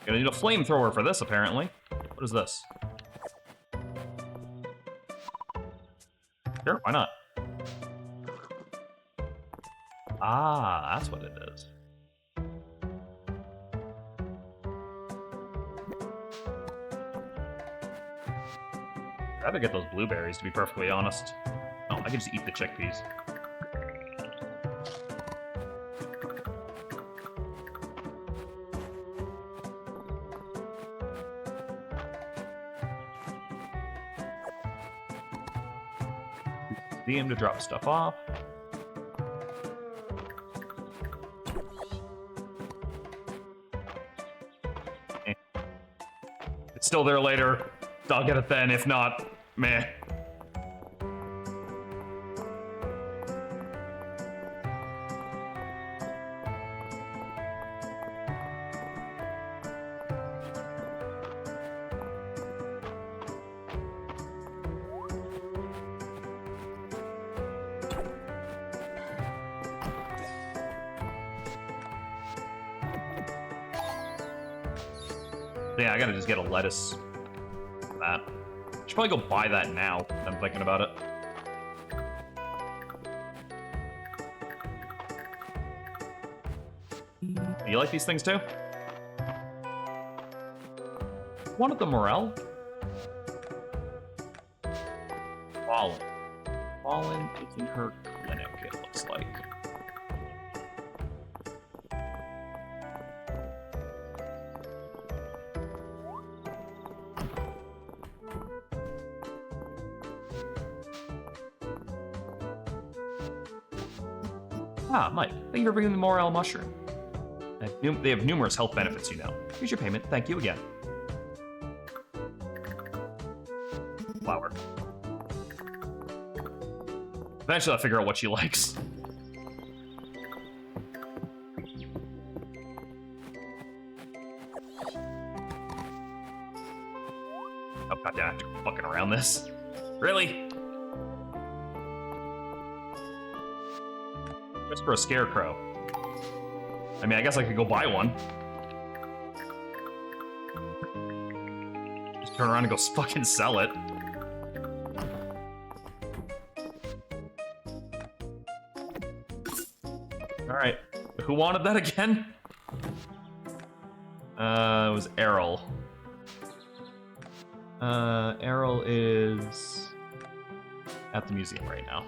Gonna need a flamethrower for this, apparently. What is this? Sure, why not? Ah, that's what it is. I'd rather get those blueberries, to be perfectly honest. Oh, I can just eat the chickpeas. See him to drop stuff off. Eh. It's still there later. I'll get it then. If not, meh. Yeah, I gotta just get a lettuce for that. Should probably go buy that now that I'm thinking about it. You like these things too? Wanted the morel? Fallen. Fallen is in her clinic, it looks like. Ah, Mike, thank you for bringing the morel mushroom. They have numerous health benefits, you know. Here's your payment. Thank you again. Flower. Eventually I'll figure out what she likes. Oh, goddamn, I have to go fucking around this. Really? Just for a scarecrow. I mean, I guess I could go buy one. Just turn around and go fucking sell it. Who wanted that again? It was Errol. Errol is at the museum right now.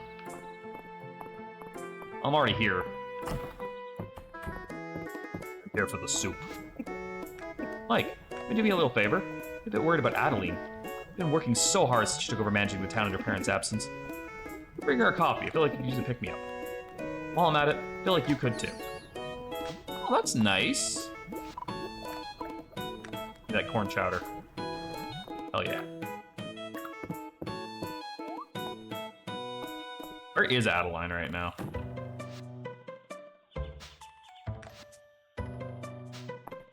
I'm already here. I'm here for the soup. Mike, can you do me a little favor? I'm a bit worried about Adeline. I've been working so hard since she took over managing the town in her parents' absence. Bring her a coffee. I feel like you could use a pick-me-up. While I'm at it, I feel like you could too. Oh, that's nice. That corn chowder. Hell yeah. Where is Adeline right now?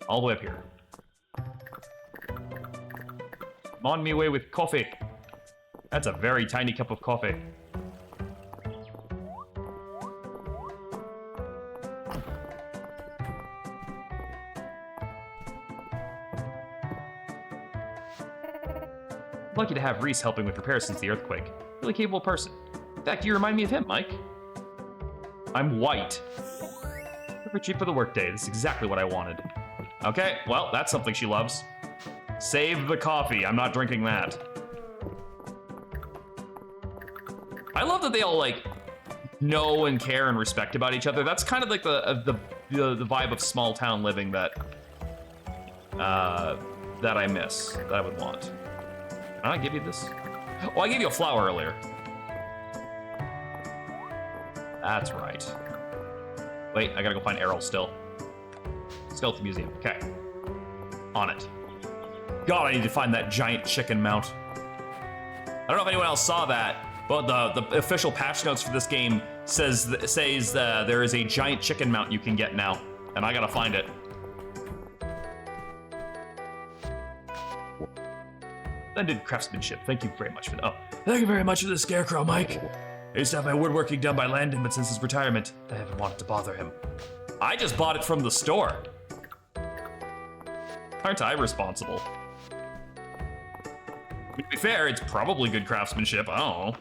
All the way up here. I'm on me way with coffee. That's a very tiny cup of coffee. Lucky to have Reese helping with repairs since the earthquake. Really capable person. In fact, you remind me of him, Mike. I'm white. Perfect cheap for the workday. This is exactly what I wanted. Okay, well, that's something she loves. Save the coffee. I'm not drinking that. I love that they all, like, know and care and respect about each other. That's kind of like the vibe of small town living that that I miss, that I would want. Can I give you this? Oh, I gave you a flower earlier. That's right. Wait, I gotta go find Errol still. Skeleton Museum, okay. On it. God, I need to find that giant chicken mount. I don't know if anyone else saw that, but the official patch notes for this game says there is a giant chicken mount you can get now, and I gotta find it. Splendid craftsmanship. Thank you very much for that. Oh, Thank you very much for the scarecrow, Mike. I used to have my woodworking done by Landon, but since his retirement, I haven't wanted to bother him. I just bought it from the store. Aren't I responsible? To be fair, it's probably good craftsmanship. I don't know.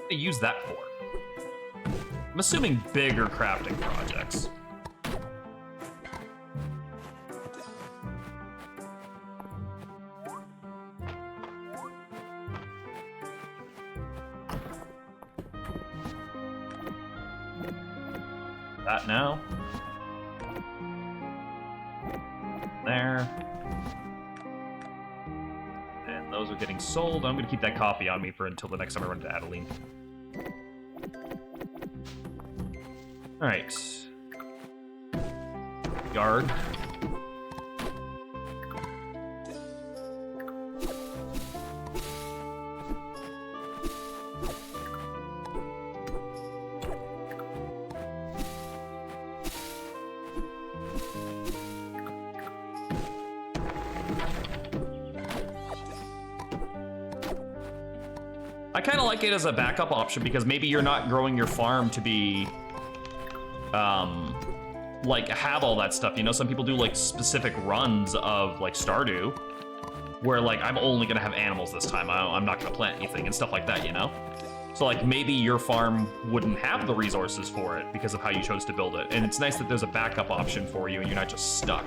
To use that for? I'm assuming bigger crafting projects. That now. There. And those are getting sold. I'm gonna keep that coffee on me for until the next time I run to Adeline. All right. Yard. I kind of like it as a backup option because maybe you're not growing your farm to be like have all that stuff, you know. Some people do like specific runs of like Stardew where like I'm only gonna have animals this time, I'm not gonna plant anything and stuff like that, you know. So like maybe your farm wouldn't have the resources for it because of how you chose to build it, and it's nice that there's a backup option for you and you're not just stuck.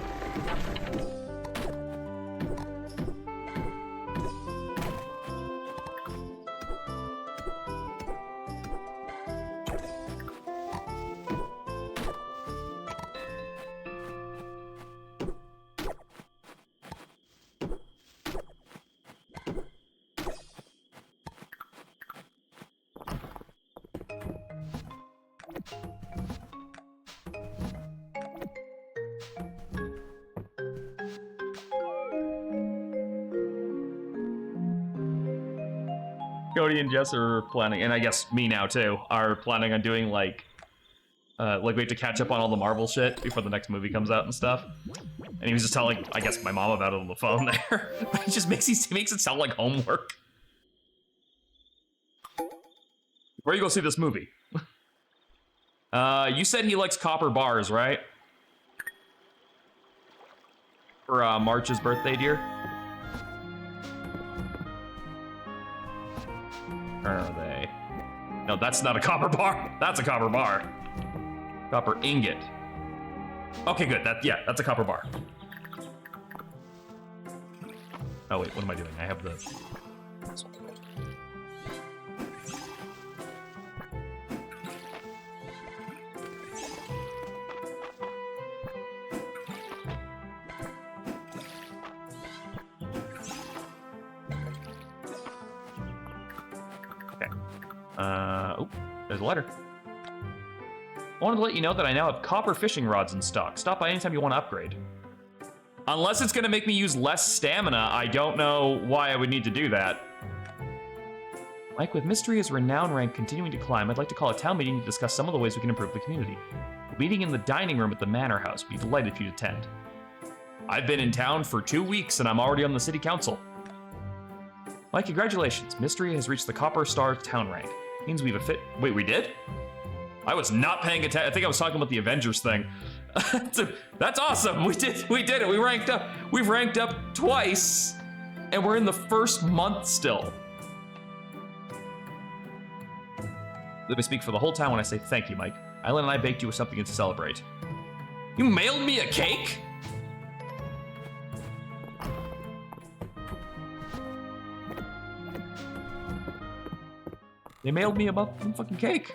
Cody and Jess are planning, and I guess me now too, are planning on doing like we have to catch up on all the Marvel shit before the next movie comes out and stuff. And he was just telling, I guess, my mom about it on the phone there. But he just makes it sound like homework. Where you go see this movie? You said he likes copper bars, right? For March's birthday, dear. Or are they? No, that's not a copper bar. That's a copper bar. Copper ingot. Okay, good. That's a copper bar. Oh wait, what am I doing? I have this one. Okay. Oh, there's a letter. I wanted to let you know that I now have copper fishing rods in stock. Stop by anytime you want to upgrade. Unless it's going to make me use less stamina, I don't know why I would need to do that. Mike, with Mistria's renown rank continuing to climb, I'd like to call a town meeting to discuss some of the ways we can improve the community. A meeting in the dining room at the Manor House. Be delighted if you'd attend. I've been in town for 2 weeks and I'm already on the city council. Mike, congratulations. Mistria has reached the Copper Star town rank. Means we've Wait, we did? I was not paying attention. I think I was talking about the Avengers thing. That's awesome. We did it. We ranked up. We've ranked up twice, and we're in the first month still. Let me speak for the whole town when I say thank you, Mike. Island and I baked you with something to celebrate. You mailed me a cake? They mailed me a fucking cake.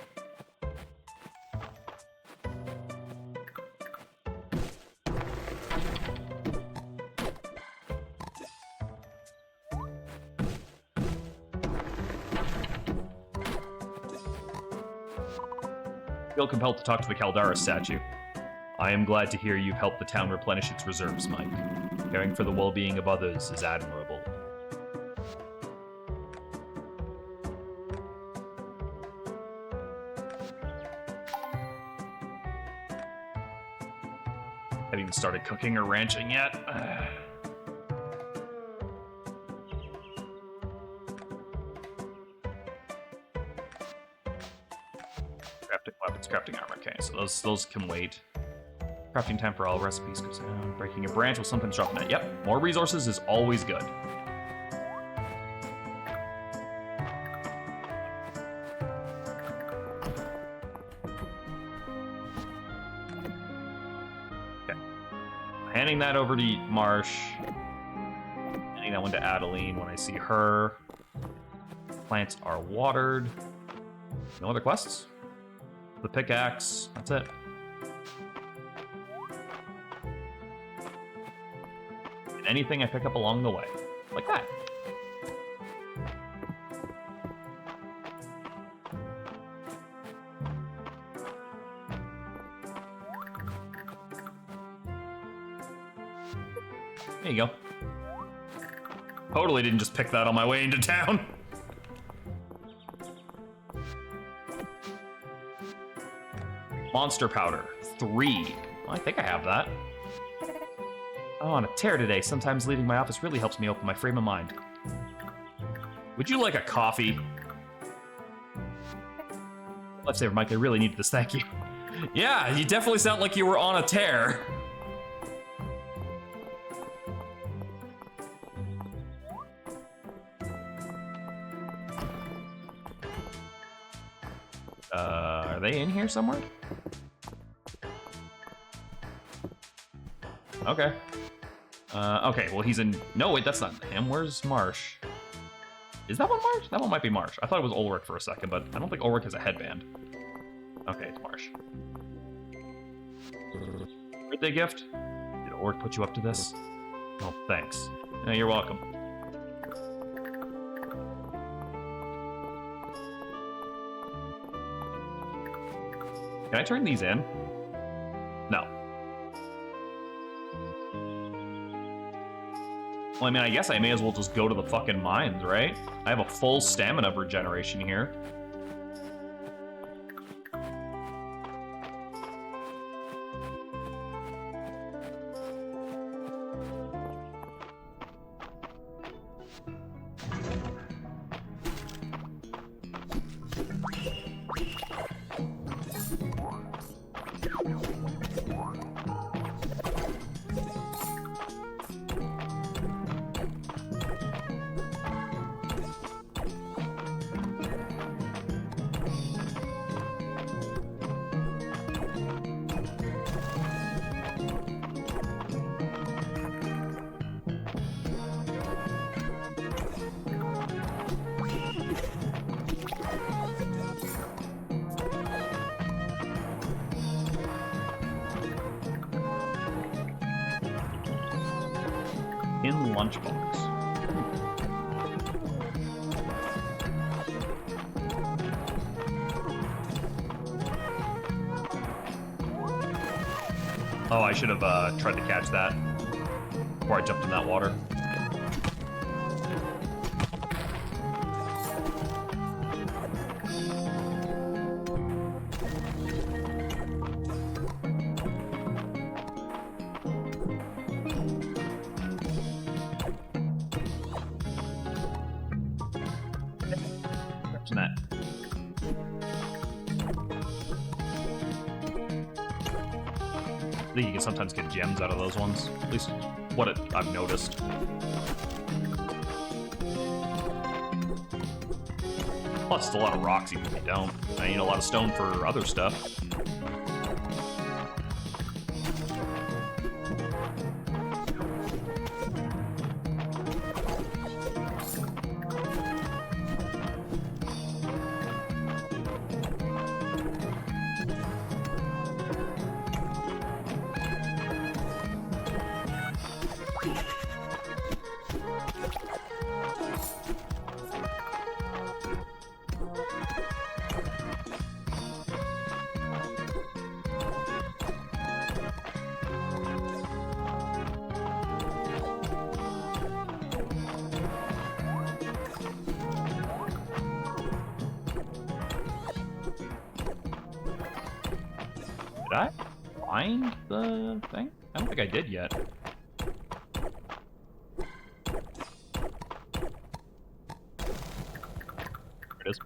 Feel compelled to talk to the Caldara statue. I am glad to hear you've helped the town replenish its reserves, Mike. Caring for the well-being of others is admirable. Haven't even started cooking or ranching yet. Crafting weapons, crafting armor. Okay, so those can wait. Crafting time for all recipes goes down. Breaking a branch will sometimes drop a net. Yep, more resources is always good. Okay. Handing that over to Marsh. Handing that one to Adeline when I see her. Plants are watered. No other quests? The pickaxe, that's it. And anything I pick up along the way, like that. There you go. Totally didn't just pick that on my way into town. Monster powder, 3. Well, I think I have that. Oh, on a tear today. Sometimes leaving my office really helps me open my frame of mind. Would you like a coffee? Lifesaver, Mike, I really needed this, thank you. Yeah, you definitely sound like you were on a tear. Are they in here somewhere? Okay. Okay, well he's in... No, wait, that's not him. Where's Marsh? Is that one Marsh? That one might be Marsh. I thought it was Ulrich for a second, but I don't think Ulrich has a headband. Okay, it's Marsh. Birthday gift? Did Ulrich put you up to this? Oh, thanks. No, you're welcome. Can I turn these in? No. Well, I mean, I guess I may as well just go to the fucking mines, right? I have a full stamina regeneration here. In lunchbox. Oh, I should have tried to catch that before I jumped in that water. That. I think you can sometimes get gems out of those ones. At least I've noticed. Plus, it's a lot of rocks even if you don't. I need a lot of stone for other stuff. Did I find the thing? I don't think I did yet. There it is.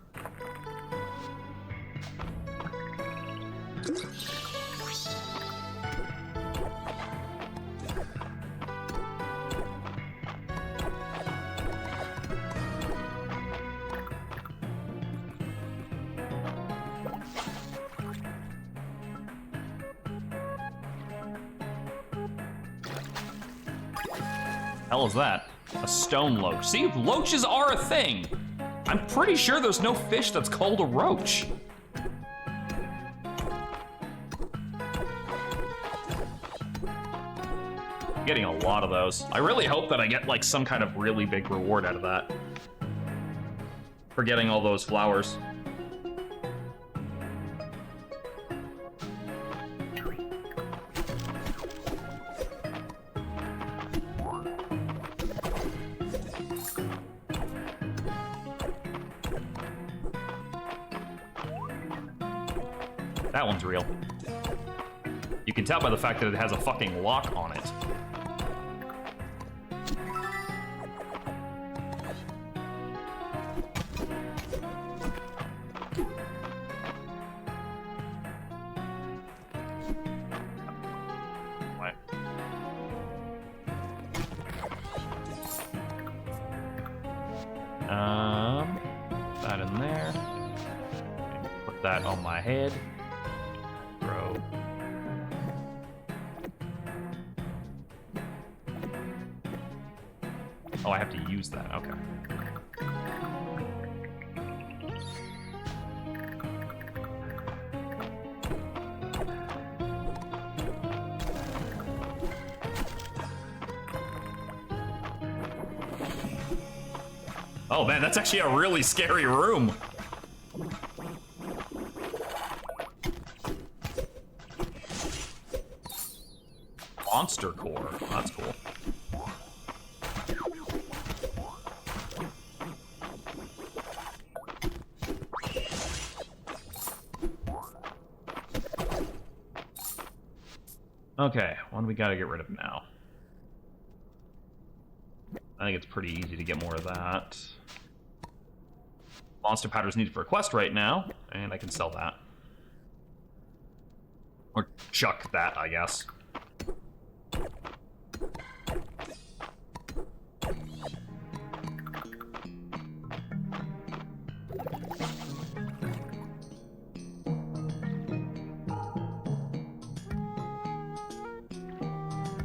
Hell is that? A stone loach. See, loaches are a thing. I'm pretty sure there's no fish that's called a roach. I'm getting a lot of those. I really hope that I get like some kind of really big reward out of that. For getting all those flowers. That one's real. You can tell by the fact that it has a fucking lock on it. What? That in there. Put that on my head. Bro. Oh, I have to use that. Okay. Oh man, that's actually a really scary room. Monster core. That's cool. Okay, one we gotta get rid of now. I think it's pretty easy to get more of that. Monster powder is needed for a quest right now, and I can sell that. Or chuck that, I guess.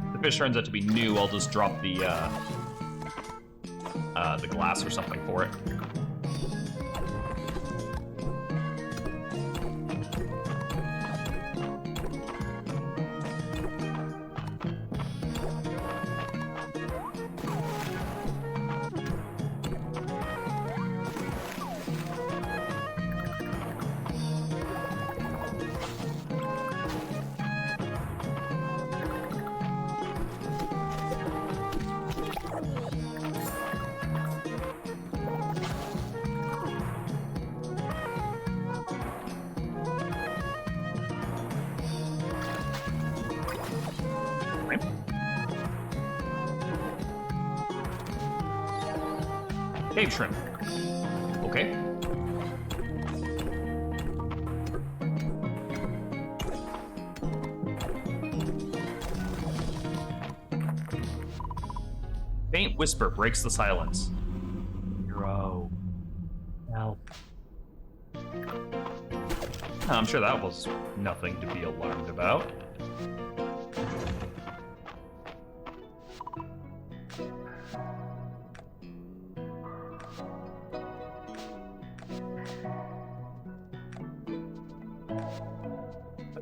If the fish turns out to be new, I'll just drop the glass or something for it. Cave shrimp. Okay. Faint whisper breaks the silence. Hero. Help. I'm sure that was nothing to be alarmed about.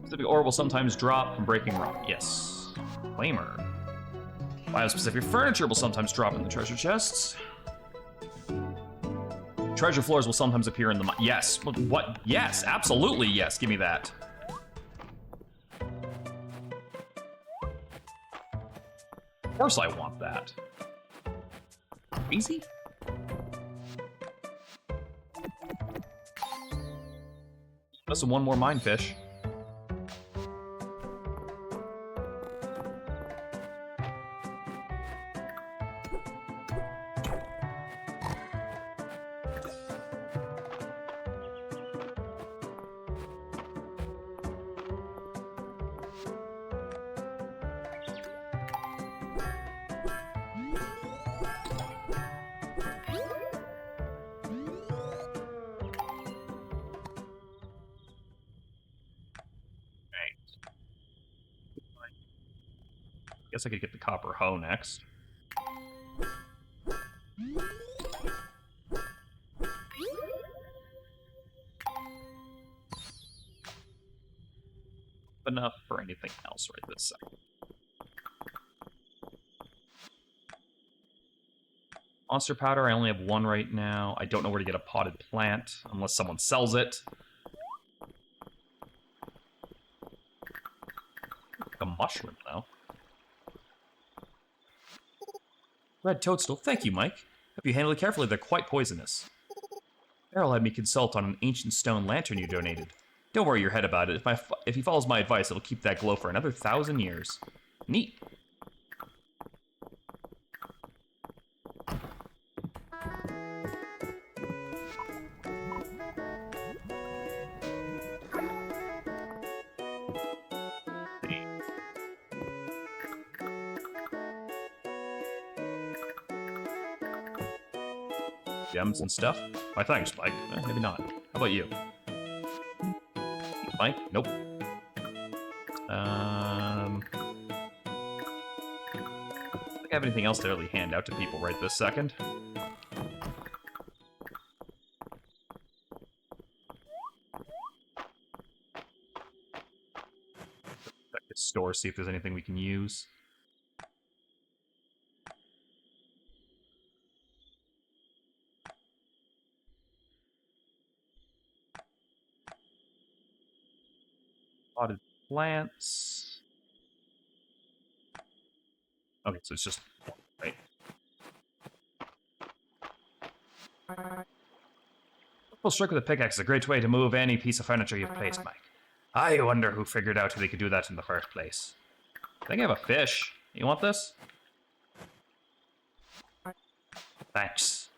Specific ore will sometimes drop from breaking rock. Yes. Flamer. Biospecific furniture will sometimes drop in the treasure chests. Treasure floors will sometimes appear in the mine. Yes. What? Yes, absolutely yes. Give me that. Of course I want that. Easy? That's one more minefish. Guess I could get the copper hoe next. Enough for anything else right this second. Monster powder, I only have one right now. I don't know where to get a potted plant, unless someone sells it. Like a mushroom, though. Red toadstool, thank you, Mike. Hope you handled it carefully, they're quite poisonous. Errol had me consult on an ancient stone lantern you donated. Don't worry your head about it. If he follows my advice, it'll keep that glow for another 1,000 years. Neat. Gems and stuff? Why, thanks, Mike. Maybe not. How about you? Mike? Nope. I don't think I have anything else to really hand out to people right this second. Check the store, see if there's anything we can use. Potted plants. Okay, so it's just right. Full stroke with a pickaxe is a great way to move any piece of furniture you've placed, Mike. I wonder who figured out how they could do that in the first place. I think I have a fish. You want this? Thanks.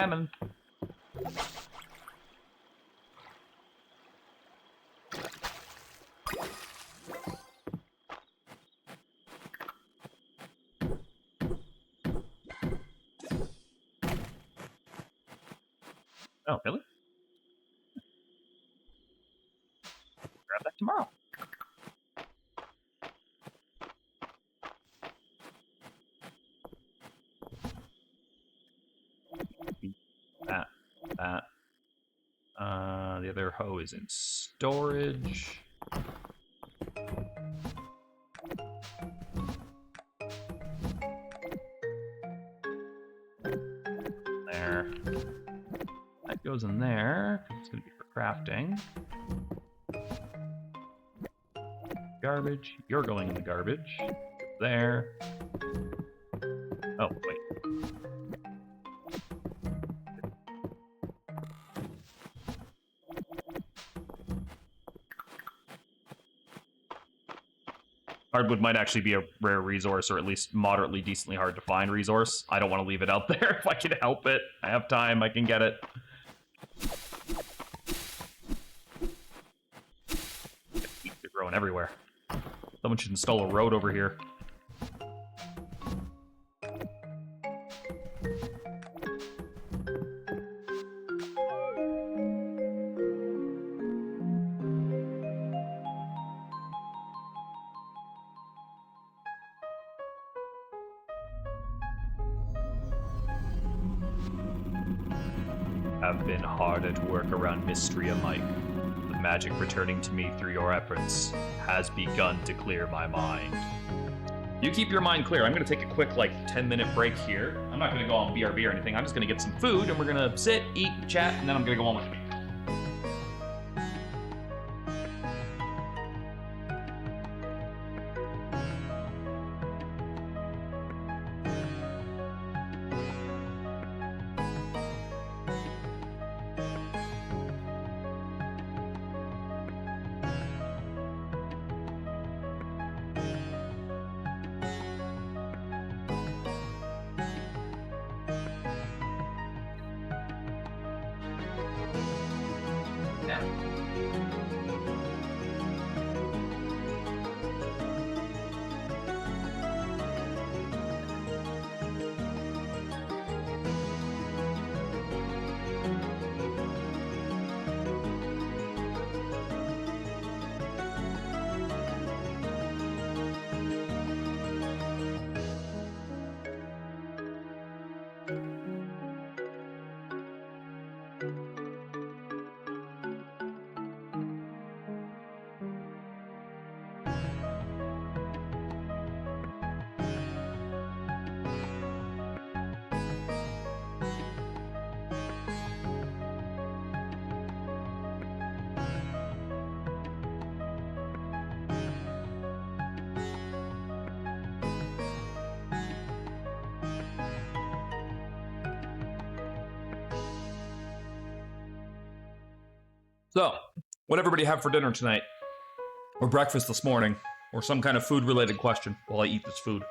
Salmon. Oh, really? Grab that tomorrow. That. The other hoe is in storage. There. That goes in there. It's gonna be for crafting. Garbage. You're going in the garbage. There. Oh, wait. Hardwood might actually be a rare resource, or at least moderately decently hard to find resource. I don't want to leave it out there if I can help it. I have time, I can get it. They're growing everywhere. Someone should install a road over here. Have been hard at work around Mistria, Mike. The magic returning to me through your efforts has begun to clear my mind. You keep your mind clear. I'm going to take a quick, 10-minute break here. I'm not going to go on BRB or anything. I'm just going to get some food, and we're going to sit, eat, chat, and then I'm going to go on with me. So, what everybody have for dinner tonight? Or breakfast this morning? Or some kind of food-related question while I eat this food?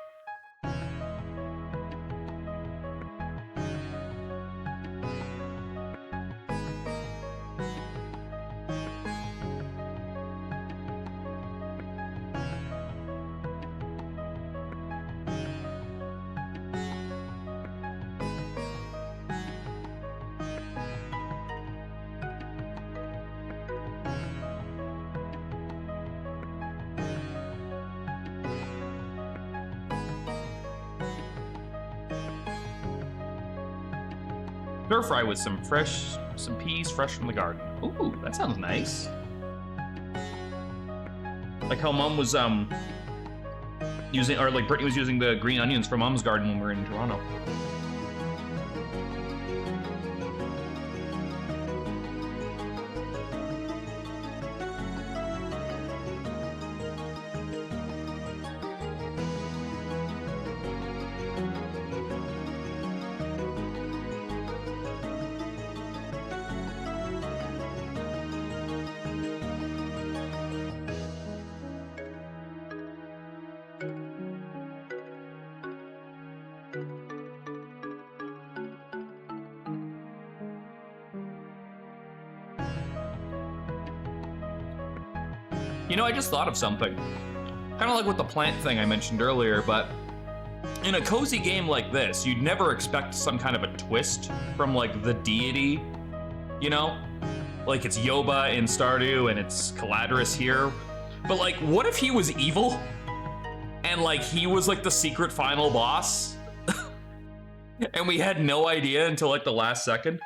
Stir fry with some peas fresh from the garden. Ooh, that sounds nice. Like how Mom was, using, or like Brittany was using the green onions from Mom's Garden when we were in Toronto. You know, I just thought of something. Kind of like with the plant thing I mentioned earlier, but in a cozy game like this, you'd never expect some kind of a twist from like the deity, you know? Like it's Yoba in Stardew and it's Caladris here. But like, what if he was evil? And like he was like the secret final boss? And we had no idea until like the last second?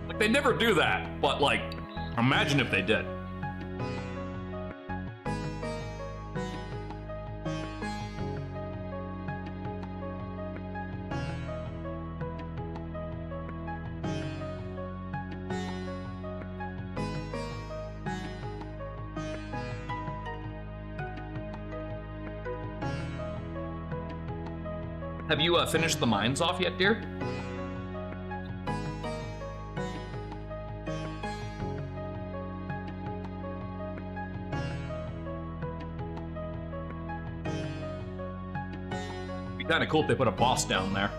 Like they never do that, but like, imagine if they did. Have you finished the mines off yet, dear? It'd be kind of cool if they put a boss down there.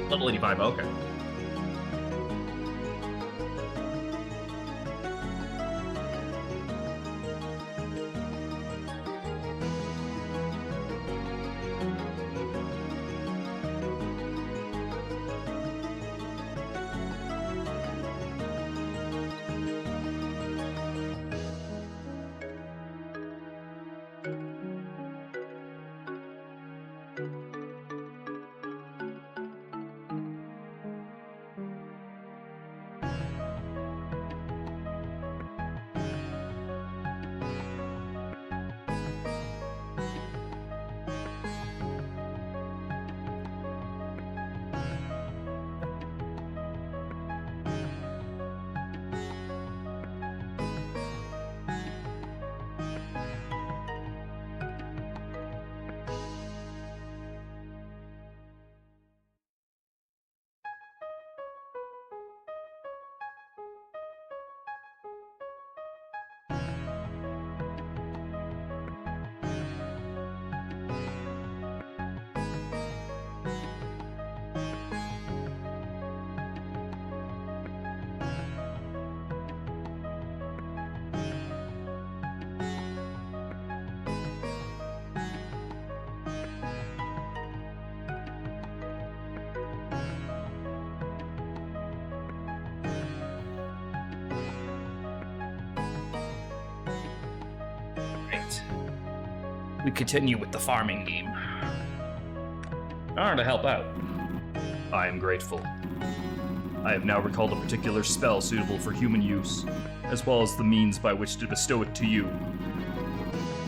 Level 85, okay. We continue with the farming game. In order to help out, I am grateful. I have now recalled a particular spell suitable for human use, as well as the means by which to bestow it to you.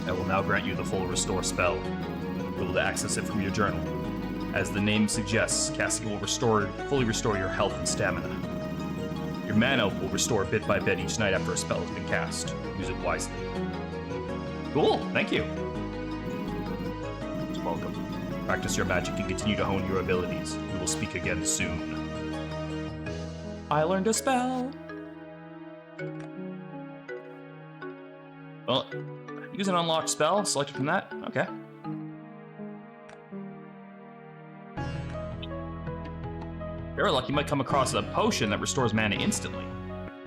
I will now grant you the full restore spell. You'll be able to access it from your journal. As the name suggests, casting will fully restore your health and stamina. Your mana will restore bit by bit each night after a spell has been cast. Use it wisely. Cool, thank you. Welcome. Practice your magic and continue to hone your abilities. We will speak again soon. I learned a spell. Well, use an unlocked spell, select it from that. Okay. You're lucky, you might come across a potion that restores mana instantly.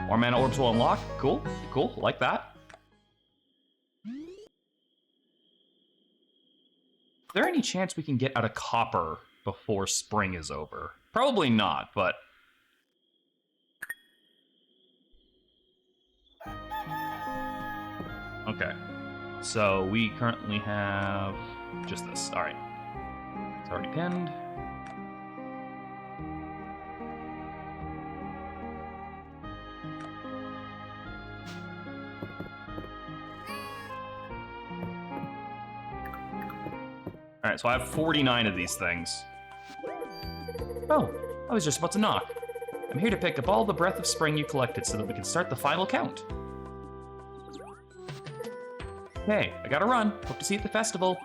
More mana orbs will unlock. Cool, cool, like that. Is there any chance we can get out of copper before spring is over? Probably not, but... Okay. So we currently have just this. All right. It's already pinned. All right, so I have 49 of these things. Oh, I was just about to knock. I'm here to pick up all the breath of spring you collected so that we can start the final count. Hey, I gotta run. Hope to see you at the festival.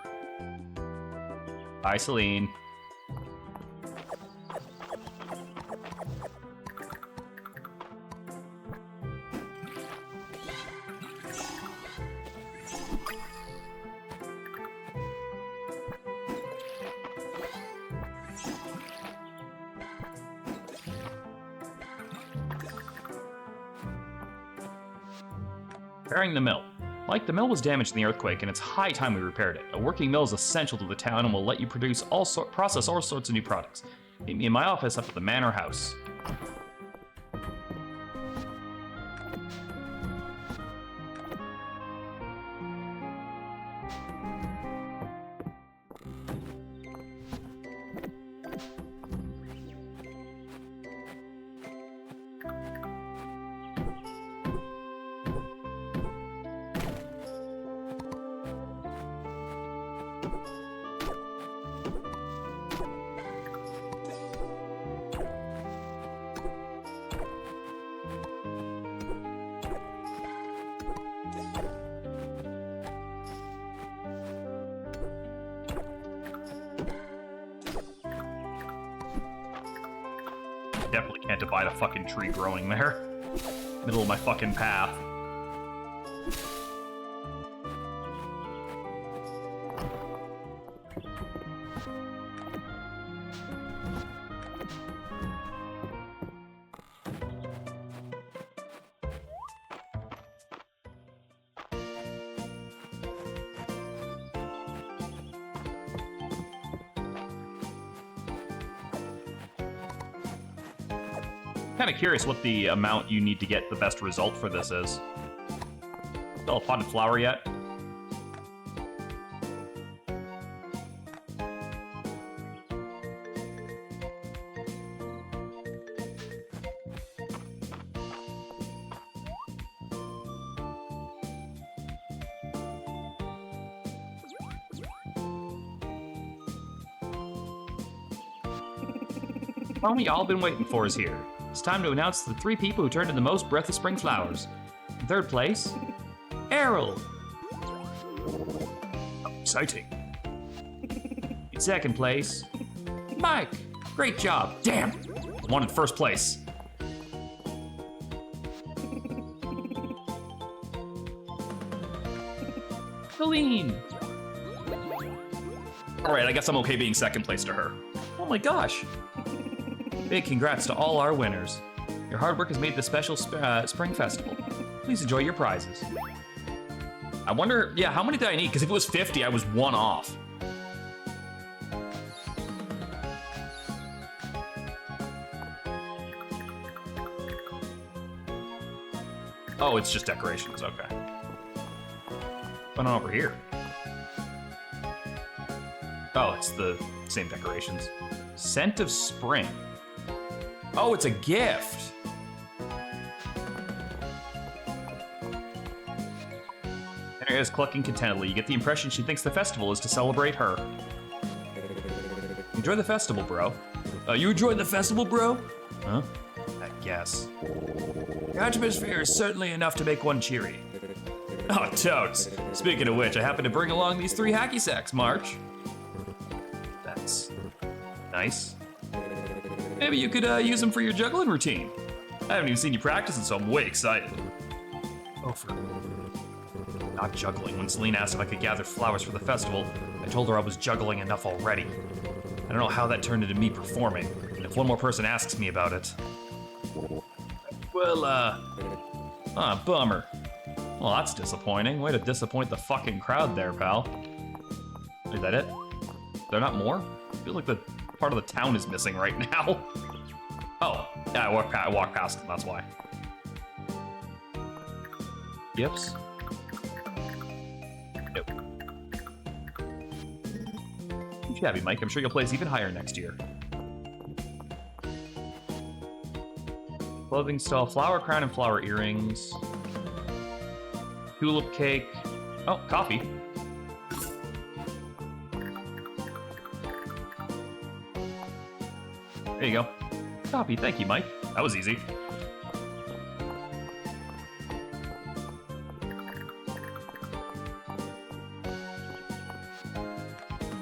Bye, Celine. Repairing the mill. Mike, the mill was damaged in the earthquake, and it's high time we repaired it. A working mill is essential to the town and will let you process all sorts of new products. Meet me in my office up at the Manor House. Definitely can't abide a fucking tree growing there. Middle of my fucking path. Kind of curious what the amount you need to get the best result for this is. Still a potted flower yet? All we all been waiting for is here. It's time to announce the 3 people who turned in the most Breath of Spring flowers. In 3rd place, Errol. Exciting. In 2nd place, Mike. Great job. Damn. I wanted 1st place. Colleen. All right, I guess I'm okay being 2nd place to her. Oh my gosh. Big congrats to all our winners. Your hard work has made the special spring festival. Please enjoy your prizes. I wonder, yeah, how many did I need? Because if it was 50, I was 1 off. Oh, it's just decorations, okay. What's going on over here? Oh, it's the same decorations. Scent of spring. Oh, it's a gift. Henry is clucking contentedly. You get the impression she thinks the festival is to celebrate her. Enjoy the festival, bro. You enjoyed the festival, bro? Huh? I guess. Your atmosphere is certainly enough to make one cheery. Oh, totes. Speaking of which, I happen to bring along these 3 hacky sacks, March. That's nice. Maybe you could use them for your juggling routine. I haven't even seen you practicing, so I'm way excited. Oh, for not juggling. When Celine asked if I could gather flowers for the festival, I told her I was juggling enough already. I don't know how that turned into me performing, and if one more person asks me about it... Well, bummer. Well, that's disappointing. Way to disappoint the fucking crowd there, pal. Is that it? There not more? I feel like the part of the town is missing right now. Oh, yeah, I walked past them, that's why. Gifts? Nope. Too shabby, Mike. I'm sure you'll place even higher next year. Clothing stall, flower crown and flower earrings. Tulip cake. Oh, coffee. There you go. Copy. Thank you, Mike. That was easy.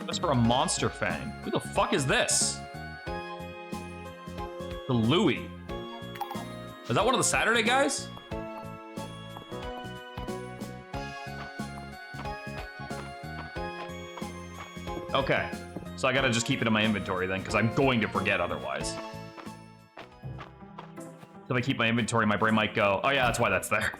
What's for a monster fang? Who the fuck is this? The Louie. Is that one of the Saturday guys? Okay, so I gotta just keep it in my inventory then, because I'm going to forget otherwise. So if I keep my inventory, my brain might go, oh yeah, that's why that's there.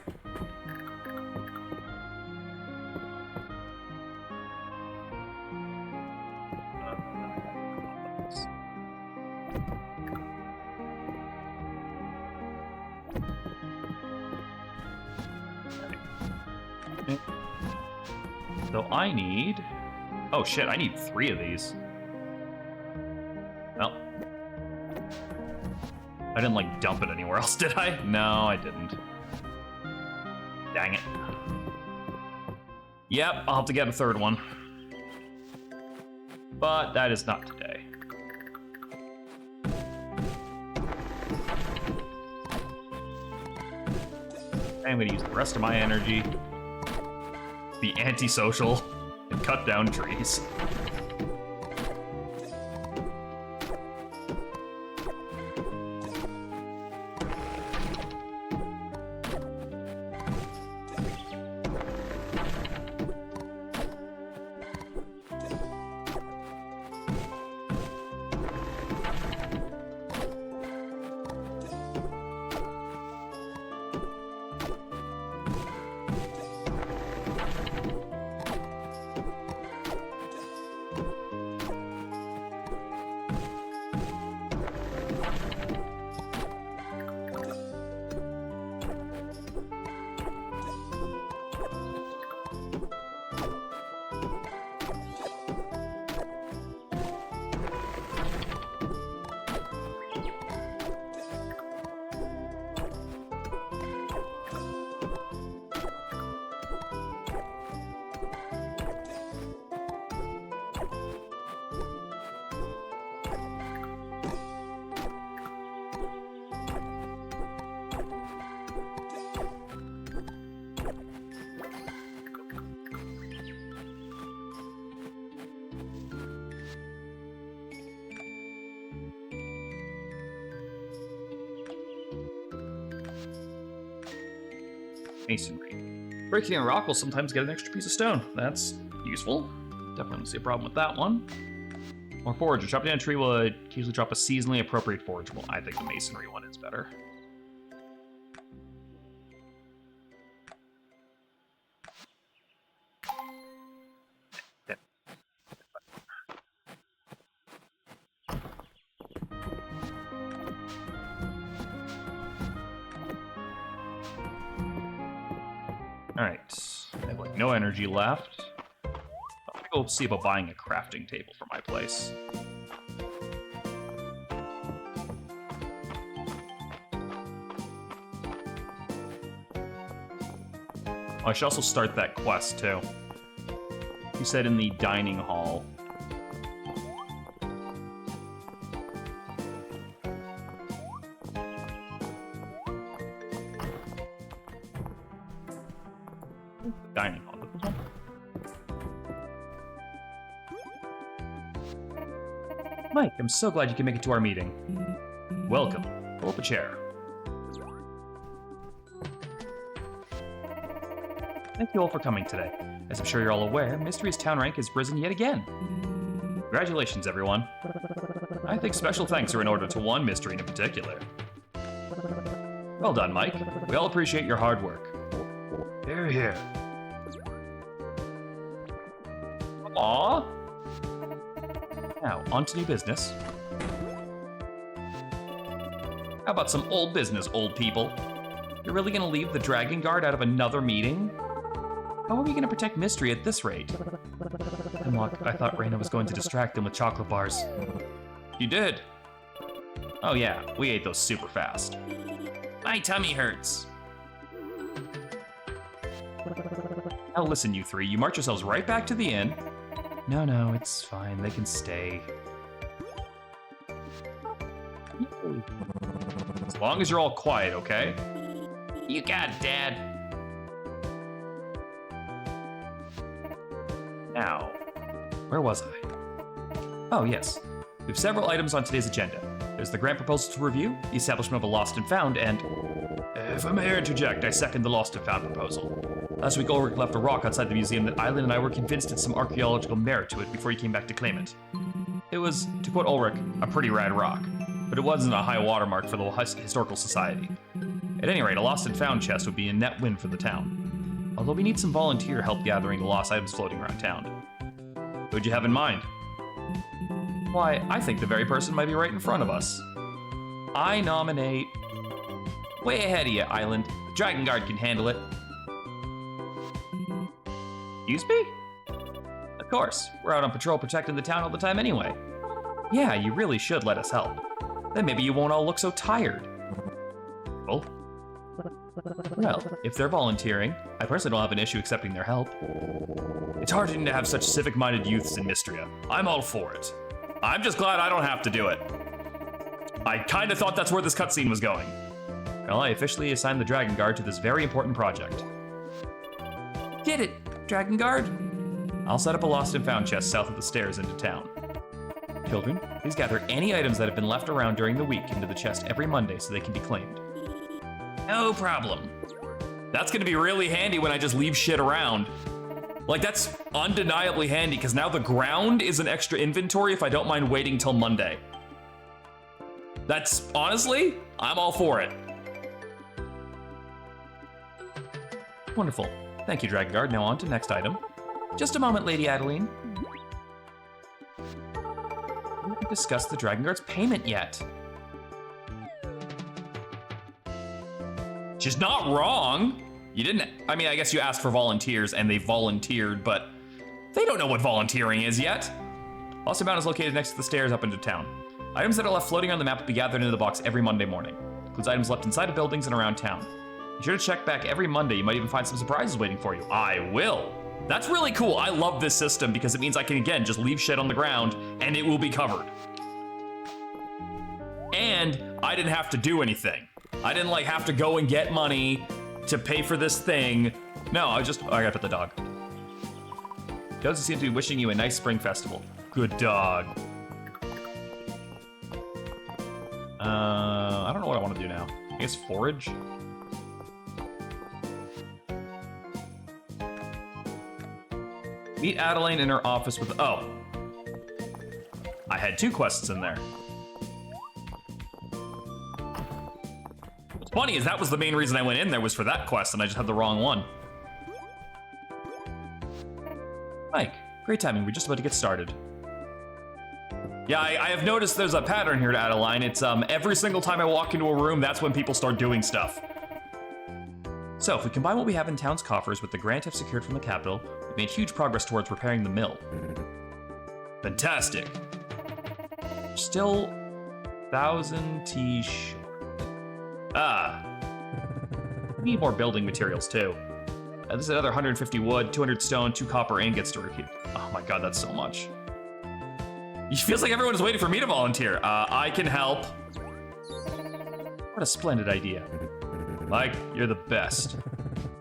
So I need... Oh shit, I need 3 of these. Well. I didn't like dump it anywhere else, did I? No, I didn't. Dang it. Yep, I'll have to get a 3rd one. But that is not today. I'm gonna use the rest of my energy. Be antisocial and cut down trees. Masonry. Breaking a rock will sometimes get an extra piece of stone. That's useful. Definitely don't see a problem with that one. Or forager. Chopping down a tree will usually drop a seasonally appropriate forageable. I think the masonry one is better. Alright, I have like no energy left. I'm gonna go see about buying a crafting table for my place. Oh, I should also start that quest too. You said in the dining hall. Dining hall. Mike, I'm so glad you can make it to our meeting. Welcome. Pull up a chair. Thank you all for coming today. As I'm sure you're all aware, Mistria's town rank has risen yet again. Congratulations, everyone. I think special thanks are in order to one Mistria in particular. Well done, Mike. We all appreciate your hard work. Here, here. Aww. Now, on to new business. How about some old business, old people? You're really gonna leave the Dragon Guard out of another meeting? How are we gonna protect Mistria at this rate? And look, I thought Reina was going to distract them with chocolate bars. You did? Oh yeah, we ate those super fast. My tummy hurts. Now listen, you three, you march yourselves right back to the inn. No, it's fine, they can stay. As long as you're all quiet, okay? You got it, Dad. Now, where was I? Oh, yes. We have several items on today's agenda. There's the grant proposal to review, the establishment of a lost and found, and... if I may interject, I second the lost and found proposal. Last week, Ulrich left a rock outside the museum that Eileen and I were convinced had some archaeological merit to it before he came back to claim it. It was, to quote Ulrich, a pretty rad rock, but it wasn't a high watermark for the Historical Society. At any rate, a lost and found chest would be a net win for the town. Although we need some volunteer help gathering the lost items floating around town. Who'd you have in mind? Why, I think the very person might be right in front of us. I nominate... Way ahead of you, Island. The Dragon Guard can handle it. Excuse me? Of course, we're out on patrol protecting the town all the time anyway. Yeah, you really should let us help. Then maybe you won't all look so tired. Oh. Well, if they're volunteering, I personally don't have an issue accepting their help. It's heartening to have such civic-minded youths in Mistria. I'm all for it. I'm just glad I don't have to do it. I kinda thought that's where this cutscene was going. Well, I officially assigned the Dragon Guard to this very important project. Get it, Dragon Guard? I'll set up a lost and found chest south of the stairs into town. Children, please gather any items that have been left around during the week into the chest every Monday so they can be claimed. No problem. That's gonna be really handy when I just leave shit around. Like, that's undeniably handy, because now the ground is an extra inventory if I don't mind waiting till Monday. That's, honestly, I'm all for it. Wonderful. Thank you, Dragon Guard. Now on to next item. Just a moment, Lady Adeline. We haven't discussed the Dragon Guard's payment yet. She's not wrong. You didn't, I mean, I guess you asked for volunteers and they volunteered, but they don't know what volunteering is yet. Lost and Found is located next to the stairs up into town. Items that are left floating on the map will be gathered into the box every Monday morning. Includes items left inside of buildings and around town. Be sure to check back every Monday. You might even find some surprises waiting for you. I will. That's really cool. I love this system because it means I can, again, just leave shit on the ground and it will be covered. And I didn't have to do anything. I didn't like have to go and get money to pay for this thing. No, I gotta pet the dog. Doesn't seem to be wishing you a nice spring festival. Good dog. I don't know what I want to do now. I guess forage? Meet Adeline in her office with, oh. I had 2 quests in there. What's funny is that was the main reason I went in there, was for that quest, and I just had the wrong one. Mike, great timing. We're just about to get started. Yeah, I have noticed there's a pattern here to Adeline. It's every single time I walk into a room, that's when people start doing stuff. So, if we combine what we have in town's coffers with the grant I've secured from the capital, we've made huge progress towards repairing the mill. Fantastic. Still 1,000 T short. We need more building materials too. This is another 150 wood, 200 stone, 2 copper ingots to repeat. Oh my god, that's so much. It feels like everyone is waiting for me to volunteer. I can help. What a splendid idea. Mike, you're the best.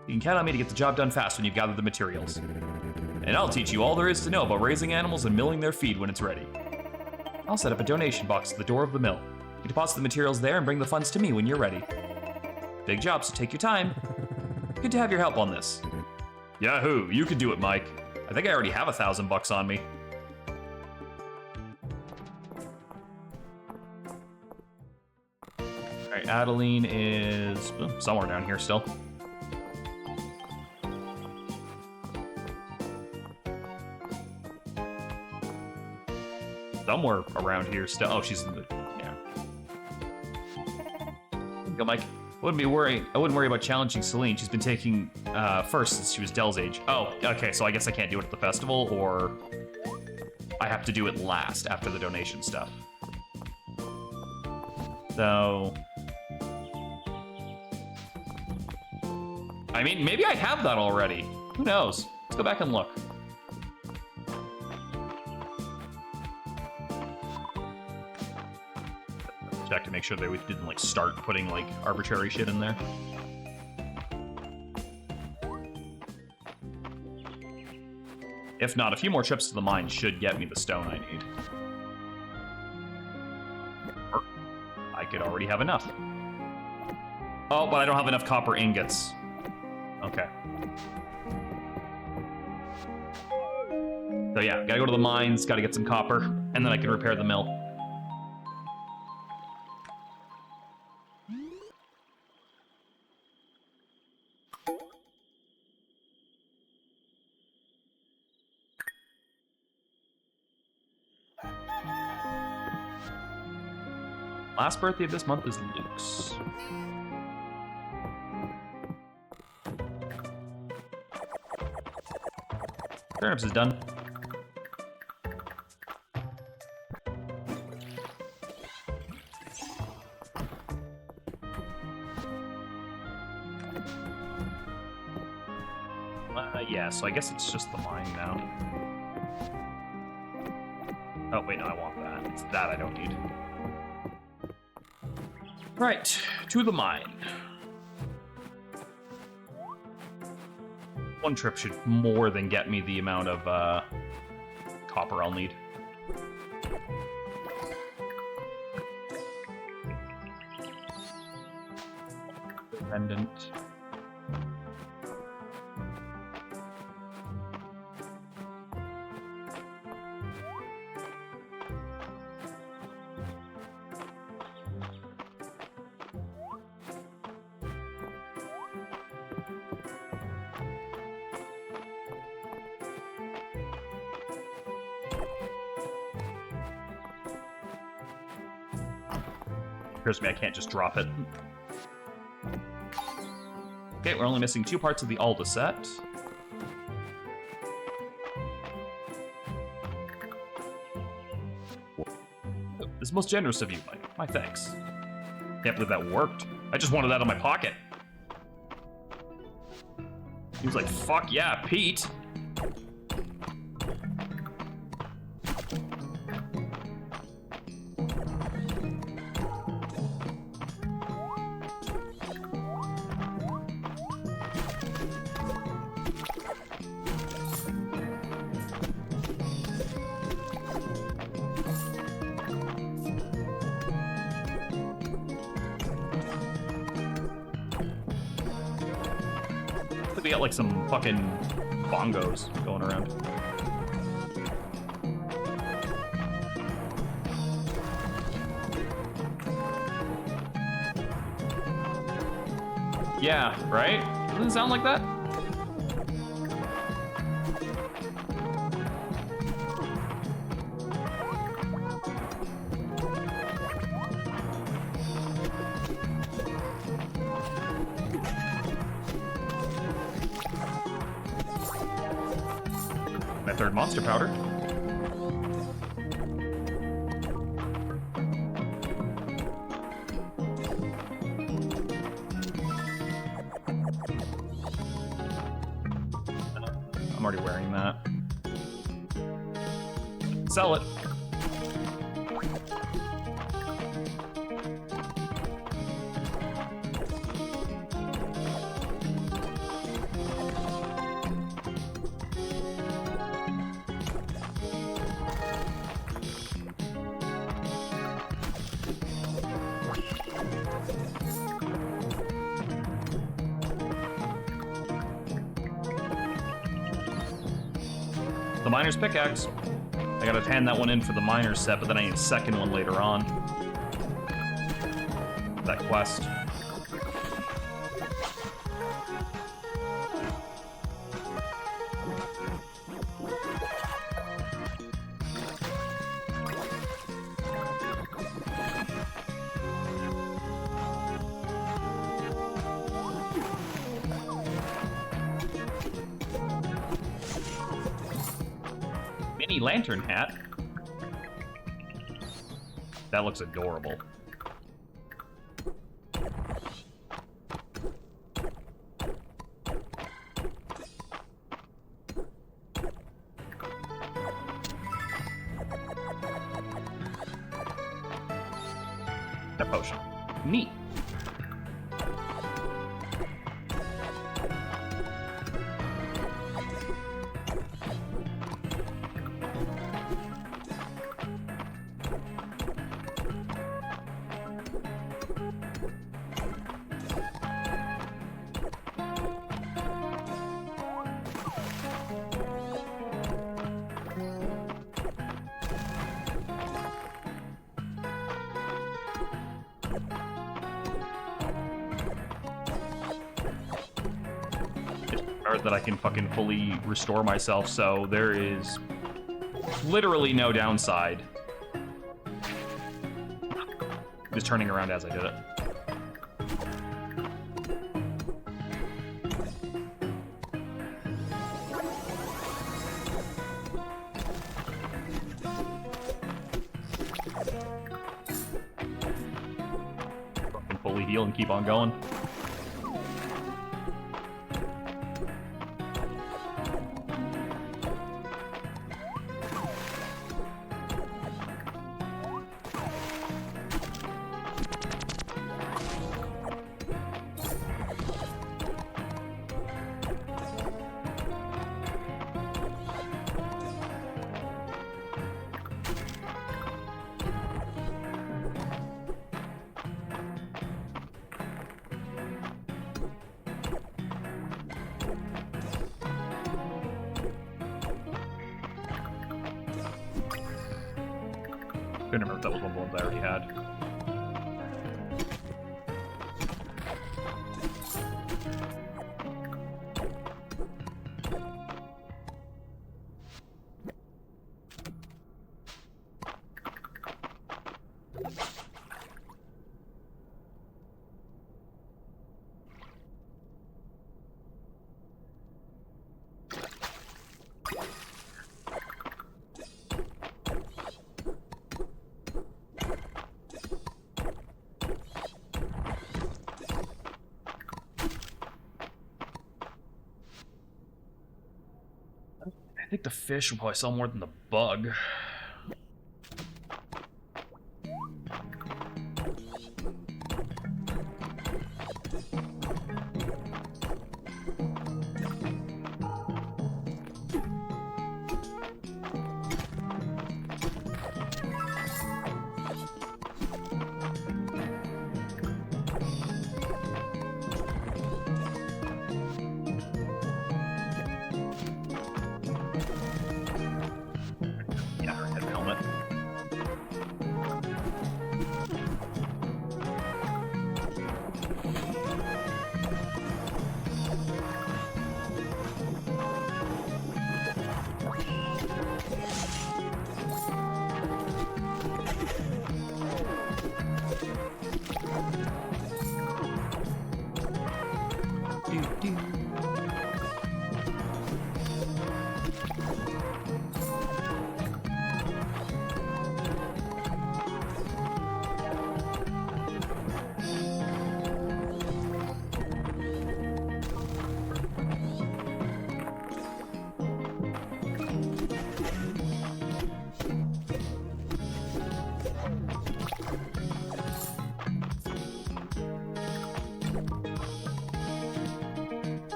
You can count on me to get the job done fast when you've gathered the materials. And I'll teach you all there is to know about raising animals and milling their feed when it's ready. I'll set up a donation box at the door of the mill. You deposit the materials there and bring the funds to me when you're ready. Big job, so take your time. Good to have your help on this. Yahoo, you can do it, Mike. I think I already have $1,000 on me. All right, Adeline is somewhere down here still. Somewhere around here still. Oh, she's in the, yeah. Go, Mike. I wouldn't worry about challenging Celine. She's been taking first since she was Dell's age. Oh, okay, so I guess I can't do it at the festival, or I have to do it last after the donation stuff. So, I mean, maybe I have that already. Who knows? Let's go back and look. check to make sure that we didn't, like, start putting, like, arbitrary shit in there. If not, a few more trips to the mine should get me the stone I need. Or I could already have enough. Oh, but I don't have enough copper ingots. Okay. So yeah, gotta go to the mines, gotta get some copper, and then I can repair the mill. Last birthday of this month is Luke's. Turnips is done. Yeah, so I guess it's just the mine now. Oh, wait, no, I want that. It's that I don't need. Right, to the mine. One trip should more than get me the amount of copper I'll need. Pendant. Occurs to me I can't just drop it. Okay, we're only missing 2 parts of the Alda set. This is most generous of you. My thanks. Can't believe that worked. I just wanted that in my pocket. He was like, fuck yeah, Pete. We got like some fucking bongos going around. Yeah, right? Doesn't it sound like that? My third monster powder. I'm already wearing that. Sell it. The miner's pickaxe. I gotta hand that one in for the miner's set, but then I need a second one later on. That quest. Mini lantern hat. That looks adorable. A potion. Neat. That I can fucking fully restore myself, so there is literally no downside. Just turning around as I did it. Fucking fully heal and keep on going. Couldn't remember if that was one of the ones I already had. I think the fish will probably sell more than the bug.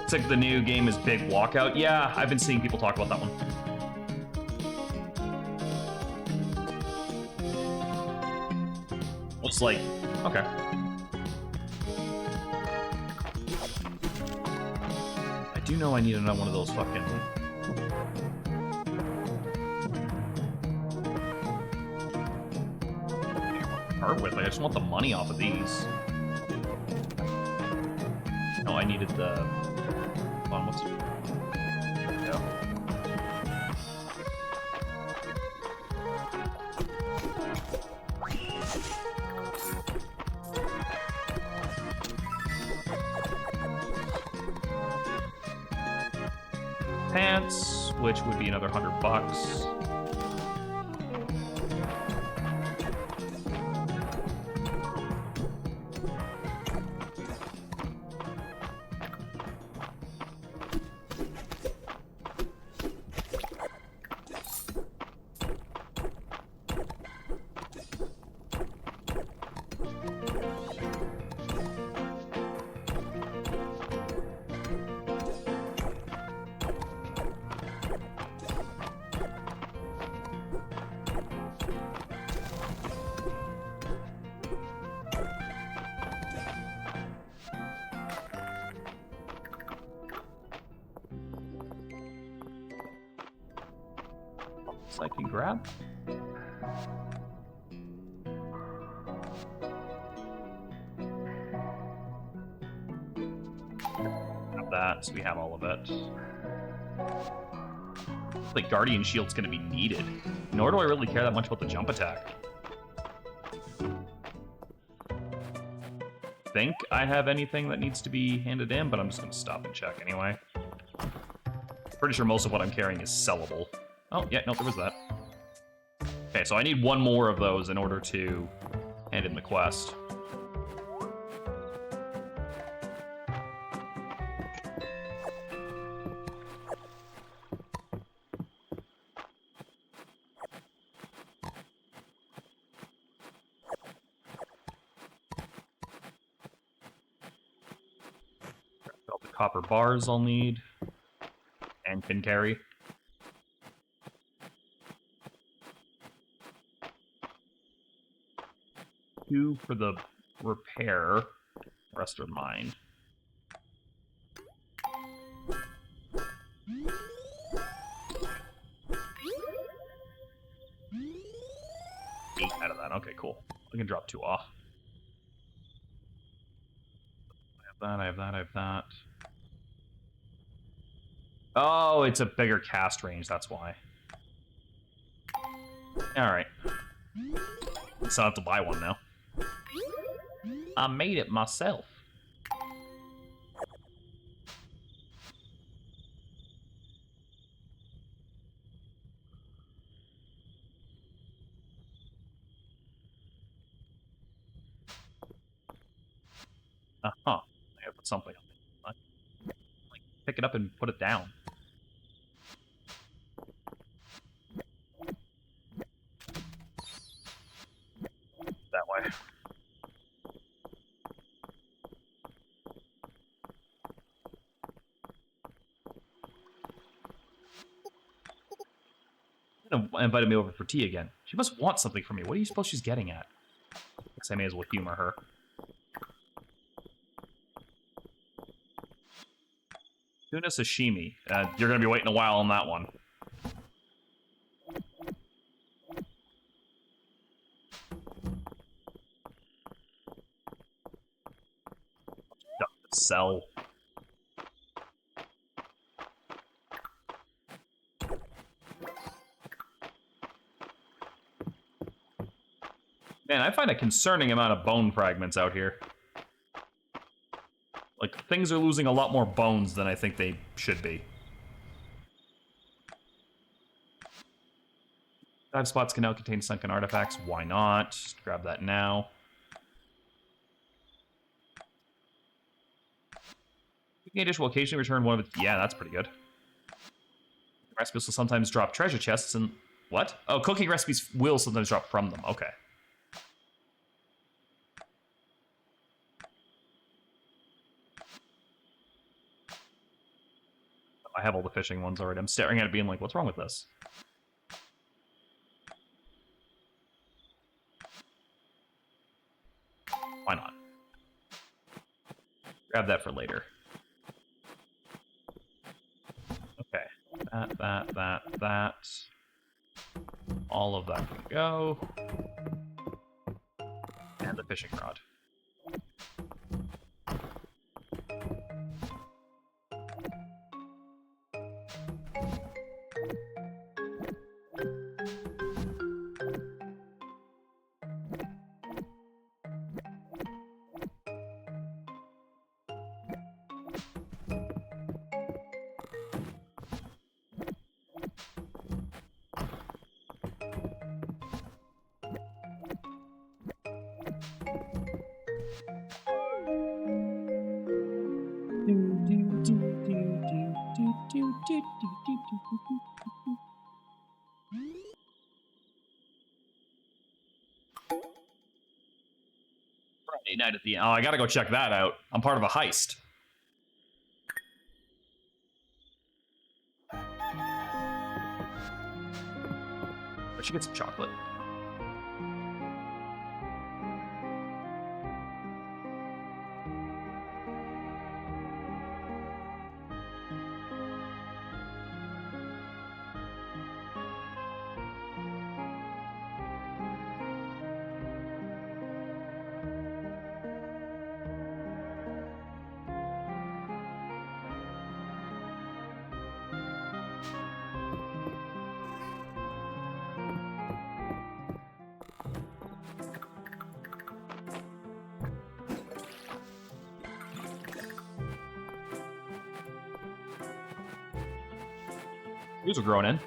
It's like the new game is Big Walkout. Yeah, I've been seeing people talk about that one. It's like, okay. I do know I need another one of those fucking... Part with, I just want the money off of these. No, I needed the... Hold on, what's... There we go. Pants, which would be another $100. So I can grab. Have that, so we have all of it. Like Guardian Shield's gonna be needed. Nor do I really care that much about the jump attack. Think I have anything that needs to be handed in, but I'm just gonna stop and check anyway. Pretty sure most of what I'm carrying is sellable. Oh, yeah, no, there was that. Okay, so I need one more of those in order to hand in the quest. All the copper bars I'll need and can carry. Two for the repair, the rest are mine. Eight out of that. Okay, cool. I can drop 2 off. I have that, I have that, I have that. Oh, it's a bigger cast range, that's why. Alright. So I have to buy one now. I made it myself. Uh-huh. I gotta put something on it. Like, pick it up and put it down. That way. Invited me over for tea again. She must want something from me. What do you suppose she's getting at? Guess I may as well humor her. Tuna sashimi. You're gonna be waiting a while on that one. Stuff to sell. Man, I find a concerning amount of bone fragments out here. Like, things are losing a lot more bones than I think they should be. 5 spots can now contain sunken artifacts. Why not? Just grab that now. Picking additional location, return one of it. Yeah, that's pretty good. Recipes will sometimes drop treasure chests and... What? Oh, cooking recipes will sometimes drop from them. Okay. I have all the fishing ones already. I'm staring at it being like, what's wrong with this? Why not? Grab that for later. Okay. That. All of that can go. And the fishing rod. Friday night at the... Oh, I gotta go check that out. I'm part of a heist. I should get some chocolate. These are growing in.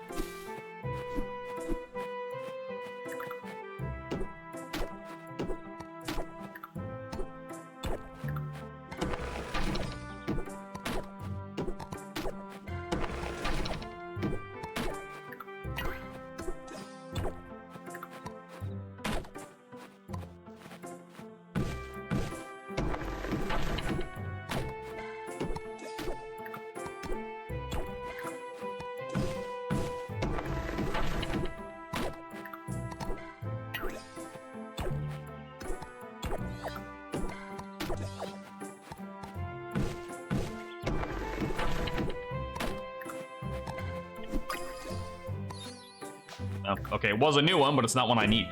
Oh, okay, it was a new one, but it's not one I need.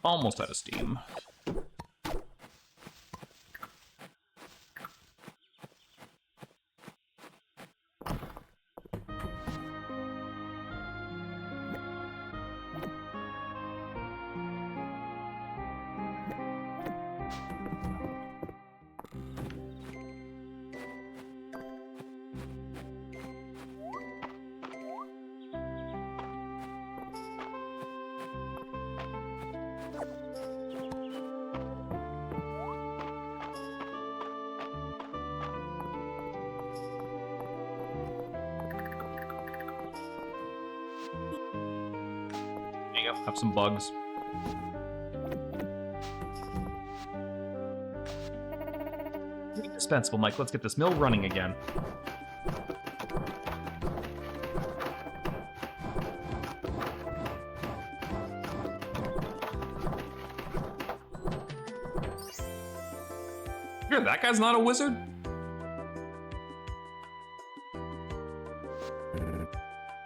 Almost out of steam. There you go, have some bugs. Indispensable, Mike. Let's get this mill running again. Here, that guy's not a wizard?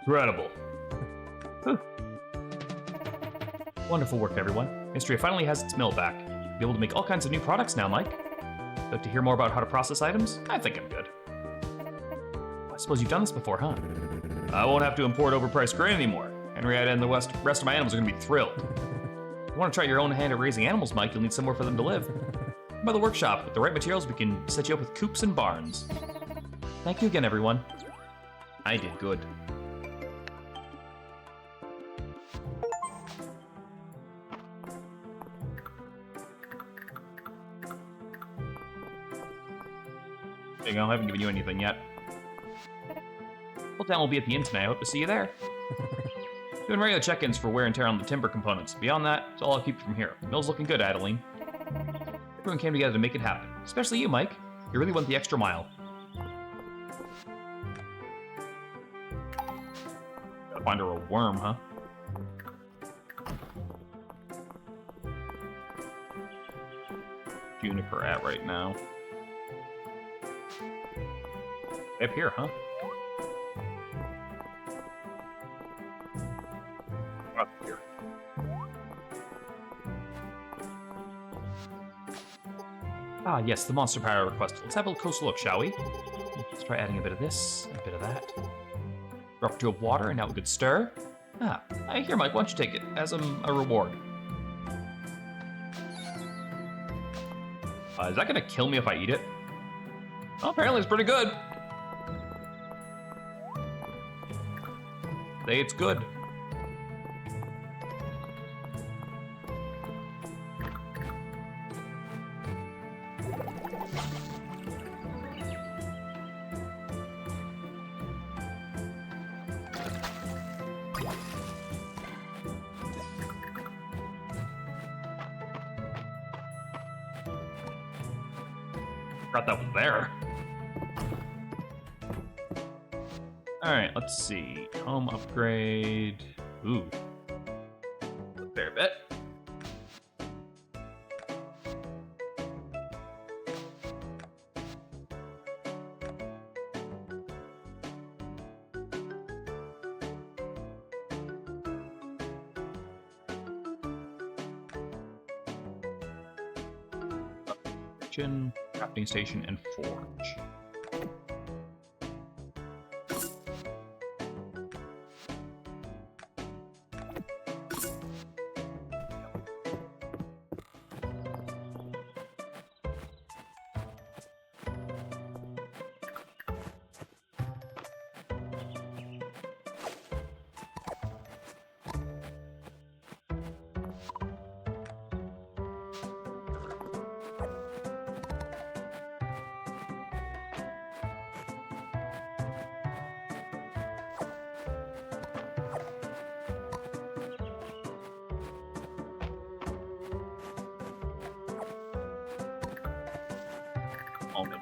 Incredible. Wonderful work, everyone. Mistria finally has its mill back. Be able to make all kinds of new products now, Mike. Like to hear more about how to process items? I think I'm good. I suppose you've done this before, huh? I won't have to import overpriced grain anymore. Henrietta and the rest of my animals are gonna be thrilled. If you want to try your own hand at raising animals, Mike, you'll need somewhere for them to live. Come by the workshop. With the right materials, we can set you up with coops and barns. Thank you again, everyone. I did good. There you go, I haven't given you anything yet. Full Town will be at the inn tonight. I hope to see you there. Doing regular check-ins for wear and tear on the timber components. Beyond that, it's all I'll keep from here. The mill's looking good, Adeline. Everyone came together to make it happen. Especially you, Mike. You really went the extra mile. Gotta find her a worm, huh? Juniper at right now. Up here, huh? Up here. Ah, yes, the monster power request. Let's have a closer look, shall we? Let's try adding a bit of this, a bit of that. Drop two of water, and now a good stir. Ah, here, Mike, why don't you take it as a reward? Is that gonna kill me if I eat it? Well, apparently it's pretty good. Say it's good. Forgot that was there. All right, let's see. Home upgrade. Ooh. A fair bit. Kitchen, crafting station, and forge.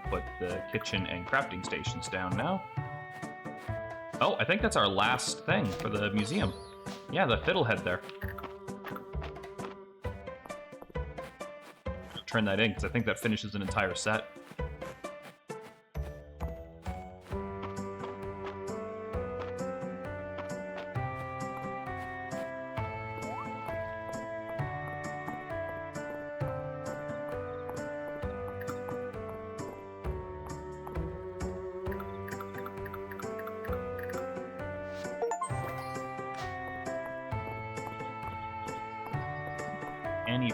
Put the kitchen and crafting stations down now. Oh, I think that's our last thing for the museum. Yeah, the fiddlehead there. Turn that in, because I think that finishes an entire set. Any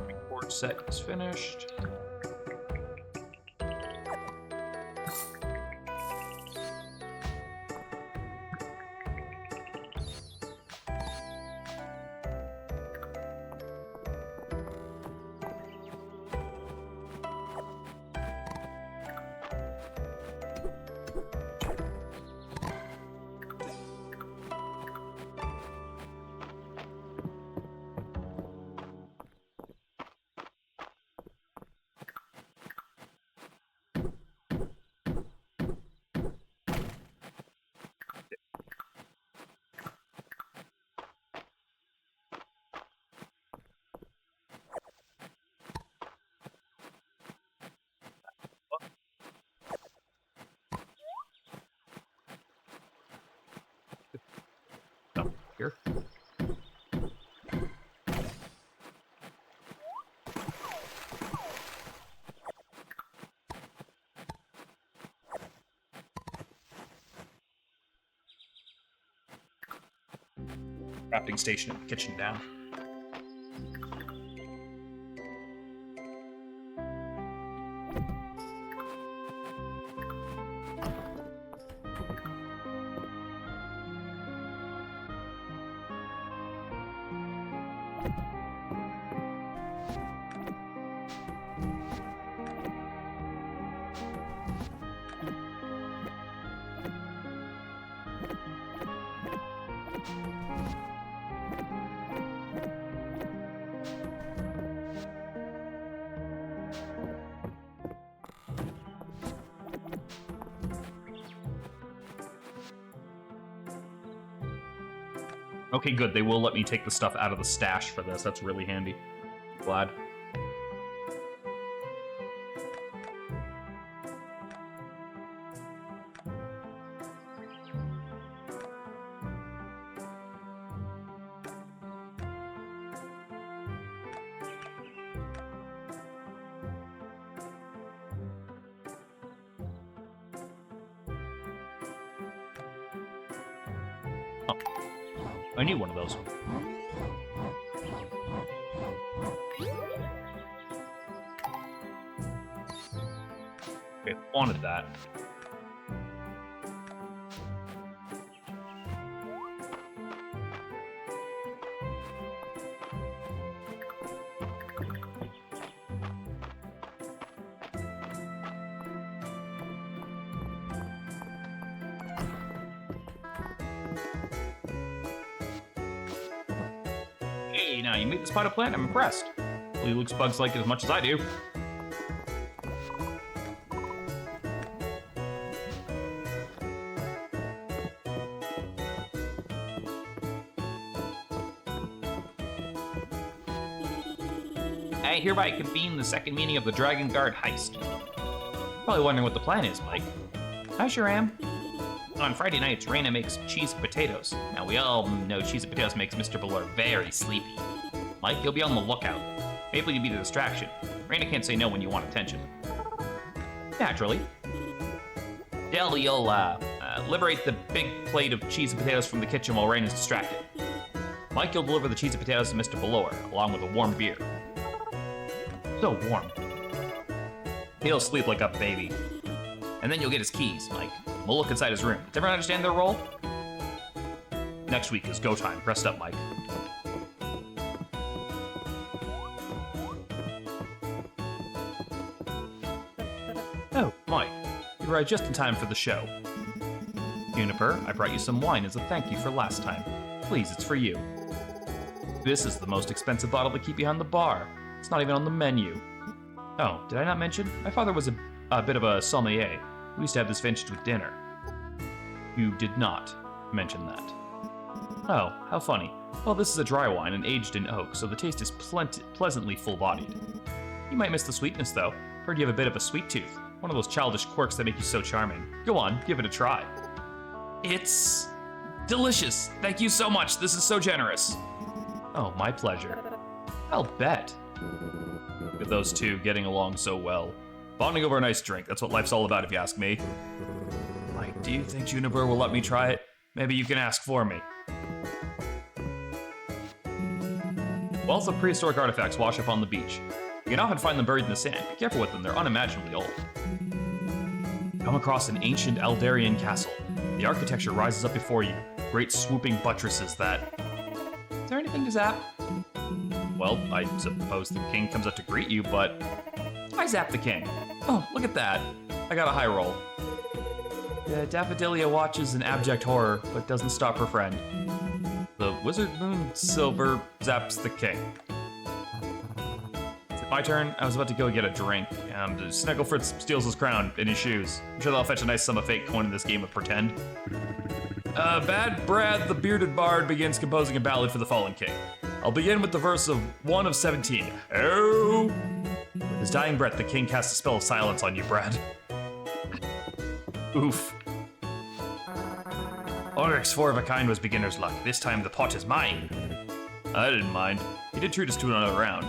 report set is finished. Here. Crafting station and kitchen down. Okay, good. They will let me take the stuff out of the stash for this. That's really handy. Glad. Oh, I need one of those. Okay, wanted that. Hey, now you made this pot of plant. I'm impressed. Well, he looks bugs like it as much as I do. I hereby convene the second meeting of the Dragon Guard heist. Probably wondering what the plan is, Mike. I sure am. On Friday nights, Raina makes cheese and potatoes. Now, we all know cheese and potatoes makes Mr. Ballor very sleepy. Mike, you'll be on the lookout. Maybe you'll be the distraction. Raina can't say no when you want attention. Naturally. Dell, you'll liberate the big plate of cheese and potatoes from the kitchen while Raina's distracted. Mike, you'll deliver the cheese and potatoes to Mr. Ballor, along with a warm beer. So warm. He'll sleep like a baby. And then you'll get his keys, Mike. We'll look inside his room. Does everyone understand their role? Next week is go time. Rest up, Mike. Oh, Mike. You arrived just in time for the show. Juniper, I brought you some wine as a thank you for last time. Please, it's for you. This is the most expensive bottle to keep behind the bar. It's not even on the menu. Oh, did I not mention? My father was a bit of a sommelier. We used to have this vintage with dinner. You did not mention that. Oh, how funny. Well, this is a dry wine and aged in oak, so the taste is pleasantly full-bodied. You might miss the sweetness, though. Heard you have a bit of a sweet tooth. One of those childish quirks that make you so charming. Go on, give it a try. It's delicious. Thank you so much. This is so generous. Oh, my pleasure. I'll bet. Look at those two getting along so well. Bonding over a nice drink. That's what life's all about, if you ask me. Mike, do you think Juniper will let me try it? Maybe you can ask for me. Wealth of prehistoric artifacts wash up on the beach. You can often find them buried in the sand. Be careful with them, they're unimaginably old. Come across an ancient Eldarian castle. The architecture rises up before you. Great swooping buttresses that... Is there anything to zap? Well, I suppose the king comes up to greet you, but... I zap the king. Oh, look at that. I got a high roll. The Daffodilia watches in abject horror, but doesn't stop her friend. The Wizard Moon Silver zaps the king. Is it my turn? I was about to go get a drink. Snugglefritz steals his crown and his shoes. I'm sure they'll fetch a nice sum of fake coin in this game of pretend. Bad Brad, the bearded bard, begins composing a ballad for the fallen king. I'll begin with the verse of 1 of 17. Oh! With his dying breath, the king casts a spell of silence on you, Brad. Oof. Ulrich's 4 of a kind was beginner's luck. This time the pot is mine. I didn't mind. He did treat us to another round.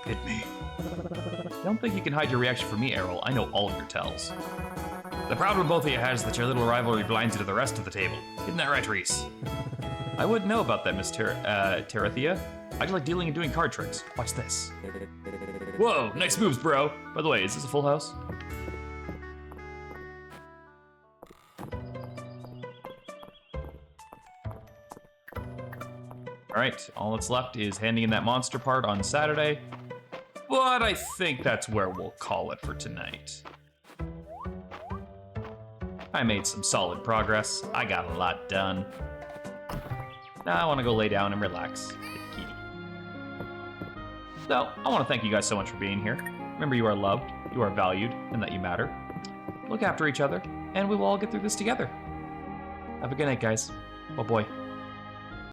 Hit me. I don't think you can hide your reaction from me, Errol. I know all of your tells. The problem both of you has is that your little rivalry blinds you to the rest of the table. Isn't that right, Reese? I wouldn't know about that, Miss Terethia. I just like dealing and doing card tricks. Watch this. Whoa, nice moves, bro. By the way, is this a full house? Alright, all that's left is handing in that monster part on Saturday. But I think that's where we'll call it for tonight. I made some solid progress. I got a lot done. Now I want to go lay down and relax. Get the kitty. So, I want to thank you guys so much for being here. Remember, you are loved, you are valued, and that you matter. Look after each other, and we will all get through this together. Have a good night, guys. Oh boy.